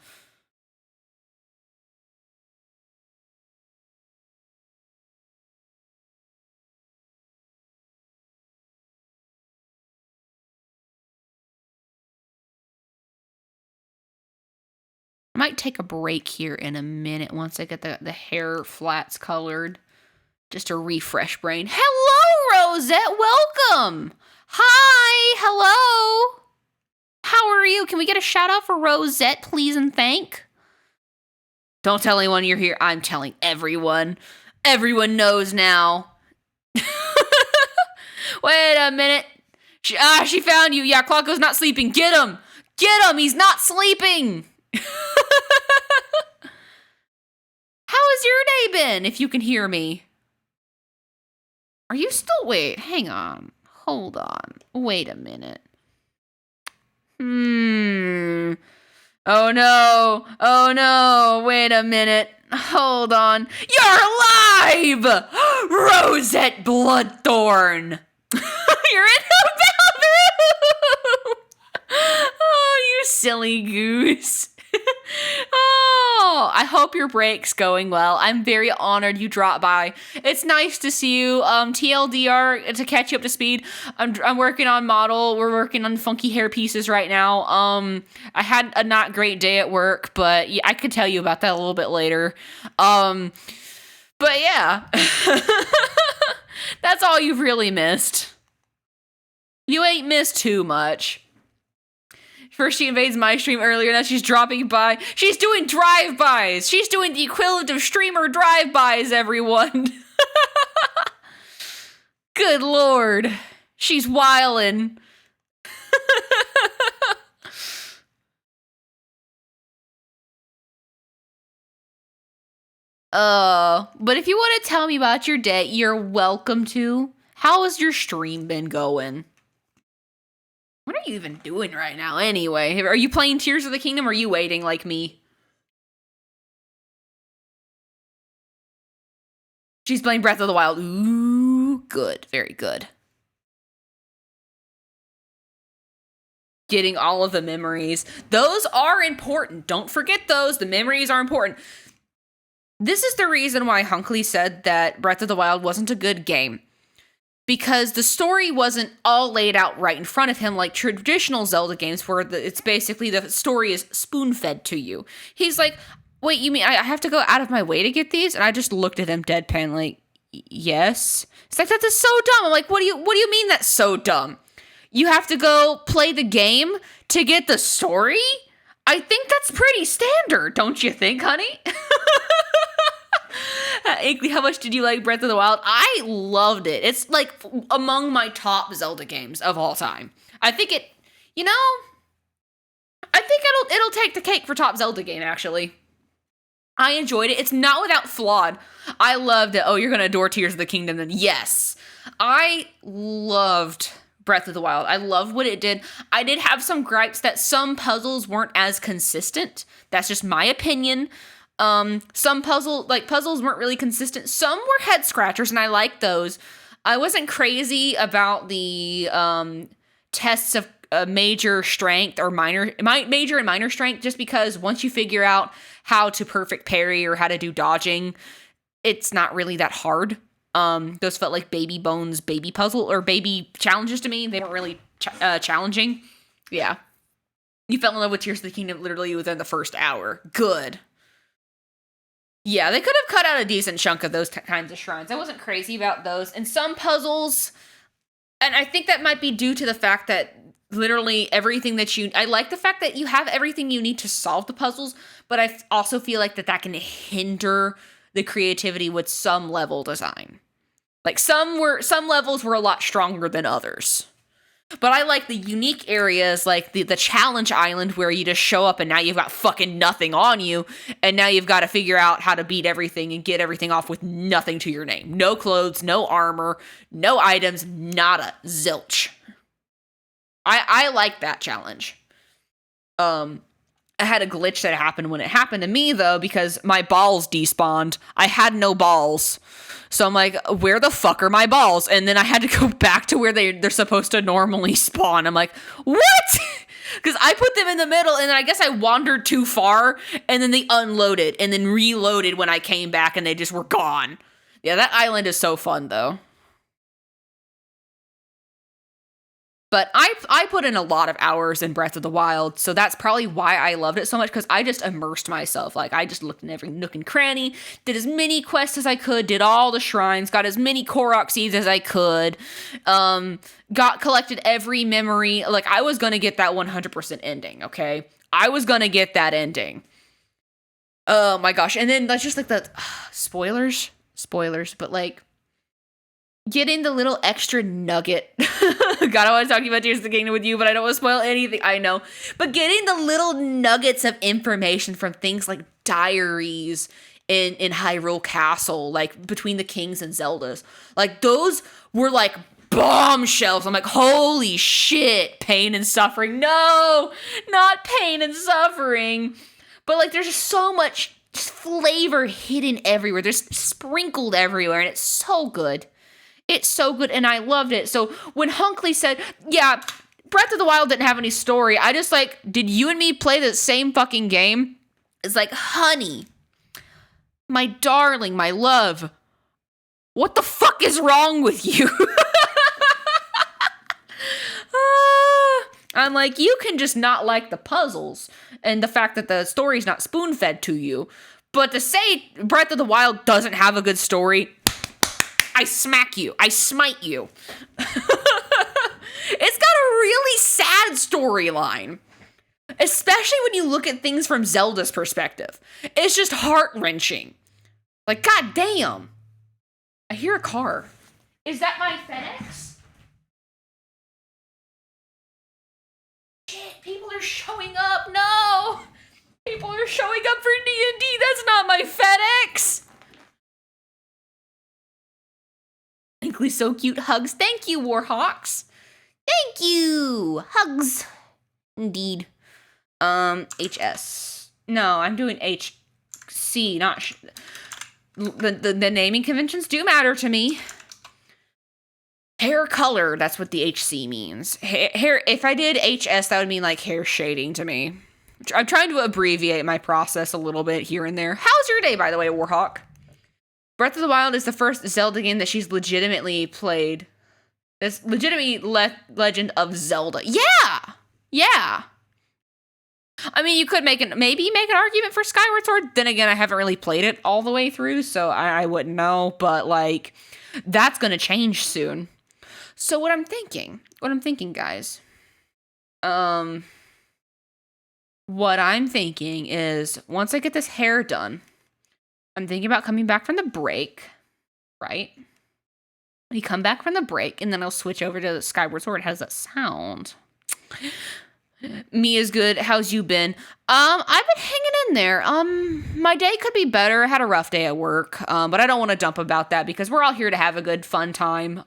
I might take a break here in a minute once I get the hair flats colored. Just to refresh brain. Hello, Rosette. Welcome. Hi. Hello. How are you? Can we get a shout out for Rosette, please and thank? Don't tell anyone you're here. I'm telling everyone. Everyone knows now. Wait a minute. She found you. Yeah, Clocko's not sleeping. Get him. Get him. He's not sleeping. How has your day been, if you can hear me? Are you still... Wait, hang on. Hold on. Wait a minute. Oh no. Oh no. Wait a minute. Hold on. You're live! Rosette Bloodthorn! You're in the bathroom! Oh, you silly goose. Oh, I hope your break's going well. I'm very honored you dropped by. It's nice to see you. TLDR, to catch you up to speed, I'm working on model. We're working on funky hair pieces right now. I had a not great day at work, but yeah, I could tell you about that a little bit later. But yeah. That's all you've really missed. You ain't missed too much. First she invades my stream earlier, now she's dropping by. She's doing drive-bys. She's doing the equivalent of streamer drive-bys, everyone. Good lord. She's wildin'. But if you want to tell me about your day, you're welcome to. How has your stream been going? What are you even doing right now anyway? Are you playing Tears of the Kingdom or are you waiting like me? She's playing Breath of the Wild. Ooh, good. Very good. Getting all of the memories. Those are important. Don't forget those. The memories are important. This is the reason why Hunkley said that Breath of the Wild wasn't a good game. Because the story wasn't all laid out right in front of him like traditional Zelda games where it's basically the story is spoon-fed to you. He's like, wait, you mean I have to go out of my way to get these? And I just looked at him deadpan like, yes. It's like, that's so dumb. I'm like, what do you mean that's so dumb? You have to go play the game to get the story? I think that's pretty standard, don't you think, honey? Inkly, how much did you like Breath of the Wild? I loved it. It's like among my top Zelda games of all time. I think it, I think it'll take the cake for top Zelda game, actually. I enjoyed it. It's not without flawed. I loved it. Oh, you're going to adore Tears of the Kingdom then? Yes. I loved Breath of the Wild. I loved what it did. I did have some gripes that some puzzles weren't as consistent. That's just my opinion. Some puzzles weren't really consistent. Some were head scratchers, and I liked those. I wasn't crazy about the tests of a major strength or major and minor strength, just because once you figure out how to perfect parry or how to do dodging, it's not really that hard. Those felt like baby bones, baby puzzle or baby challenges to me. They weren't really challenging. Yeah. You fell in love with Tears of the Kingdom literally within the first hour. Good. Yeah, they could have cut out a decent chunk of those kinds of shrines. I wasn't crazy about those. And some puzzles, and I think that might be due to the fact that literally everything that I like the fact that you have everything you need to solve the puzzles, but I also feel like that can hinder the creativity with some level design. Like some levels were a lot stronger than others. But I like the unique areas, like the challenge island, where you just show up and now you've got fucking nothing on you, and now you've got to figure out how to beat everything and get everything off with nothing to your name. No clothes, no armor, no items, nada, zilch. I like that challenge. I had a glitch that happened when it happened to me, though, because my balls despawned. I had no balls. So I'm like, where the fuck are my balls? And then I had to go back to where they're supposed to normally spawn. I'm like, what? Because I put them in the middle, and then I guess I wandered too far, and then they unloaded, and then reloaded when I came back, and they just were gone. Yeah, that island is so fun, though. But I put in a lot of hours in Breath of the Wild, so that's probably why I loved it so much, because I just immersed myself. Like, I just looked in every nook and cranny, did as many quests as I could, did all the shrines, got as many Korok seeds as I could, collected every memory. Like, I was going to get that 100% ending, okay? I was going to get that ending. Oh my gosh. And then that's just like the spoilers, but like, getting the little extra nugget. God, I want to talk about Tears of the Kingdom with you, but I don't want to spoil anything. I know. But getting the little nuggets of information from things like diaries in Hyrule Castle, like between the kings and Zeldas. Like, those were like bombshells. I'm like, holy shit, pain and suffering. No, not pain and suffering. But like, there's just so much flavor hidden everywhere. There's sprinkled everywhere, and it's so good. It's so good, and I loved it. So when Hunkley said, yeah, Breath of the Wild didn't have any story, I just like, did you and me play the same fucking game? It's like, honey, my darling, my love, what the fuck is wrong with you? I'm like, you can just not like the puzzles and the fact that the story's not spoon-fed to you. But to say Breath of the Wild doesn't have a good story, I smack you. I smite you. It's got a really sad storyline. Especially when you look at things from Zelda's perspective. It's just heart-wrenching. Like, god damn. I hear a car. Is that my FedEx? Shit, people are showing up. No. People are showing up for D&D. That's not my FedEx. Inkly so cute. Hugs. Thank you, Warhawks. Thank you. Hugs. Indeed. HS. No, I'm doing HC, not the naming conventions do matter to me. Hair color, that's what the HC means. Hair, if I did HS, that would mean like hair shading to me. I'm trying to abbreviate my process a little bit here and there. How's your day, by the way, Warhawk? Breath of the Wild is the first Zelda game that she's legitimately played. It's legitimately Legend of Zelda. Yeah! Yeah. I mean, you could maybe make an argument for Skyward Sword. Then again, I haven't really played it all the way through, so I wouldn't know. But, like, that's going to change soon. So what I'm thinking, guys, what I'm thinking is once I get this hair done, I'm thinking about coming back from the break, right? We come back from the break, and then I'll switch over to the Skyward Sword. How does that sound? Me is good. How's you been? I've been hanging in there. My day could be better. I had a rough day at work, but I don't want to dump about that because we're all here to have a good, fun time.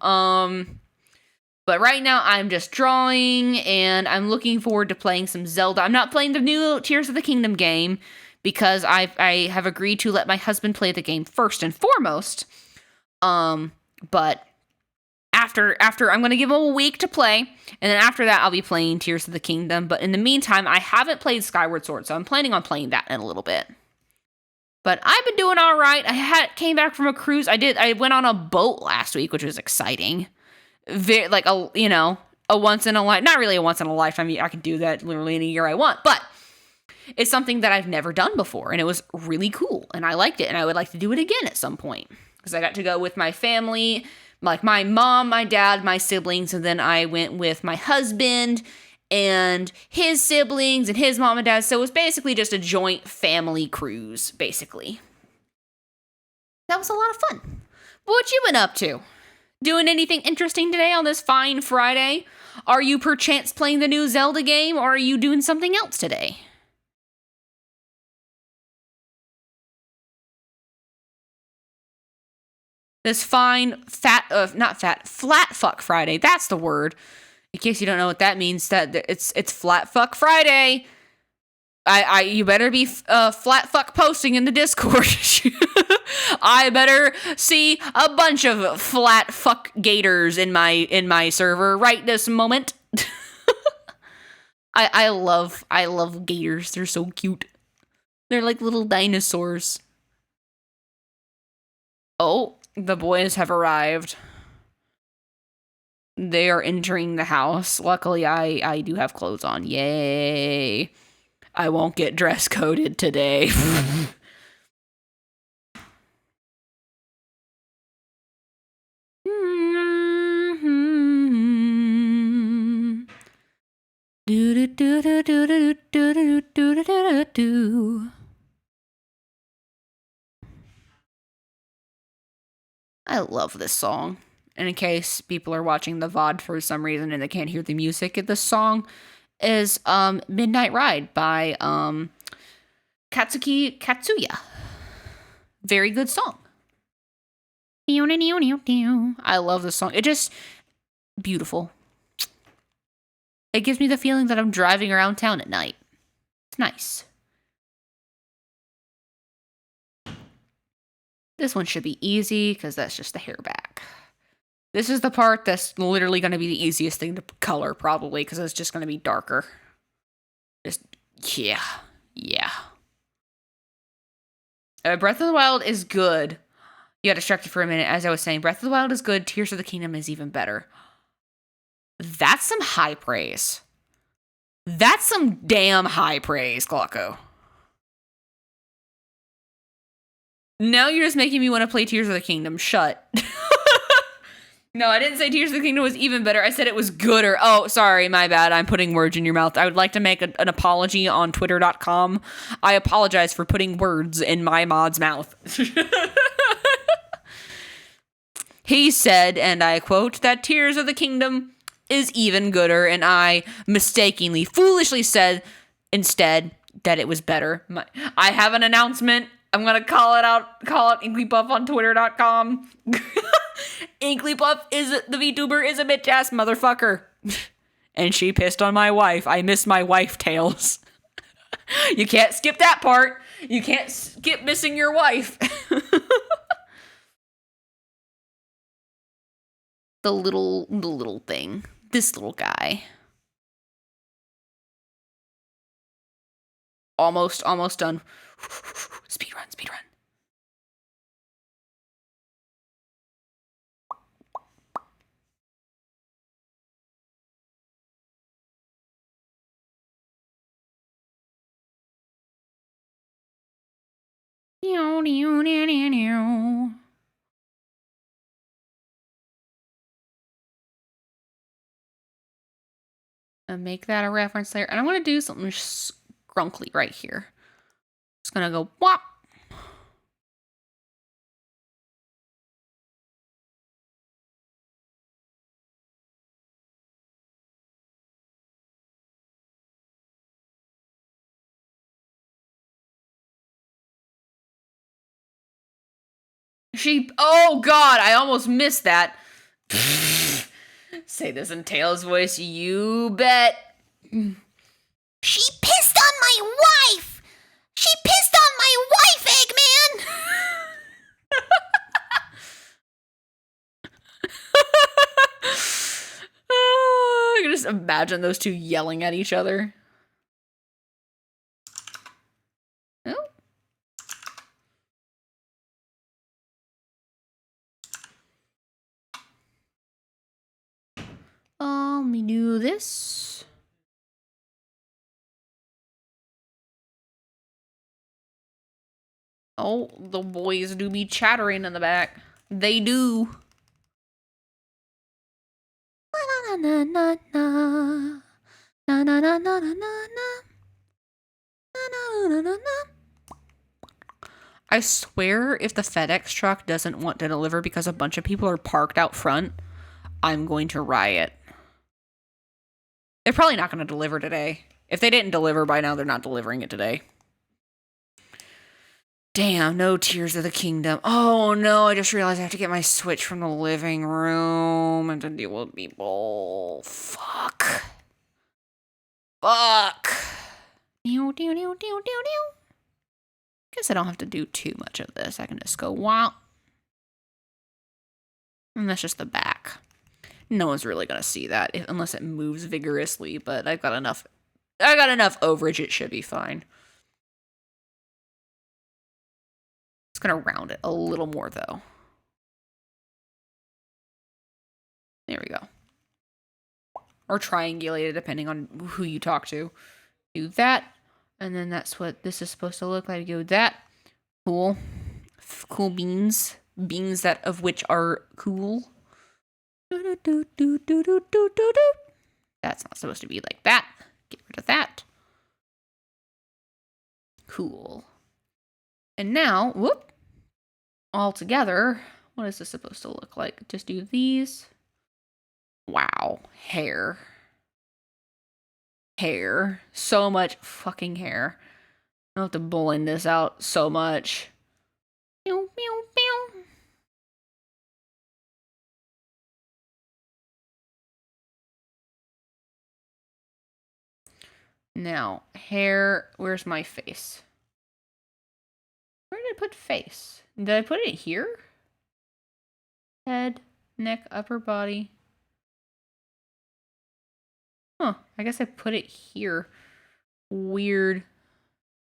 But right now I'm just drawing, and I'm looking forward to playing some Zelda. I'm not playing the new Tears of the Kingdom game because I have agreed to let my husband play the game first and foremost. But After I'm going to give them a week to play, and then after that I'll be playing Tears of the Kingdom. But in the meantime, I haven't played Skyward Sword, so I'm planning on playing that in a little bit. But I've been doing all right. I came back from a cruise. I went on a boat last week, which was exciting. Like a once in a life, not really a once in a lifetime. I can do that literally in a year I want, but it's something that I've never done before, and it was really cool, and I liked it, and I would like to do it again at some point because I got to go with my family, like my mom, my dad, my siblings, and then I went with my husband and his siblings and his mom and dad. So it was basically just a joint family cruise, basically. That was a lot of fun. What you been up to? Doing anything interesting today on this fine Friday? Are you perchance playing the new Zelda game, or are you doing something else today? This fine, flat fuck Friday. That's the word. In case you don't know what that means, that it's flat fuck Friday. You better be flat fuck posting in the Discord. I better see a bunch of flat fuck gators in my server right this moment. I love gators. They're so cute. They're like little dinosaurs. Oh, the boys have arrived. They are entering the house. Luckily, I do have clothes on. Yay. I won't get dress coded today. I love this song. And in case people are watching the VOD for some reason and they can't hear the music, this song is Midnight Ride by Katsuki Katsuya. Very good song. I love this song. It just beautiful. It gives me the feeling that I'm driving around town at night. It's nice. This one should be easy because that's just the hair back. This is the part that's literally going to be the easiest thing to color, probably, because it's just going to be darker. Yeah. Breath of the Wild is good. You got distracted for a minute. As I was saying, Breath of the Wild is good. Tears of the Kingdom is even better. That's some high praise. That's some damn high praise, Glocko. Now you're just making me want to play Tears of the Kingdom. Shut. No, I didn't say Tears of the Kingdom was even better. I said it was gooder. Oh, sorry, my bad. I'm putting words in your mouth. I would like to make an apology on twitter.com. I apologize for putting words in my mod's mouth. He said, and I quote, that Tears of the Kingdom is even gooder, and I mistakenly, foolishly said instead that it was better. I have an announcement. I'm going to call it Inklypuff on twitter.com. Inklypuff the VTuber is a bitch ass motherfucker. And she pissed on my wife. I miss my wife tales. You can't skip that part. You can't skip missing your wife. The little thing. This little guy. Almost done. Speed run. And make that a reference there. And I'm going to do something scrunkly right here. Just going to go whop. Oh god, I almost missed that. Say this in Tails' voice, you bet. She pissed on my wife! She pissed on my wife, Eggman! just imagine those two yelling at each other. Oh. Let me do this. Oh, the boys do be chattering in the back. They do. Na na na na na na na na na na na na na. I swear, if the FedEx truck doesn't want to deliver because a bunch of people are parked out front, I'm going to riot. They're probably not going to deliver today. If they didn't deliver by now, they're not delivering it today. Damn, no Tears of the Kingdom. Oh no, I just realized I have to get my Switch from the living room and to deal with people. Fuck. Fuck. Guess I don't have to do too much of this. I can just go wow. And that's just the back. No one's really gonna see that unless it moves vigorously, but I got enough overage, it should be fine. It's gonna round it a little more though. There we go. Or triangulate it depending on who you talk to. Do that. And then that's what this is supposed to look like. Go that. Cool. Cool beans. Beans that of which are cool. That's not supposed to be like that. Get rid of that. Cool. And now, whoop. All together, what is this supposed to look like? Just do these. Wow. Hair. Hair. So much fucking hair. I have to blend this out so much. Pew, pew, pew. Now, hair. Where's my face? Where did I put face? Did I put it here? Head, neck, upper body. Huh. I guess I put it here. Weird.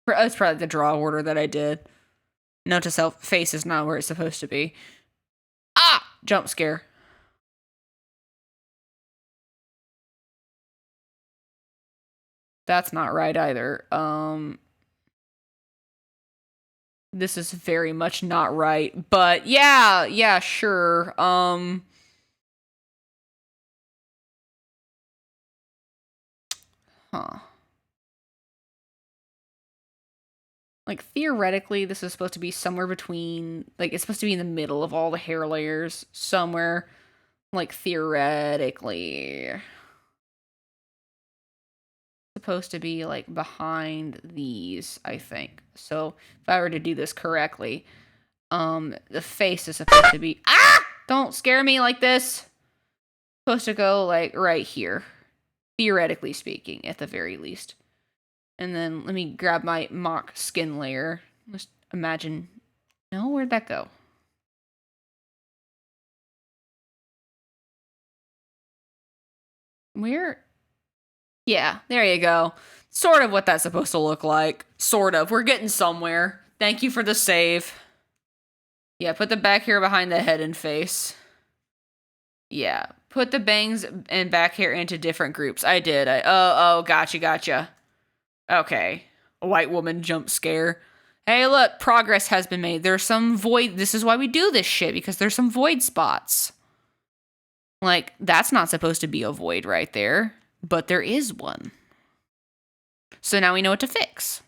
That's probably the draw order that I did. Note to self, face is not where it's supposed to be. Ah! Jump scare. That's not right either. This is very much not right. But yeah, sure. Huh. Like, theoretically, this is supposed to be somewhere between, like, it's supposed to be in the middle of all the hair layers. Somewhere, like, theoretically. Supposed to be, like, behind these, I think. So, if I were to do this correctly, the face is supposed to be, ah! Don't scare me like this. Supposed to go, like, right here. Theoretically speaking, at the very least. And then let me grab my mock skin layer. Just imagine. No, where'd that go? Where? Yeah, there you go. Sort of what that's supposed to look like. Sort of. We're getting somewhere. Thank you for the save. Yeah, put the back hair behind the head and face. Yeah, put the bangs and back hair into different groups. I did. Oh, gotcha. Okay. A white woman jump scare. Hey, look, progress has been made. There's some void. This is why we do this shit, because there's some void spots. Like, that's not supposed to be a void right there, but there is one. So now we know what to fix.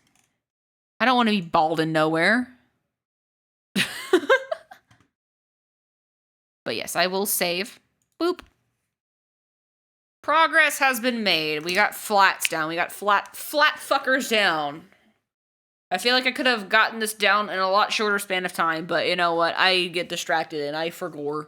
I don't want to be bald in nowhere. But yes, I will save. Boop. Progress has been made. We got flats down. We got flat fuckers down. I feel like I could have gotten this down in a lot shorter span of time, but you know what? I get distracted and I forgore.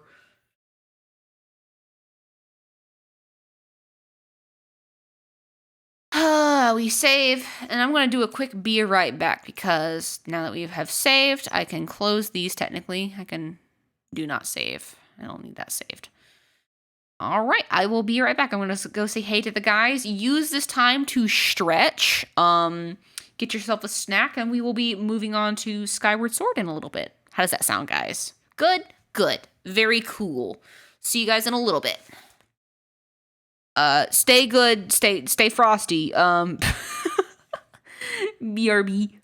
We save, and I'm going to do a quick be right back, because now that we have saved, I can close these technically. I can do not save. I don't need that saved. All right, I will be right back. I'm going to go say hey to the guys. Use this time to stretch. Get yourself a snack, and we will be moving on to Skyward Sword in a little bit. How does that sound, guys? Good? Good. Very cool. See you guys in a little bit. Stay good. Stay frosty. BRB.